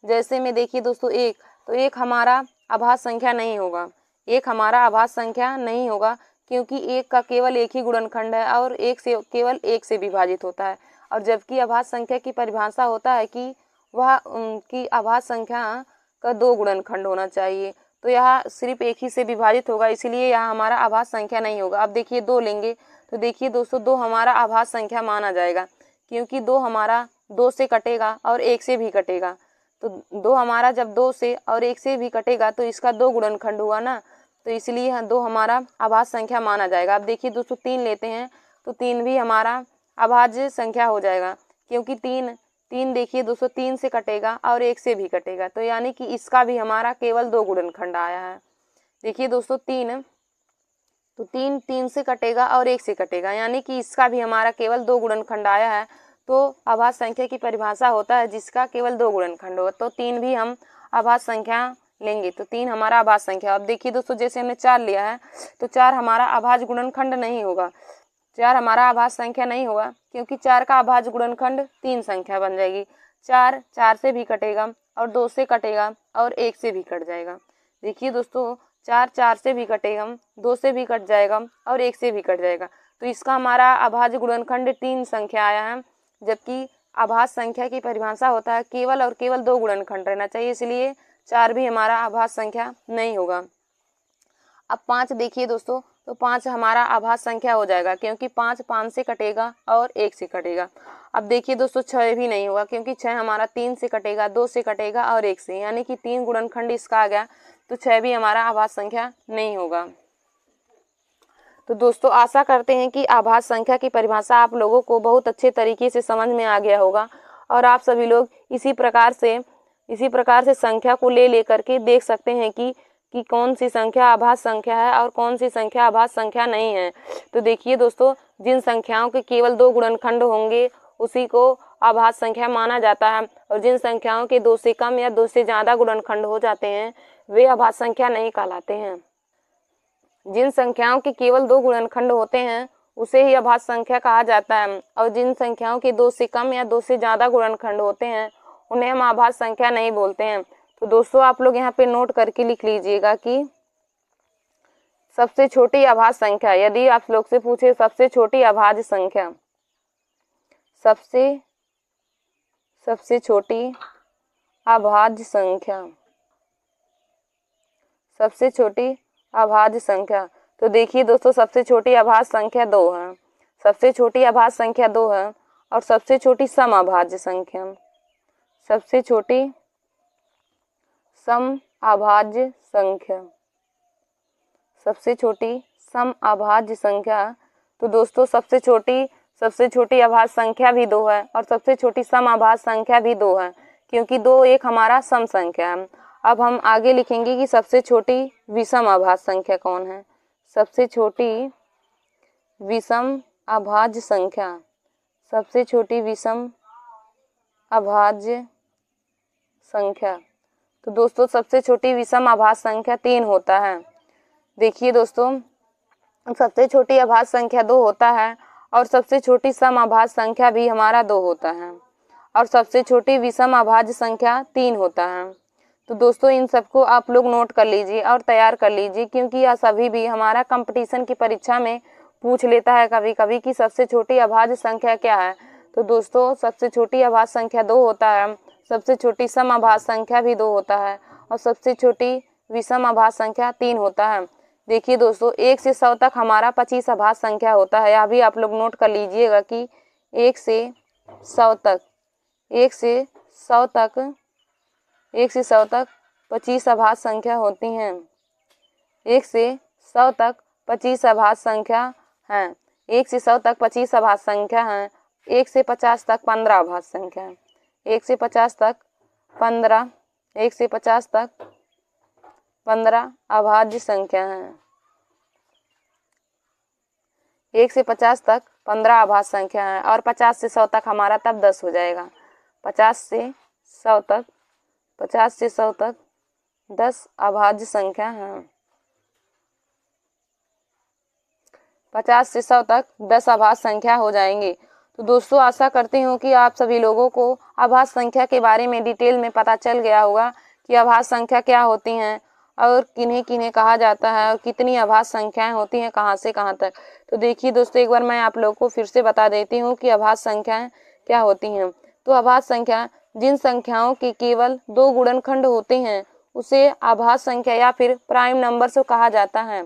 जैसे में देखिए दोस्तों, एक हमारा अभाज्य संख्या नहीं होगा। एक हमारा अभाज्य संख्या नहीं होगा क्योंकि एक का केवल एक ही गुणनखंड है और एक से केवल एक से विभाजित होता है। और जबकि अभाज्य संख्या की परिभाषा होता है कि वह उनकी अभाज्य संख्या का दो गुणनखंड होना चाहिए। तो यह सिर्फ एक ही से विभाजित होगा, इसलिए यह हमारा अभाज्य संख्या नहीं होगा। अब देखिए दो लेंगे तो देखिए दोस्तों, दो हमारा अभाज्य संख्या माना जाएगा क्योंकि दो हमारा दो से कटेगा और एक से भी कटेगा। तो दो हमारा जब दो से और एक से भी कटेगा तो इसका दो गुणनखंड हुआ ना, तो इसलिए दो हमारा अभाज्य संख्या माना जाएगा। अब देखिए दोस्तों, तीन लेते हैं तो तीन भी हमारा अभाज्य संख्या हो जाएगा क्योंकि तीन देखिए दोस्तों, तीन से कटेगा और एक से भी कटेगा, तो यानी कि इसका भी हमारा केवल दो गुणनखंड आया है। देखिए दोस्तों, तीन से कटेगा और एक से कटेगा, यानी कि इसका भी हमारा केवल दो गुणनखंड आया है। तो अभाज्य संख्या की परिभाषा होता है जिसका केवल दो गुणनखंड हो। तो तीन भी हम अभाज्य संख्या लेंगे, तो तीन हमारा अभाज्य संख्या। अब देखिए दोस्तों, जैसे हमने चार लिया है तो चार हमारा अभाज्य गुणनखंड नहीं होगा। चार हमारा अभाज्य संख्या नहीं होगा क्योंकि चार का अभाज्य गुणनखंड तीन संख्या बन जाएगी। चार से भी कटेगा और दो से कटेगा और एक से भी कट जाएगा। देखिए दोस्तों, चार से भी कटेगा, दो से भी कट जाएगा और एक से भी कट जाएगा, तो इसका हमारा अभाज्य गुणनखंड तीन संख्या आया है। जबकि अभाज्य संख्या की परिभाषा होता है केवल और केवल दो गुणनखंड रहना चाहिए, इसलिए चार भी हमारा अभाज्य संख्या नहीं होगा। अब पाँच देखिए दोस्तों, तो पाँच हमारा अभाज्य संख्या हो जाएगा क्योंकि पाँच से कटेगा और एक से कटेगा। अब देखिए दोस्तों, छः भी नहीं होगा क्योंकि छः हमारा तीन से कटेगा, दो से कटेगा और एक से, यानी कि तीन गुणनखंड इसका आ गया, तो छः भी हमारा अभाज्य संख्या नहीं होगा। तो दोस्तों, आशा करते हैं कि अभाज्य संख्या की परिभाषा आप लोगों को बहुत अच्छे तरीके से समझ में आ गया होगा और आप सभी लोग इसी प्रकार से संख्या को ले करके देख सकते हैं कि कौन सी संख्या अभाज्य संख्या है और कौन सी संख्या अभाज्य संख्या नहीं है। तो देखिए दोस्तों, जिन संख्याओं के केवल दो गुणनखंड होंगे उसी को अभाज्य संख्या माना जाता है और जिन संख्याओं के दो से कम या दो से ज़्यादा गुणनखंड हो जाते हैं वे अभाज्य संख्या नहीं कहलाते हैं। जिन संख्याओं के केवल दो गुणनखंड होते हैं उसे ही अभाज्य संख्या कहा जाता है और जिन संख्याओं के दो से कम या दो से ज़्यादा गुणनखंड होते हैं उन्हें हम अभाज्य संख्या नहीं बोलते हैं। तो दोस्तों, आप लोग यहाँ पे नोट करके लिख लीजिएगा कि सबसे छोटी अभाज्य संख्या, यदि आप लोग से पूछे सबसे छोटी अभाज्य संख्या, सबसे छोटी अभाज्य संख्या, सबसे छोटी अभाज्य संख्या, तो देखिए दोस्तों, सबसे छोटी अभाज्य संख्या दो है, सबसे छोटी अभाज्य संख्या दो है और सबसे छोटी सम अभाज्य संख्या, सबसे छोटी सम अभाज्य संख्या, सबसे छोटी सम अभाज्य संख्या। तो दोस्तों, सबसे छोटी अभाज्य संख्या भी दो है और सबसे छोटी सम अभाज्य संख्या भी दो है क्योंकि दो एक हमारा सम संख्या है। अब हम आगे लिखेंगे कि सबसे छोटी विषम अभाज्य संख्या कौन है। सबसे छोटी विषम अभाज्य संख्या, सबसे छोटी विषम अभाज्य संख्या, तो दोस्तों सबसे छोटी विषम अभाज्य संख्या तीन होता है। देखिए दोस्तों, सबसे छोटी अभाज्य संख्या दो होता है और सबसे छोटी सम अभाज्य संख्या भी हमारा दो होता है। और सबसे छोटी विषम अभाज्य संख्या 3 होता है। तो दोस्तों इन सबको आप लोग नोट कर लीजिए और तैयार कर लीजिए, क्योंकि यह सभी भी हमारा कंपटीशन की परीक्षा में पूछ लेता है कभी कभी कि सबसे छोटी अभाज्य संख्या क्या है। तो दोस्तों सबसे छोटी अभाज्य संख्या 2 होता है, सबसे छोटी सम अभाज्य संख्या भी 2 होता है और सबसे छोटी विषम अभाज्य संख्या 3 होता है। देखिए दोस्तों 1 से 100 तक हमारा 25 अभाज्य संख्या होता है। यह भी आप लोग नोट कर लीजिएगा कि 1 से 100 तक 1 से 100 तक 25 अभाज्य संख्या होती हैं। 1 से 100 तक 25 अभाज्य संख्या हैं। 1 से 100 तक 25 अभाज्य संख्या हैं। 1 से 50 तक 15 अभाज्य संख्या है। 1 से 50 तक 15 1 से 50 तक 15 अभाज्य संख्या हैं। 1 से 50 तक 15 अभाज्य संख्या है और 50 से 100 तक हमारा तब 10 हो जाएगा। 50 से 100 तक 10 अभाज्य संख्या है। 50 से 100 तक 10 अभाज्य संख्या हो जाएंगे। तो दोस्तों आशा करती हूँ कि आप सभी लोगों को अभाज्य संख्या के बारे में डिटेल में पता चल गया होगा कि अभाज्य संख्या क्या होती हैं और किन्हें किन्हें कहा जाता है और कितनी अभाज्य संख्याएं होती हैं कहाँ से कहाँ तक। तो देखिए दोस्तों एक बार मैं आप लोगों को फिर से बता देती हूँ कि अभाज्य संख्याएं क्या होती हैं। तो अभाज्य संख्या जिन संख्याओं के केवल 2 गुणनखंड होते हैं उसे अभाज्य संख्या या फिर प्राइम नंबर्स कहा जाता है।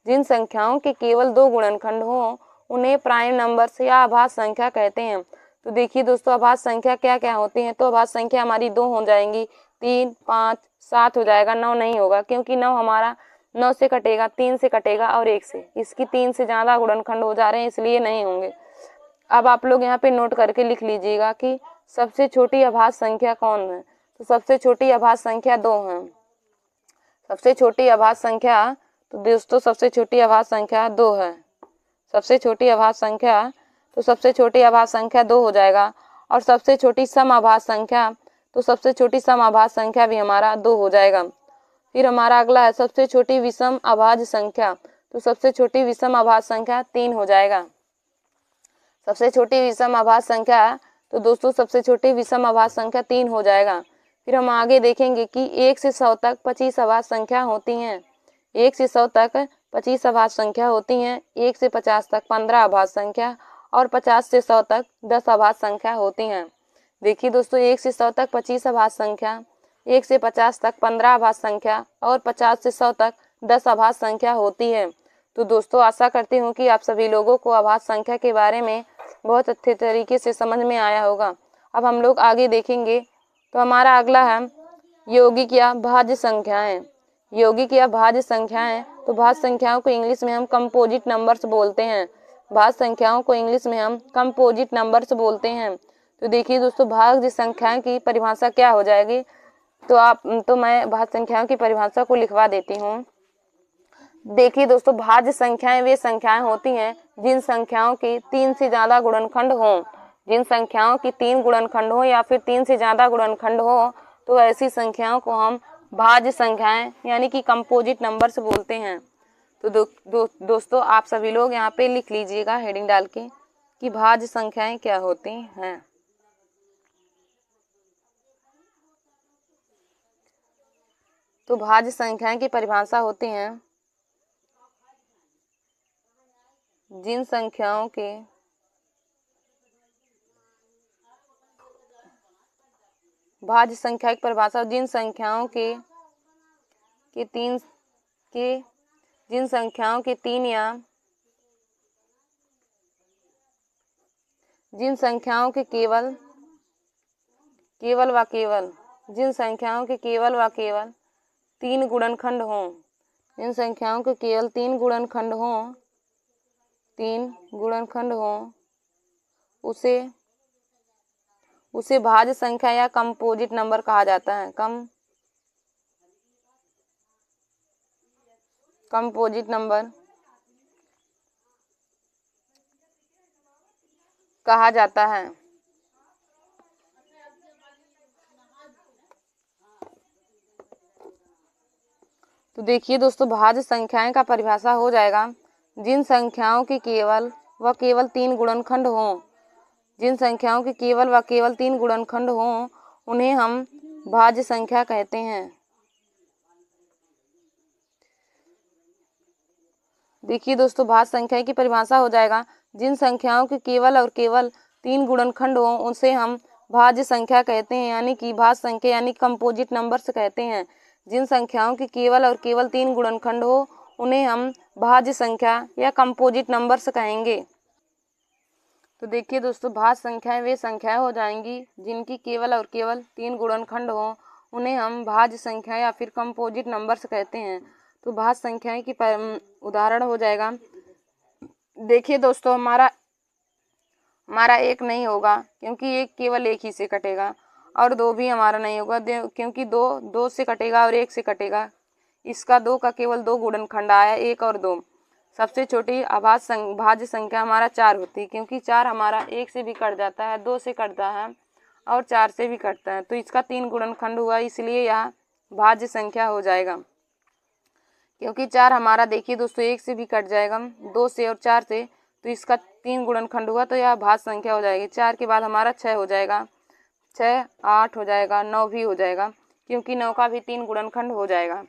जिन संख्याओं के केवल 2 गुणनखंड हों उन्हें प्राइम नंबर्स या अभाज्य संख्या कहते हैं। तो देखिए दोस्तों अभाज्य संख्या क्या क्या होती हैं। तो अभाज्य संख्या हमारी 2 हो जाएंगी, 3, 5, 7 हो जाएगा, 9 नहीं होगा क्योंकि 9 हमारा 9 से कटेगा, 3 से कटेगा और 1 से। इसकी 3 से ज़्यादा गुणनखंड हो जा रहे हैं इसलिए नहीं होंगे। अब आप लोग यहाँ पे नोट करके लिख लीजिएगा कि सबसे छोटी अभाज्य संख्या कौन है। तो सबसे छोटी अभाज्य संख्या 2 है। सबसे छोटी अभाज्य संख्या तो दोस्तों सबसे छोटी अभाज्य संख्या 2 है। सबसे छोटी अभाज्य संख्या तो सबसे छोटी अभाज्य संख्या 2 हो जाएगा। और सबसे छोटी सम अभाज्य संख्या तो सबसे छोटी सम अभाज्य संख्या भी हमारा 2 हो जाएगा। फिर हमारा अगला है सबसे छोटी विषम अभाज्य संख्या। तो सबसे छोटी विषम अभाज्य संख्या 3 हो जाएगा। सबसे छोटी विषम अभाज्य संख्या तो दोस्तों सबसे छोटी विषम अभाज्य संख्या 3 हो जाएगा। फिर हम आगे देखेंगे कि 1 से 100 तक 25 अभाज्य संख्या होती हैं। 1 से 100 तक 25 अभाज्य संख्या होती हैं। 1 से 50 तक 15 अभाज्य संख्या और 50 से 100 तक 10 अभाज्य संख्या होती हैं। देखिए दोस्तों 1 से 100 तक 25 अभाज्य संख्या, 1 से 50 तक 15 अभाज्य संख्या और 50 से 100 तक 10 अभाज्य संख्या होती है। तो दोस्तों आशा करती हूँ कि आप सभी लोगों को अभाज्य संख्या के बारे में बहुत अच्छे तरीके से समझ में आया होगा। अब हम लोग आगे देखेंगे। तो हमारा अगला है यौगिक या भाज्य संख्याएं। यौगिक या भाज्य संख्याएं तो भाज्य संख्याओं को इंग्लिश में हम कंपोजिट नंबर्स बोलते हैं। भाज्य संख्याओं को इंग्लिश में हम कंपोजिट नंबर्स बोलते हैं। तो देखिए दोस्तों भाज्य संख्याओं की परिभाषा क्या हो जाएगी। तो मैं भाज्य संख्याओं की परिभाषा को लिखवा देती हूँ। देखिए दोस्तों भाज्य संख्याएं वे संख्याएं होती हैं जिन संख्याओं के 3 से ज्यादा गुणनखंड हों। जिन संख्याओं की 3 गुणनखंड हो या फिर 3 से ज्यादा गुणनखंड हो तो ऐसी संख्याओं को हम भाज्य संख्याएं यानी कि कंपोजिट नंबर्स बोलते हैं। तो दोस्तों आप सभी लोग यहाँ पे लिख लीजिएगा हेडिंग डाल के कि भाज्य संख्याएं क्या होती हैं। तो भाज्य संख्याएं की परिभाषा होती हैं जिन संख्याओं के भाज्य संख्या की परिभाषा जिन संख्याओं के तीन या जिन संख्याओं के केवल जिन संख्याओं के केवल व केवल 3 गुणनखंड हों। जिन संख्याओं के केवल 3 गुणनखंड हों उसे भाज्य संख्या या कंपोजिट नंबर कहा जाता है। कंपोजिट नंबर कहा जाता है। तो देखिए दोस्तों भाज्य संख्याएं का परिभाषा हो जाएगा जिन संख्याओं के केवल 3 गुणनखंड हों जिन संख्याओं के केवल व केवल 3 गुणनखंड हों उन्हें हम भाज्य संख्या कहते हैं। देखिए दोस्तों, भाज्य संख्या की परिभाषा हो जाएगा, जिन संख्याओं के केवल और केवल 3 गुणनखंड हों उनसे हम भाज्य संख्या कहते हैं, यानी कि भाज्य संख्या यानी कंपोजिट नंबर्स कहते हैं। जिन संख्याओं के केवल और केवल 3 गुणनखंड हो उन्हें हम भाज्य संख्या या कंपोजिट नंबर्स कहेंगे। तो देखिए दोस्तों, भाज्य संख्याएं वे संख्याएं हो जाएंगी जिनकी केवल और केवल 3 गुणनखंड हो, उन्हें हम भाज्य संख्या या फिर कंपोजिट नंबर्स कहते हैं। तो भाज्य संख्याएं की उदाहरण हो जाएगा। देखिए दोस्तों, हमारा 1 नहीं होगा क्योंकि 1 केवल 1 ही से कटेगा, और 2 भी हमारा नहीं होगा क्योंकि 2 से कटेगा और 1 से कटेगा। इसका 2 का केवल 2 गुणनखंड आया, 1 और 2। सबसे छोटी भाज्य संख्या हमारा 4 होती है क्योंकि 4 हमारा 1 से भी कट जाता है, 2 से कटता है और 4 से भी कटता है। तो इसका 3 गुणनखंड हुआ, इसलिए यह भाज्य संख्या हो जाएगा। क्योंकि 4 हमारा देखिए दोस्तों 1 से भी कट जाएगा, 2 से और 4 से, तो इसका 3 गुणनखंड हुआ, तो यह भाज्य संख्या हो जाएगी। 4 के बाद हमारा 6 हो जाएगा, 6 8 हो जाएगा, 9 भी हो जाएगा क्योंकि 9 का भी 3 गुणनखंड हो जाएगा।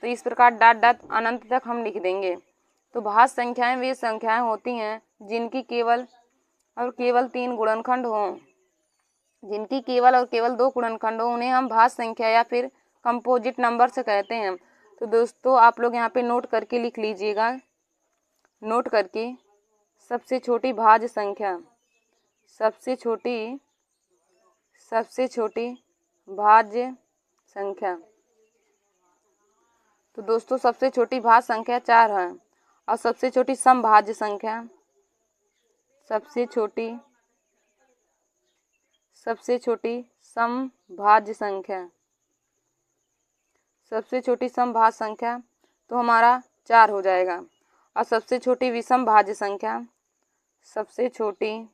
तो इस प्रकार डॉट डॉट अनंत तक हम लिख देंगे। तो भाज्य संख्याएं वे संख्याएं होती हैं जिनकी केवल और केवल 3 गुणनखंड हों। जिनकी केवल और केवल 2 गुणनखंड हों उन्हें हम भाज्य संख्या या फिर कंपोजिट नंबर से कहते हैं। तो दोस्तों, आप लोग यहाँ पे नोट करके लिख लीजिएगा। नोट करके सबसे छोटी भाज्य संख्या, सबसे छोटी भाज्य संख्या। तो दोस्तों, सबसे छोटी भाज्य संख्या 4 है, और सबसे छोटी समभाज्य संख्या, सबसे छोटी समभाज्य संख्या, सबसे छोटी समभाज्य संख्या तो हमारा 4 हो जाएगा। और सबसे छोटी विषम भाज्य संख्या, सबसे छोटी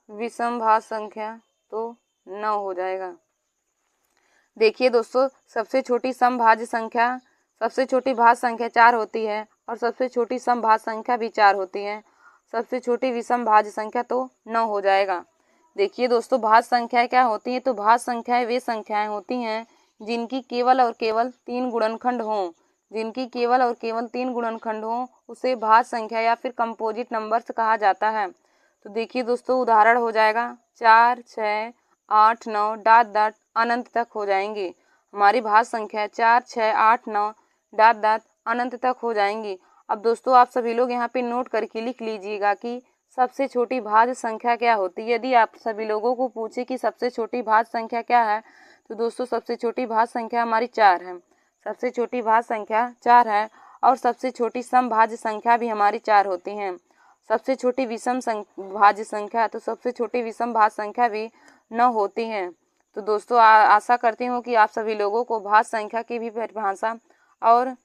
विषम भाज्य संख्या तो 9 हो जाएगा। देखिए दोस्तों, सबसे छोटी समभाज्य संख्या, सबसे छोटी भाज्य संख्या 4 होती है और सबसे छोटी समभाज्य संख्या भी 4 होती है। सबसे छोटी विषम भाज्य संख्या तो 9 हो जाएगा। देखिए दोस्तों, भाज्य संख्याएं क्या होती हैं? तो भाज्य संख्याएं वे संख्याएं होती हैं जिनकी केवल और केवल 3 गुणनखंड हों। जिनकी केवल और केवल 3 गुणनखंड हों उसे भाज्य संख्या या फिर कंपोजिट नंबर्स कहा जाता है। तो देखिए दोस्तों, उदाहरण हो जाएगा 4 6 8 9 डॉट डॉट अनंत तक हो जाएंगी। हमारी भाज्य संख्या 4 6 8 9 डॉट डॉट अनंत तक हो जाएंगी। अब दोस्तों, आप सभी लोग यहाँ पे नोट करके लिख लीजिएगा कि सबसे छोटी भाज्य संख्या क्या होती है। यदि आप सभी लोगों को पूछे कि सबसे छोटी भाज्य संख्या क्या है, तो दोस्तों सबसे छोटी भाज्य संख्या हमारी 4 है। सबसे छोटी भाज्य संख्या 4 है, और सबसे छोटी समभाज्य संख्या भी हमारी 4 होती हैं। सबसे छोटी विषम भाज्य संख्या, तो सबसे छोटी विषम भाज्य संख्या भी 9 होती हैं। तो दोस्तों, आशा करती हूँ कि आप सभी लोगों को भाज्य संख्या की भी परिभाषा और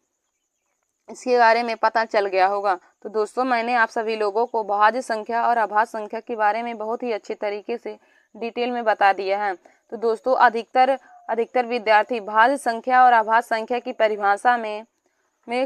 इसके बारे में पता चल गया होगा। तो दोस्तों, मैंने आप सभी लोगों को भाज्य संख्या और अभाज्य संख्या के बारे में बहुत ही अच्छे तरीके से डिटेल में बता दिया है। तो दोस्तों, अधिकतर विद्यार्थी भाज्य संख्या और अभाज्य संख्या की परिभाषा में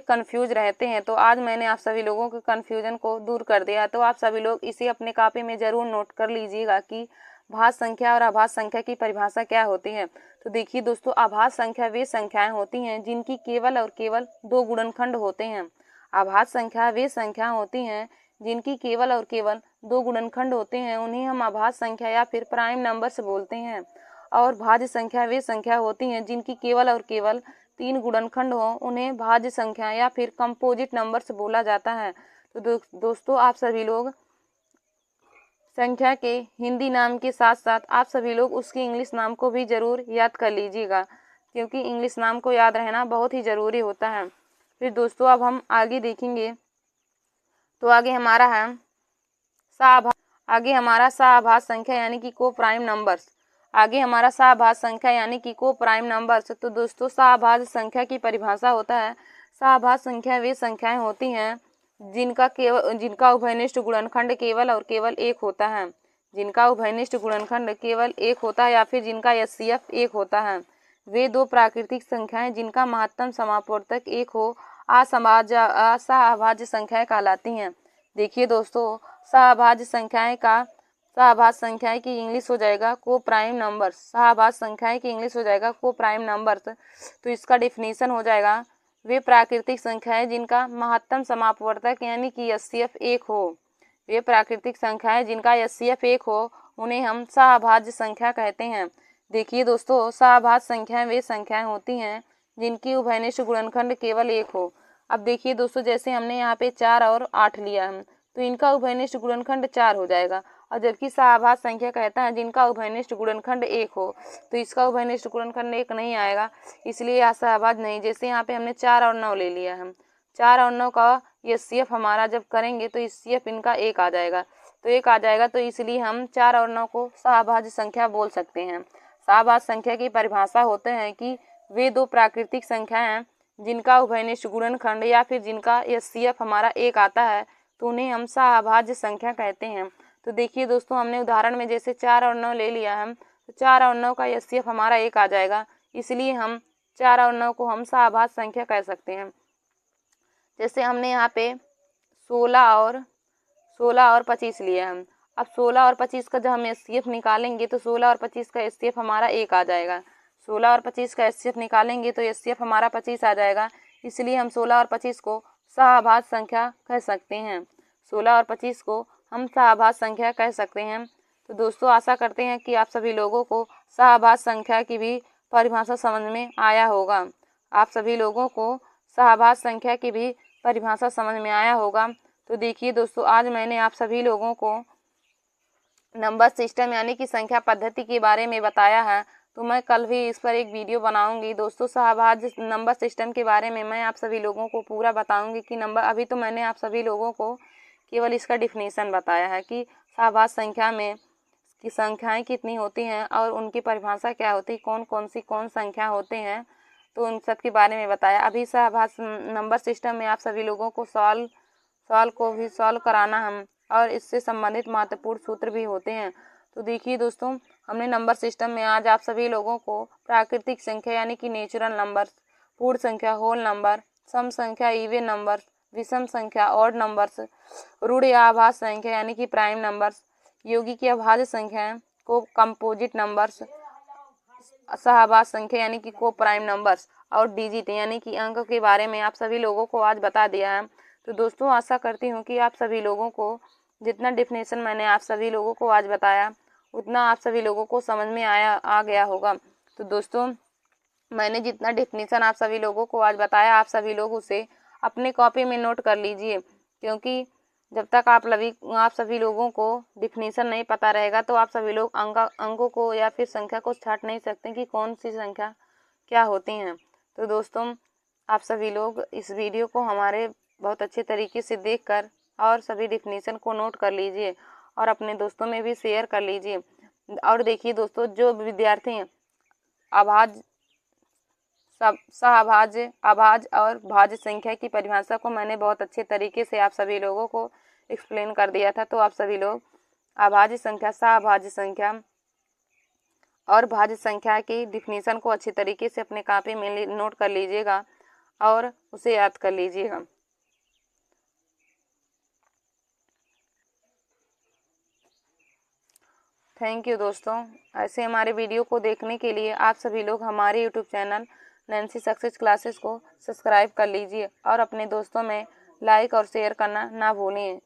कंफ्यूज रहते हैं। तो आज मैंने आप सभी लोगों के कंफ्यूजन को दूर कर दिया। तो आप सभी लोग इसे अपने कॉपी में ज़रूर नोट कर लीजिएगा कि भाज्य संख्या और अभाज्य संख्या की परिभाषा क्या होती है। तो देखिए दोस्तों, अभाज्य संख्या वे संख्याएं होती हैं जिनकी केवल और केवल 2 गुणनखंड होते हैं। अभाज्य संख्या वे संख्या होती हैं जिनकी केवल और केवल 2 गुणनखंड होते हैं, उन्हें हम अभाज्य संख्या या फिर प्राइम नंबर्स बोलते हैं। और भाज्य संख्या वे संख्या होती हैं जिनकी केवल और केवल 3 गुणनखंड हो, उन्हें भाज्य संख्या या फिर कंपोजिट नंबर्स बोला जाता है। तो दोस्तों, आप सभी लोग संख्या के हिंदी नाम के साथ साथ आप सभी लोग उसके इंग्लिश नाम को भी ज़रूर याद कर लीजिएगा, क्योंकि इंग्लिश नाम को याद रहना बहुत ही ज़रूरी होता है। फिर दोस्तों, अब हम आगे देखेंगे। तो आगे हमारा है सहअभाज्य संख्या यानी कि को प्राइम नंबर्स। आगे हमारा सहअभाज्य संख्या यानी कि को प्राइम नंबर्स। तो दोस्तों, सहअभाज्य संख्या की परिभाषा होता है, सहअभाज्य संख्या वे संख्याएं होती हैं जिनका उभयनिष्ठ गुणनखंड केवल और केवल 1 होता है। जिनका उभयनिष्ठ गुणनखंड केवल 1 होता है या फिर जिनका एचसीएफ 1 होता है। वे 2 प्राकृतिक संख्याएं जिनका महत्तम समापवर्तक 1 हो असहभाज्य संख्याएं कहलाती हैं। देखिए दोस्तों, सहभाज्य संख्याएं की इंग्लिश हो जाएगा को प्राइम नंबर्स। सहभाज्य संख्याएं की इंग्लिश हो जाएगा को प्राइम नंबर्स। तो इसका डेफिनेशन हो जाएगा वे प्राकृतिक संख्याएं जिनका महत्तम समापवर्तक यानी कि एचसीएफ 1 हो। वे प्राकृतिक संख्याएं जिनका एचसीएफ 1 हो उन्हें हम सहभाज्य संख्या कहते हैं। देखिए दोस्तों, सहभाज्य संख्याएं वे संख्याएं होती हैं जिनकी उभयनिष्ठ गुणनखंड केवल 1 हो। अब देखिए दोस्तों, जैसे हमने यहाँ पे 4 और 8 लिया है तो इनका उभयनिष्ठ गुणनखंड 4 हो जाएगा, और जबकि सहभाज्य संख्या कहता है जिनका उभयनिष्ठ गुणनखंड 1 हो, तो इसका उभयनिष्ठ गुणनखंड 1 नहीं आएगा, इसलिए यह सहभाज्य नहीं। जैसे यहाँ पे हमने 4 और 9 ले लिया है, 4 और 9 का एचसीएफ हमारा जब करेंगे तो एचसीएफ इनका 1 आ जाएगा, तो 1 आ जाएगा, तो इसलिए हम 4 और 9 को सहभाज्य संख्या बोल सकते हैं। सहभाज्य संख्या की परिभाषा होते हैं कि वे दो प्राकृतिक संख्याएं हैं जिनका उभयनिष्ठ गुणनखंड या फिर जिनका एचसीएफ हमारा 1 आता है, तो उन्हें हम सहभाज्य संख्या कहते हैं। तो देखिए दोस्तों, हमने उदाहरण में जैसे 4 और 9 ले लिया है, तो 4 और 9 का एचसीएफ हमारा 1 आ जाएगा, इसलिए हम 4 और 9 को हम सहभाज्य संख्या कह सकते हैं। जैसे हमने यहाँ पे 16 और 25 लिया है। अब 16 और 25 का जब हम एचसीएफ निकालेंगे तो 16 और 25 का एचसीएफ हमारा 1 आ जाएगा। 16 और 25 का एचसीएफ निकालेंगे तो एचसीएफ हमारा 25 आ जाएगा, इसलिए हम 16 और 25 को सहभाज्य संख्या कह सकते हैं। 16 और 25 को हम सहभाज्य संख्या कह सकते हैं। तो दोस्तों, आशा करते हैं कि आप सभी लोगों को सहभाज्य संख्या की भी परिभाषा समझ में आया होगा। आप सभी लोगों को सहभाज्य संख्या की भी परिभाषा समझ में आया होगा। तो देखिए दोस्तों, आज मैंने आप सभी लोगों को नंबर सिस्टम यानी कि संख्या पद्धति के बारे में बताया है, तो मैं कल भी इस पर एक वीडियो बनाऊंगी। दोस्तों, सहभाज्य नंबर सिस्टम के बारे में मैं आप सभी लोगों को पूरा बताऊंगी कि नंबर, अभी तो मैंने आप सभी लोगों को केवल इसका डिफिनीशन बताया है कि सहभाज्य संख्या में की संख्याएं कितनी होती हैं और उनकी परिभाषा क्या होती है, कौन संख्या होते हैं, तो उन सब के बारे में बताया। अभी सहभाज्य नंबर सिस्टम में आप सभी लोगों को सवाल को भी सॉल्व कराना हम, और इससे संबंधित महत्वपूर्ण सूत्र भी होते हैं। तो देखिए दोस्तों, हमने नंबर सिस्टम में आज आप सभी लोगों को प्राकृतिक संख्या यानी कि नेचुरल नंबर, पूर्ण संख्या होल नंबर, सम संख्या इवन नंबर, विषम संख्या ऑड नंबर्स, ऋण या आभाज्य संख्या यानी कि प्राइम नंबर्स, यौगिक या अभाज्य संख्याएं को कंपोजिट नंबर्स, सहभाज्य संख्या यानी कि को प्राइम नंबर्स, और डिजिट यानी कि अंक के बारे में आप सभी लोगों को आज बता दिया है। तो दोस्तों, आशा करती हूँ कि आप सभी लोगों को जितना डेफिनेशन मैंने आप सभी लोगों को आज बताया उतना आप सभी लोगों को समझ में आ गया होगा। तो दोस्तों, मैंने जितना डेफिनेशन आप सभी लोगों को आज बताया, आप सभी लोग उसे अपने कॉपी में नोट कर लीजिए, क्योंकि जब तक आप सभी लोगों को डिफिनीशन नहीं पता रहेगा तो आप सभी लोग अंकों को या फिर संख्या को छांट नहीं सकते कि कौन सी संख्या क्या होती हैं। तो दोस्तों, आप सभी लोग इस वीडियो को हमारे बहुत अच्छे तरीके से देखकर और सभी डिफिनीशन को नोट कर लीजिए और अपने दोस्तों में भी शेयर कर लीजिए। और देखिए दोस्तों, जो विद्यार्थी सहभाज्य, अभाज्य और भाज्य संख्या की परिभाषा को मैंने बहुत अच्छे तरीके से आप सभी लोगों को एक्सप्लेन कर दिया था, तो आप सभी लोग अभाज्य संख्या, सहभाज्य संख्या और भाज्य संख्या की डिफिनीशन को अच्छे तरीके से अपने कॉपी में नोट कर लीजिएगा और उसे याद कर लीजिएगा। थैंक यू दोस्तों। ऐसे हमारे वीडियो को देखने के लिए आप सभी लोग हमारे YouTube channel Nancy success classes को सब्सक्राइब कर लीजिए और अपने दोस्तों में लाइक और शेयर करना ना भूलिए।